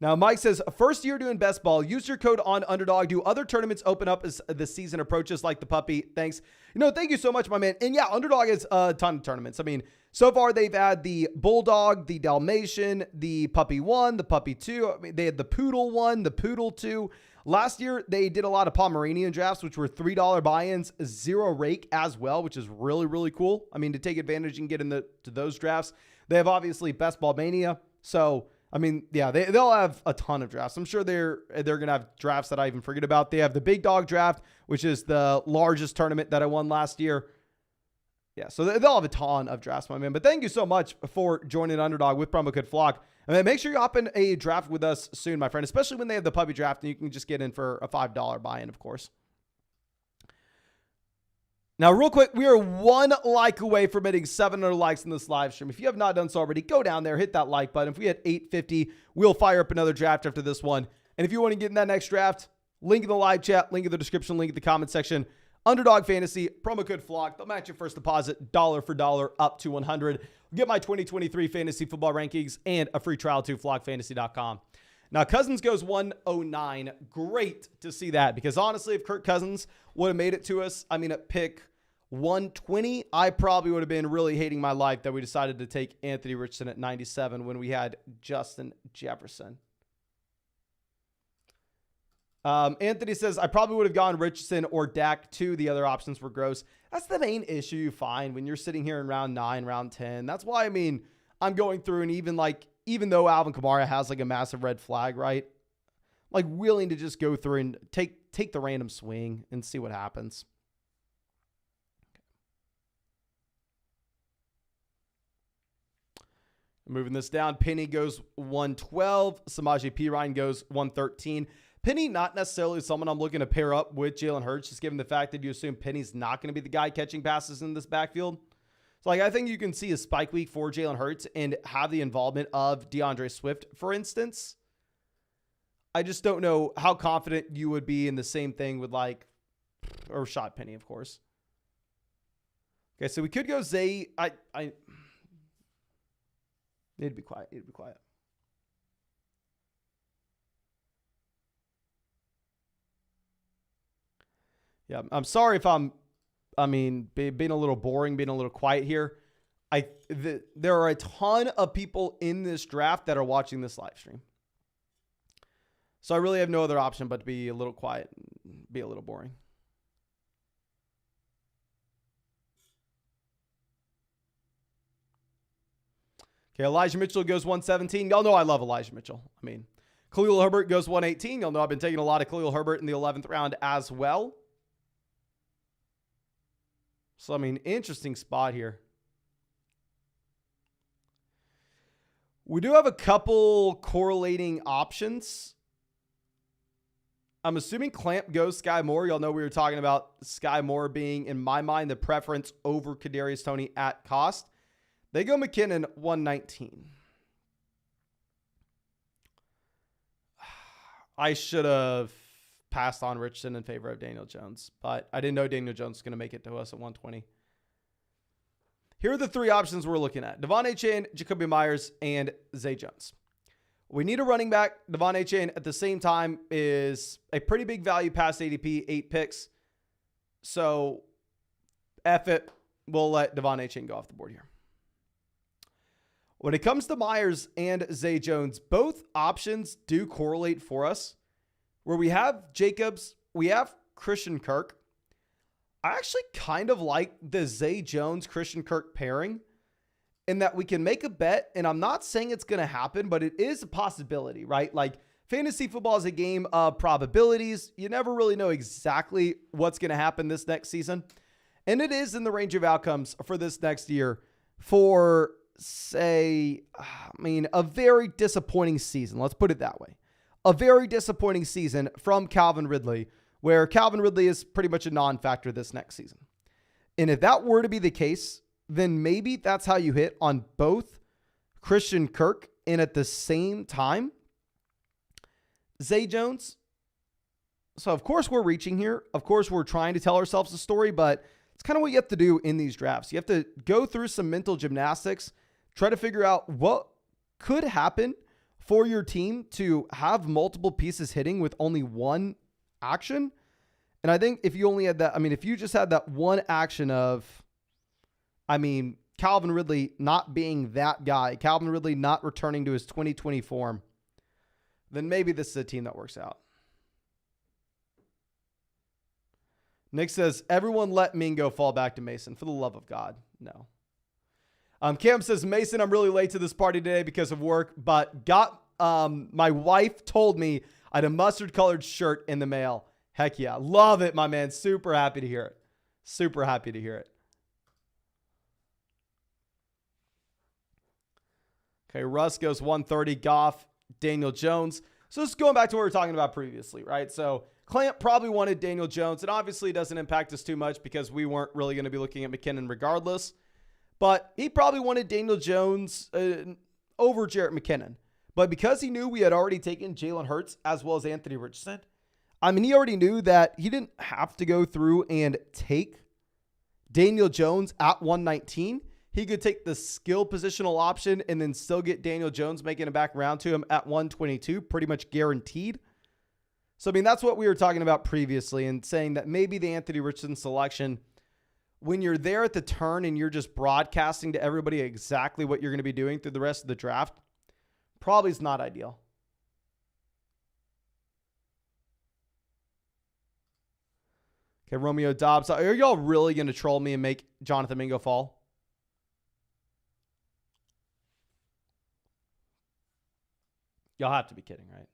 Now, Mike says, first year doing best ball. Use your code on Underdog. Do other tournaments open up as the season approaches, like the puppy? Thanks. Thank you so much, my man. And yeah, Underdog has a ton of tournaments. I mean, so far they've had the Bulldog, the Dalmatian, the Puppy 1, the Puppy 2. I mean, they had the Poodle 1, the Poodle 2. Last year, they did a lot of Pomeranian drafts, which were $3 buy-ins, 0 rake as well, which is really, really cool. I mean, to take advantage and get into those drafts. They have obviously Best Ball Mania. So, I mean, yeah, they'll have a ton of drafts. I'm sure they're going to have drafts that I even forget about. They have the Big Dog Draft, which is the largest tournament that I won last year. Yeah, so they'll have a ton of drafts, my man. But thank you so much for joining Underdog with promo code FLOCK. And then make sure you hop in a draft with us soon, my friend, especially when they have the puppy draft and you can just get in for a $5 buy-in, of course. Now, real quick, we are 1 like away from hitting 700 likes in this live stream. If you have not done so already, go down there, hit that like button. If we hit 850, we'll fire up another draft after this one. And if you want to get in that next draft, link in the live chat, link in the description, link in the comment section. Underdog Fantasy, promo code FLOCK. They'll match your first deposit dollar for dollar up to 100. Get my 2023 fantasy football rankings and a free trial to flockfantasy.com. Now, Cousins goes 109. Great to see that, because honestly, if Kirk Cousins would have made it to us, I mean, at pick 120, I probably would have been really hating my life that we decided to take Anthony Richardson at 97 when we had Justin Jefferson. Anthony says, I probably would have gone Richardson or Dak too. The other options were gross. That's the main issue you find when you're sitting here in round 9, round 10. That's why, I mean, I'm going through and even though Alvin Kamara has like a massive red flag, right? Like willing to just go through and take the random swing and see what happens. Moving this down, Penny goes 112. Samaje Perine goes 113. Penny, not necessarily someone I'm looking to pair up with Jalen Hurts, just given the fact that you assume Penny's not going to be the guy catching passes in this backfield. So, I think you can see a spike week for Jalen Hurts and have the involvement of DeAndre Swift, for instance. I just don't know how confident you would be in the same thing with or Rashad Penny, of course. Okay, so we could go Zay. Need to be quiet. Yeah, I'm sorry if being a little boring, being a little quiet here. There are a ton of people in this draft that are watching this live stream. So I really have no other option but to be a little quiet and be a little boring. Okay, Elijah Mitchell goes 117. Y'all know I love Elijah Mitchell. I mean, Khalil Herbert goes 118. Y'all know I've been taking a lot of Khalil Herbert in the 11th round as well. So, I mean, interesting spot here. We do have a couple correlating options. I'm assuming Clamp goes Sky Moore. Y'all know we were talking about Sky Moore being, in my mind, the preference over Kadarius Toney at cost. They go McKinnon 119. I should have passed on Richardson in favor of Daniel Jones, but I didn't know Daniel Jones was going to make it to us at 120. Here are the three options we're looking at: Devon Achane, Jacoby Myers, and Zay Jones. We need a running back. Devon Achane at the same time is a pretty big value past ADP, 8 picks. So F it. We'll let Devon Achane go off the board here. When it comes to Myers and Zay Jones, both options do correlate for us. Where we have Jacobs, we have Christian Kirk. I actually kind of like the Zay Jones-Christian Kirk pairing in that we can make a bet, and I'm not saying it's going to happen, but it is a possibility, right? Like, fantasy football is a game of probabilities. You never really know exactly what's going to happen this next season. And it is in the range of outcomes for this next year for, say, a very disappointing season. Let's put it that way. A very disappointing season from Calvin Ridley, where Calvin Ridley is pretty much a non-factor this next season. And if that were to be the case, then maybe that's how you hit on both Christian Kirk and at the same time, Zay Jones. So of course we're reaching here. Of course we're trying to tell ourselves a story, but it's kind of what you have to do in these drafts. You have to go through some mental gymnastics, try to figure out what could happen for your team to have multiple pieces hitting with only one action. And I think if you only had that, if you just had that one action of, Calvin Ridley not being that guy, Calvin Ridley not returning to his 2020 form, then maybe this is a team that works out. Nick says, everyone let Mingo fall back to Mason. For the love of God, no. Cam says, Mason, I'm really late to this party today because of work, but my wife told me I had a mustard-colored shirt in the mail. Heck yeah. Love it, my man. Super happy to hear it. Super happy to hear it. Okay, Russ goes 130. Goff, Daniel Jones. So this is going back to what we were talking about previously, right? So Clamp probably wanted Daniel Jones. It obviously doesn't impact us too much because we weren't really going to be looking at McKinnon regardless. But he probably wanted Daniel Jones over Jarrett McKinnon. But because he knew we had already taken Jalen Hurts as well as Anthony Richardson, he already knew that he didn't have to go through and take Daniel Jones at 119. He could take the skill positional option and then still get Daniel Jones making it back around to him at 122, pretty much guaranteed. So, that's what we were talking about previously and saying that maybe the Anthony Richardson selection, when you're there at the turn and you're just broadcasting to everybody exactly what you're going to be doing through the rest of the draft, probably is not ideal. Okay, Romeo Dobbs. Are y'all really going to troll me and make Jonathan Mingo fall? Y'all have to be kidding, right?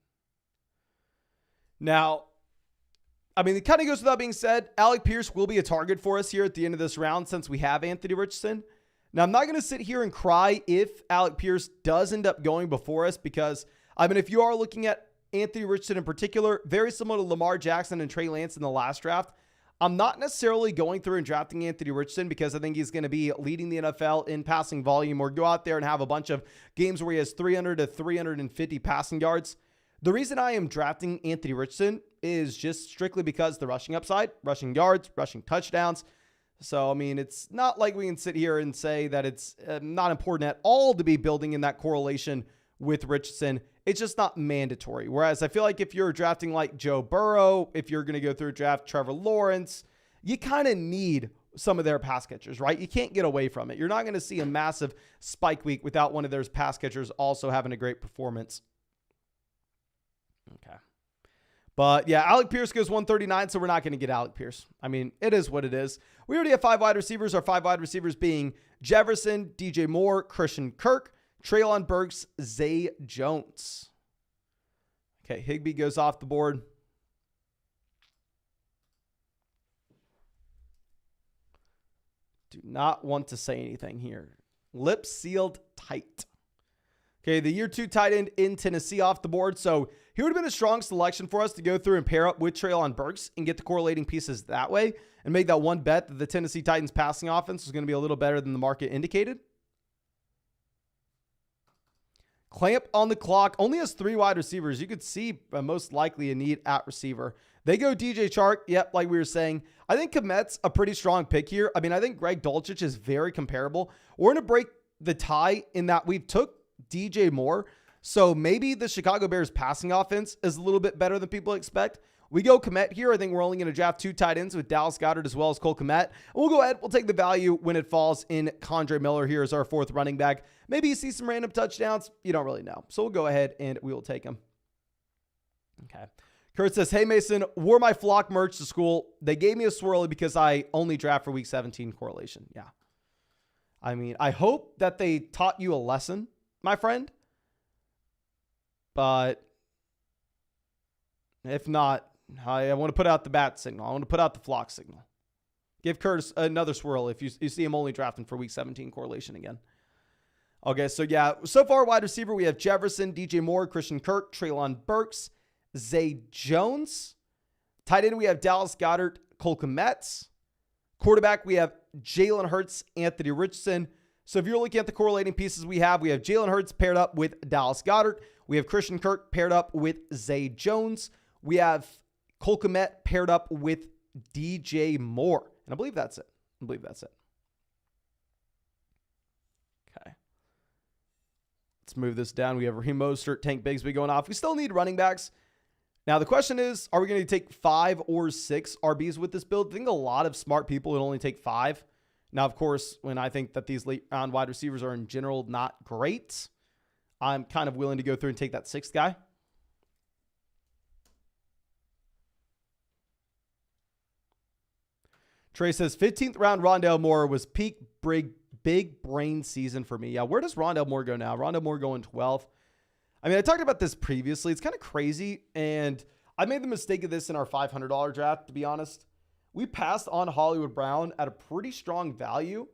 Now, it kind of goes without being said, Alec Pierce will be a target for us here at the end of this round since we have Anthony Richardson. Now, I'm not going to sit here and cry if Alec Pierce does end up going before us because, if you are looking at Anthony Richardson in particular, very similar to Lamar Jackson and Trey Lance in the last draft, I'm not necessarily going through and drafting Anthony Richardson because I think he's going to be leading the NFL in passing volume or go out there and have a bunch of games where he has 300 to 350 passing yards. The reason I am drafting Anthony Richardson is just strictly because the rushing upside, rushing yards, rushing touchdowns. So, it's not like we can sit here and say that it's not important at all to be building in that correlation with Richardson. It's just not mandatory. Whereas I feel like if you're drafting like Joe Burrow, if you're going to go through a draft Trevor Lawrence, you kind of need some of their pass catchers, right? You can't get away from it. You're not going to see a massive spike week without one of their pass catchers also having a great performance. Okay. But yeah, Alec Pierce goes 139, so we're not going to get Alec Pierce. It is what it is. We already have 5 wide receivers. Our 5 wide receivers being Jefferson, DJ Moore, Christian Kirk, Treylon Burks, Zay Jones. Okay, Higbee goes off the board. Do not want to say anything here. Lips sealed tight. Okay, the year 2 tight end in Tennessee off the board. So he would have been a strong selection for us to go through and pair up with Treylon Burks and get the correlating pieces that way and make that one bet that the Tennessee Titans passing offense was going to be a little better than the market indicated. Clamp on the clock. Only has 3 wide receivers. You could see most likely a need at receiver. They go DJ Chark. Yep, like we were saying. I think Komet's a pretty strong pick here. I mean, I think Greg Dulcich is very comparable. We're going to break the tie in that we took DJ Moore. So maybe the Chicago Bears passing offense is a little bit better than people expect. We go Komet here. I think we're only going to draft 2 tight ends with Dallas Goedert as well as Cole Komet. And we'll go ahead. We'll take the value when it falls in Kondre Miller here as our 4th running back. Maybe you see some random touchdowns. You don't really know. So we'll go ahead and we will take him. Okay. Kurt says, hey, Mason, wore my flock merch to school. They gave me a swirly because I only draft for week 17 correlation. Yeah. I mean, I hope that they taught you a lesson, my friend. But if not, I want to put out the bat signal. I want to put out the flock signal. Give Curtis another swirl if you see him only drafting for week 17 correlation again. Okay, so yeah, so far wide receiver, we have Jefferson, DJ Moore, Christian Kirk, Treylon Burks, Zay Jones. Tight end, we have Dallas Goedert, Cole Komet. Quarterback, we have Jalen Hurts, Anthony Richardson. So if you're looking at the correlating pieces we have Jalen Hurts paired up with Dallas Goedert. We have Christian Kirk paired up with Zay Jones. We have Cole Komet paired up with DJ Moore. And I believe that's it. Okay. Let's move this down. We have Raheem Mostert, Tank Bigsby going off. We still need running backs. Now, the question is, are we going to take 5 or 6 RBs with this build? I think a lot of smart people would only take 5. Now, of course, when I think that these late round wide receivers are in general not great, I'm kind of willing to go through and take that 6th guy. Trey says, 15th round Rondale Moore was peak big brain season for me. Yeah, where does Rondale Moore go now? Rondale Moore going 12th. I mean, I talked about this previously. It's kind of crazy, and I made the mistake of this in our $500 draft, to be honest. We passed on Hollywood Brown at a pretty strong value,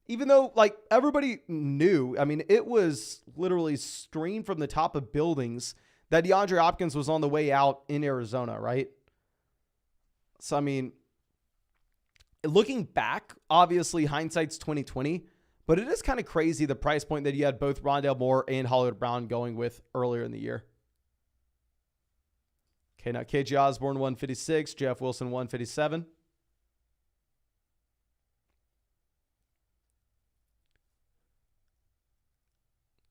even though, like, everybody knew. I mean, it was literally screamed from the top of buildings that DeAndre Hopkins was on the way out in Arizona, right? So, I mean, looking back, obviously hindsight's 2020, but it is kind of crazy the price point that you had both Rondale Moore and Hollywood Brown going with earlier in the year. Okay, now KJ Osborne 156, Jeff Wilson 157.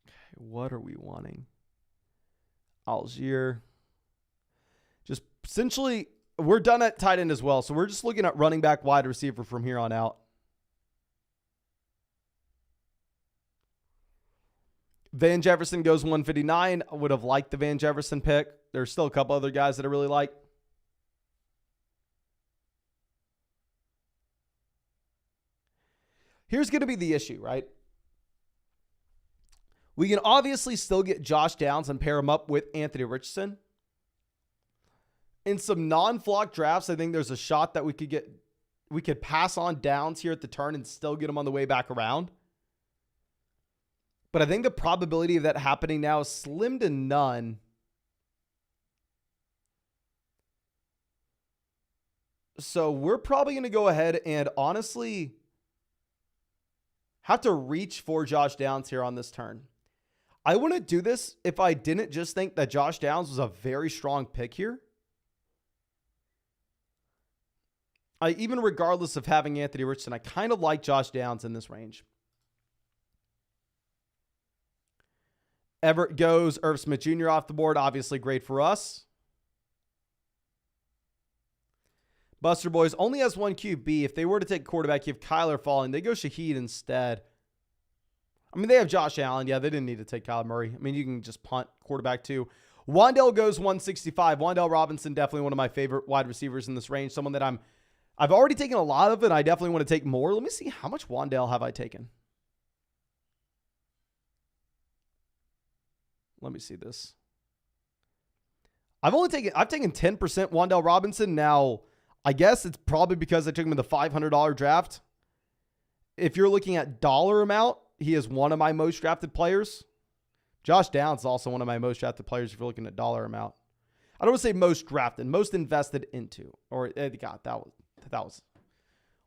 Okay, what are we wanting? Algier. Just essentially, we're done at tight end as well. So we're just looking at running back, wide receiver from here on out. Van Jefferson goes 159. I would have liked the Van Jefferson pick. There's still a couple other guys that I really like. Here's going to be the issue, right? We can obviously still get Josh Downs and pair him up with Anthony Richardson. In some non-flock drafts, I think there's a shot that we could pass on Downs here at the turn and still get him on the way back around. But I think the probability of that happening now is slim to none. So we're probably going to go ahead and honestly have to reach for Josh Downs here on this turn. I wouldn't do this if I didn't just think that Josh Downs was a very strong pick here. Even regardless of having Anthony Richardson, I kind of like Josh Downs in this range. Everett goes, Irv Smith Jr. off the board. Obviously great for us. Buster Boys only has 1 QB. If they were to take quarterback, you have Kyler falling. They go Shaheed instead. I mean, they have Josh Allen. Yeah, they didn't need to take Kyler Murray. I mean, you can just punt quarterback too. Wan'Dale goes 165. Wan'Dale Robinson, definitely one of my favorite wide receivers in this range. Someone that I've already taken a lot of, and I definitely want to take more. Let me see, how much Wan'Dale have I taken? Let me see this. I've taken 10% Wan'Dale Robinson. Now, I guess it's probably because I took him in the $500 draft. If you're looking at dollar amount, he is one of my most drafted players. Josh Downs is also one of my most drafted players if you're looking at dollar amount. I don't want to say most drafted, most invested into. Or, God, that was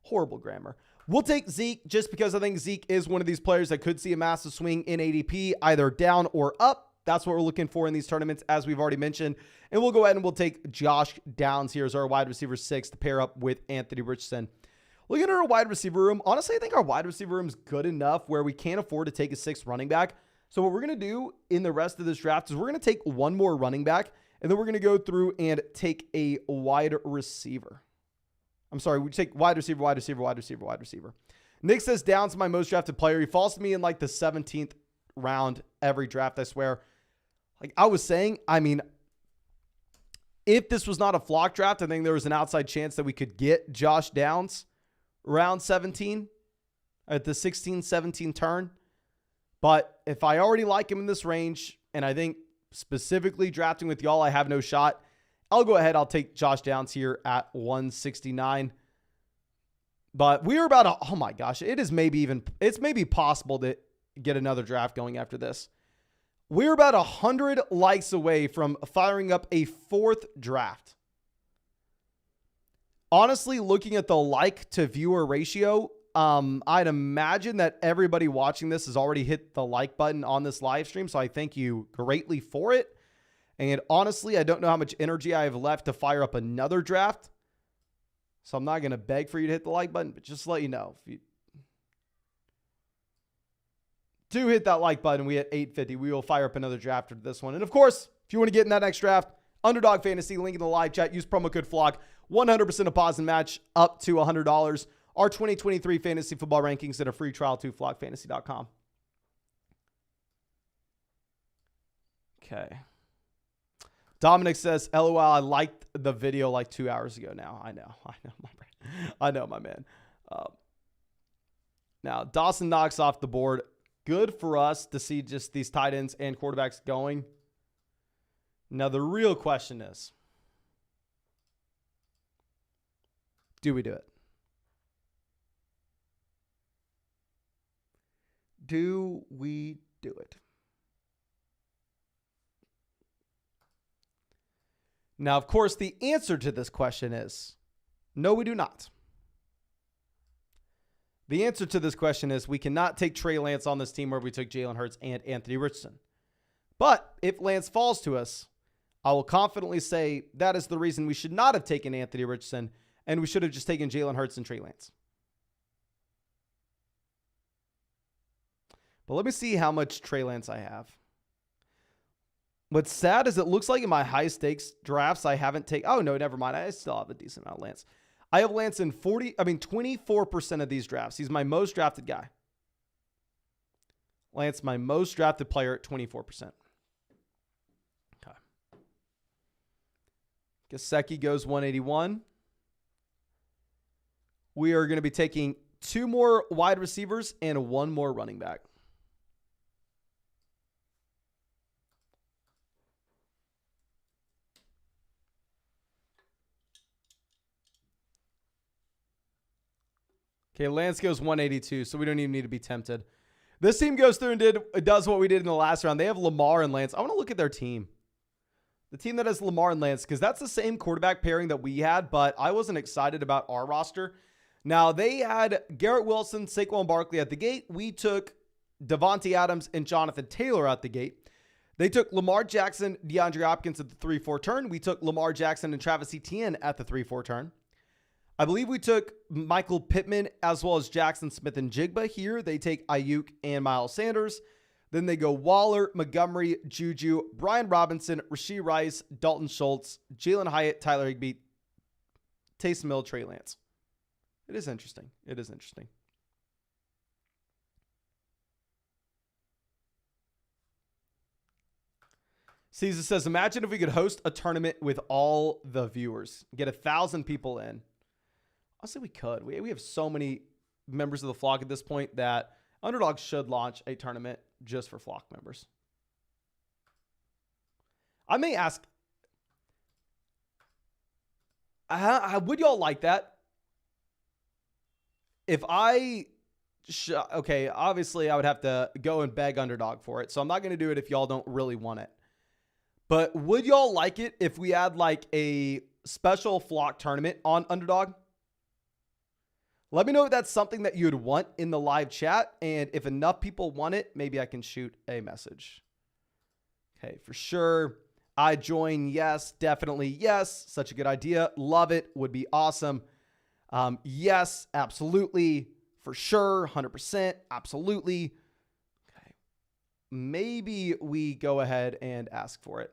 horrible grammar. We'll take Zeke just because I think Zeke is one of these players that could see a massive swing in ADP, either down or up. That's what we're looking for in these tournaments, as we've already mentioned. And we'll go ahead and we'll take Josh Downs here as our wide receiver 6 to pair up with Anthony Richardson. Looking at our wide receiver room, honestly, I think our wide receiver room is good enough where we can't afford to take a 6th running back. So what we're going to do in the rest of this draft is we're going to take one more running back, and then we're going to go through and take a wide receiver. I'm sorry, we take wide receiver, wide receiver, wide receiver, wide receiver. Nick says Downs my most drafted player. He falls to me in like the 17th round every draft, I swear. Like I was saying, I mean, if this was not a flock draft, I think there was an outside chance that we could get Josh Downs round 17 at the 16-17 turn. But if I already like him in this range, and I think specifically drafting with y'all, I have no shot, I'll go ahead. I'll take Josh Downs here at 169. But we are about oh my gosh, it's maybe possible to get another draft going after this. We're about 100 likes away from firing up a 4th draft. Honestly, looking at the like to viewer ratio, I'd imagine that everybody watching this has already hit the like button on this live stream. So I thank you greatly for it. And honestly, I don't know how much energy I have left to fire up another draft. So I'm not going to beg for you to hit the like button, but just to let you know, if you do hit that like button, we hit 850, we will fire up another draft after this one. And of course, if you want to get in that next draft, Underdog Fantasy, link in the live chat, use promo code FLOCK, 100% deposit match up to $100. Our 2023 fantasy football rankings and a free trial to flockfantasy.com. Okay. Dominic says, LOL, I liked the video like 2 hours ago now. I know, my man. Now, Dawson knocks off the board. Good for us to see just these tight ends and quarterbacks going. Now, the real question is, do we do it? Do we do it? Now, of course, the answer to this question is no, we do not. The answer to this question is we cannot take Trey Lance on this team where we took Jalen Hurts and Anthony Richardson. But if Lance falls to us, I will confidently say that is the reason we should not have taken Anthony Richardson, and we should have just taken Jalen Hurts and Trey Lance. But let me see how much Trey Lance I have. What's sad is it looks like in my high stakes drafts, I haven't taken, oh no, never mind. I still have a decent amount of Lance. I have Lance in 24% of these drafts. He's my most drafted guy. Lance, my most drafted player at 24%. Okay. Gesicki goes 181. We are going to be taking 2 more wide receivers and 1 more running back. Okay, Lance goes 182, so we don't even need to be tempted. This team goes through and does what we did in the last round. They have Lamar and Lance. I want to look at their team. The team that has Lamar and Lance, because that's the same quarterback pairing that we had, but I wasn't excited about our roster. Now, they had Garrett Wilson, Saquon Barkley at the gate. We took Devontae Adams and Jonathan Taylor at the gate. They took Lamar Jackson, DeAndre Hopkins at the 3-4 turn. We took Lamar Jackson and Travis Etienne at the 3-4 turn. I believe we took Michael Pittman as well as Jackson Smith and Jigba here. They take Ayuk and Miles Sanders. Then they go Waller, Montgomery, Juju, Brian Robinson, Rashee Rice, Dalton Schultz, Jalen Hyatt, Tyler Higbee, Taysom Hill, Trey Lance. It is interesting. It is interesting. Caesar says, imagine if we could host a tournament with all the viewers, get 1,000 people in. Honestly, we could. We have so many members of the flock at this point that Underdog should launch a tournament just for flock members. I may ask, would y'all like that? If okay, obviously I would have to go and beg Underdog for it, so I'm not going to do it if y'all don't really want it. But would y'all like it if we had like a special flock tournament on Underdog? Let me know if that's something that you'd want in the live chat. And if enough people want it, maybe I can shoot a message. Okay, for sure. I join. Yes, definitely. Yes. Such a good idea. Love it. Would be awesome. Yes, absolutely. For sure. 100%. Absolutely. Okay. Maybe we go ahead and ask for it.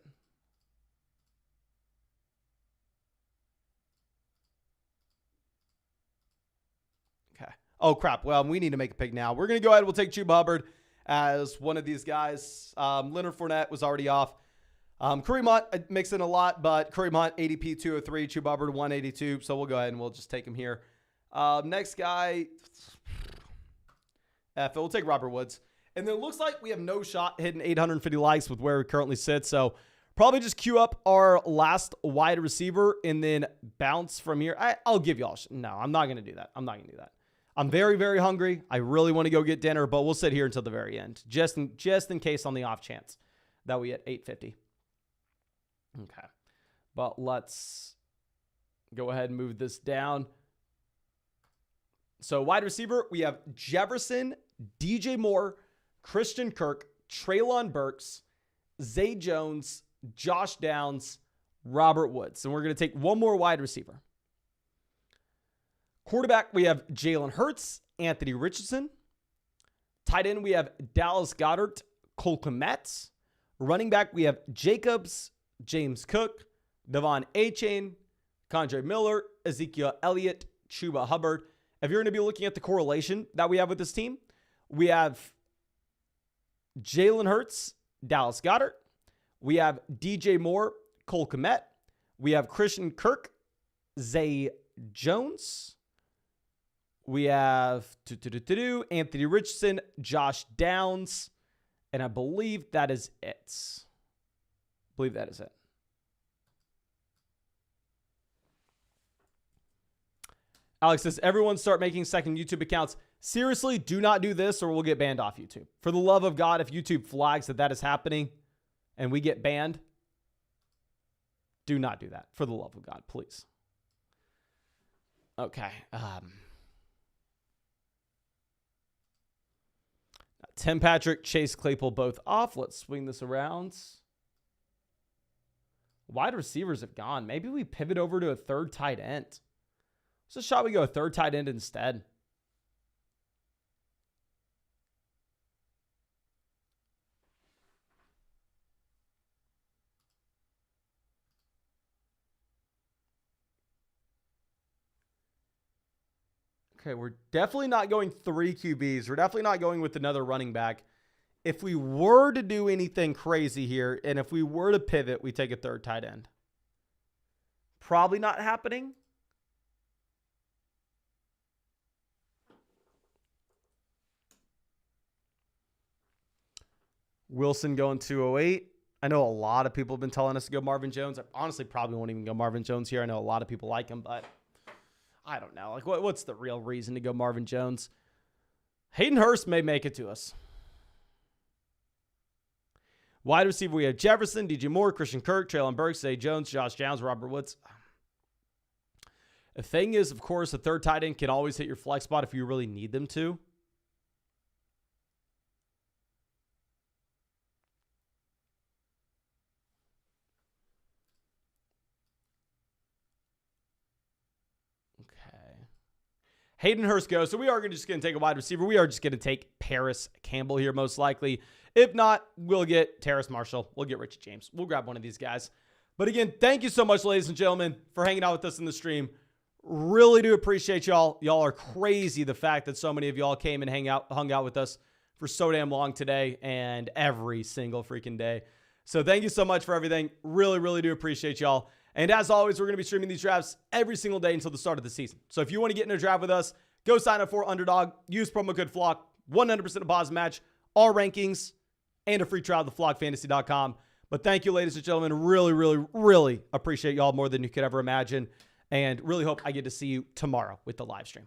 Okay. Oh, crap. Well, we need to make a pick now. We're going to go ahead. We'll take Chuba Hubbard as one of these guys. Leonard Fournette was already off. Kareem Hunt, I mix in a lot, but Kareem Hunt, ADP 203, Chuba Hubbard 182. So we'll go ahead and we'll just take him here. Next guy, we'll take Robert Woods. And then it looks like we have no shot hitting 850 likes with where we currently sit. So probably just queue up our last wide receiver and then bounce from here. I'll give y'all. No, I'm not going to do that. I'm very, very hungry. I really want to go get dinner, but we'll sit here until the very end, just in case on the off chance that we hit 850. Okay, but let's go ahead and move this down. So wide receiver, we have Jefferson, DJ Moore, Christian Kirk, Treylon Burks, Zay Jones, Josh Downs, Robert Woods. And we're going to take one more wide receiver. Quarterback, we have Jalen Hurts, Anthony Richardson. Tight end, we have Dallas Goedert, Cole Kmet. Running back, we have Jacobs, James Cook, Devon Achane, Kondre Miller, Ezekiel Elliott, Chuba Hubbard. If you're going to be looking at the correlation that we have with this team, we have Jalen Hurts, Dallas Goedert. We have DJ Moore, Cole Kmet. We have Christian Kirk, Zay Jones. We have Anthony Richardson, Josh Downs. And I believe that is it. Alex says, everyone start making second YouTube accounts. Seriously, do not do this or we'll get banned off YouTube. For the love of God, if YouTube flags that is happening and we get banned, do not do that. For the love of God, please. Okay. Tim Patrick, Chase Claypool both off. Let's swing this around. Wide receivers have gone. Maybe we pivot over to a third tight end. What's a shot we go a third tight end instead? Okay, we're definitely not going 3 QBs. We're definitely not going with another running back. If we were to do anything crazy here, and if we were to pivot, we take a third tight end. Probably not happening. Wilson going 208. I know a lot of people have been telling us to go Marvin Jones. I honestly probably won't even go Marvin Jones here. I know a lot of people like him, but I don't know. Like, what's the real reason to go Marvin Jones? Hayden Hurst may make it to us. Wide receiver, we have Jefferson, DJ Moore, Christian Kirk, Treylon Burks, Zay Jones, Josh Downs, Robert Woods. The thing is, of course, a third tight end can always hit your flex spot if you really need them to. Hayden Hurst goes. So we are just going to take a wide receiver. We are just going to take Paris Campbell here most likely. If not, we'll get Terrace Marshall. We'll get Richie James. We'll grab one of these guys. But again, thank you so much, ladies and gentlemen, for hanging out with us in the stream. Really do appreciate y'all. Y'all are crazy, the fact that so many of y'all came and hung out with us for so damn long today and every single freaking day. So thank you so much for everything. Really, really do appreciate y'all. And as always, we're going to be streaming these drafts every single day until the start of the season. So if you want to get in a draft with us, go sign up for Underdog. Use promo code FLOCK. 100% deposit match. All rankings and a free trial to flockfantasy.com. But thank you, ladies and gentlemen. Really, really, really appreciate y'all more than you could ever imagine. And really hope I get to see you tomorrow with the live stream.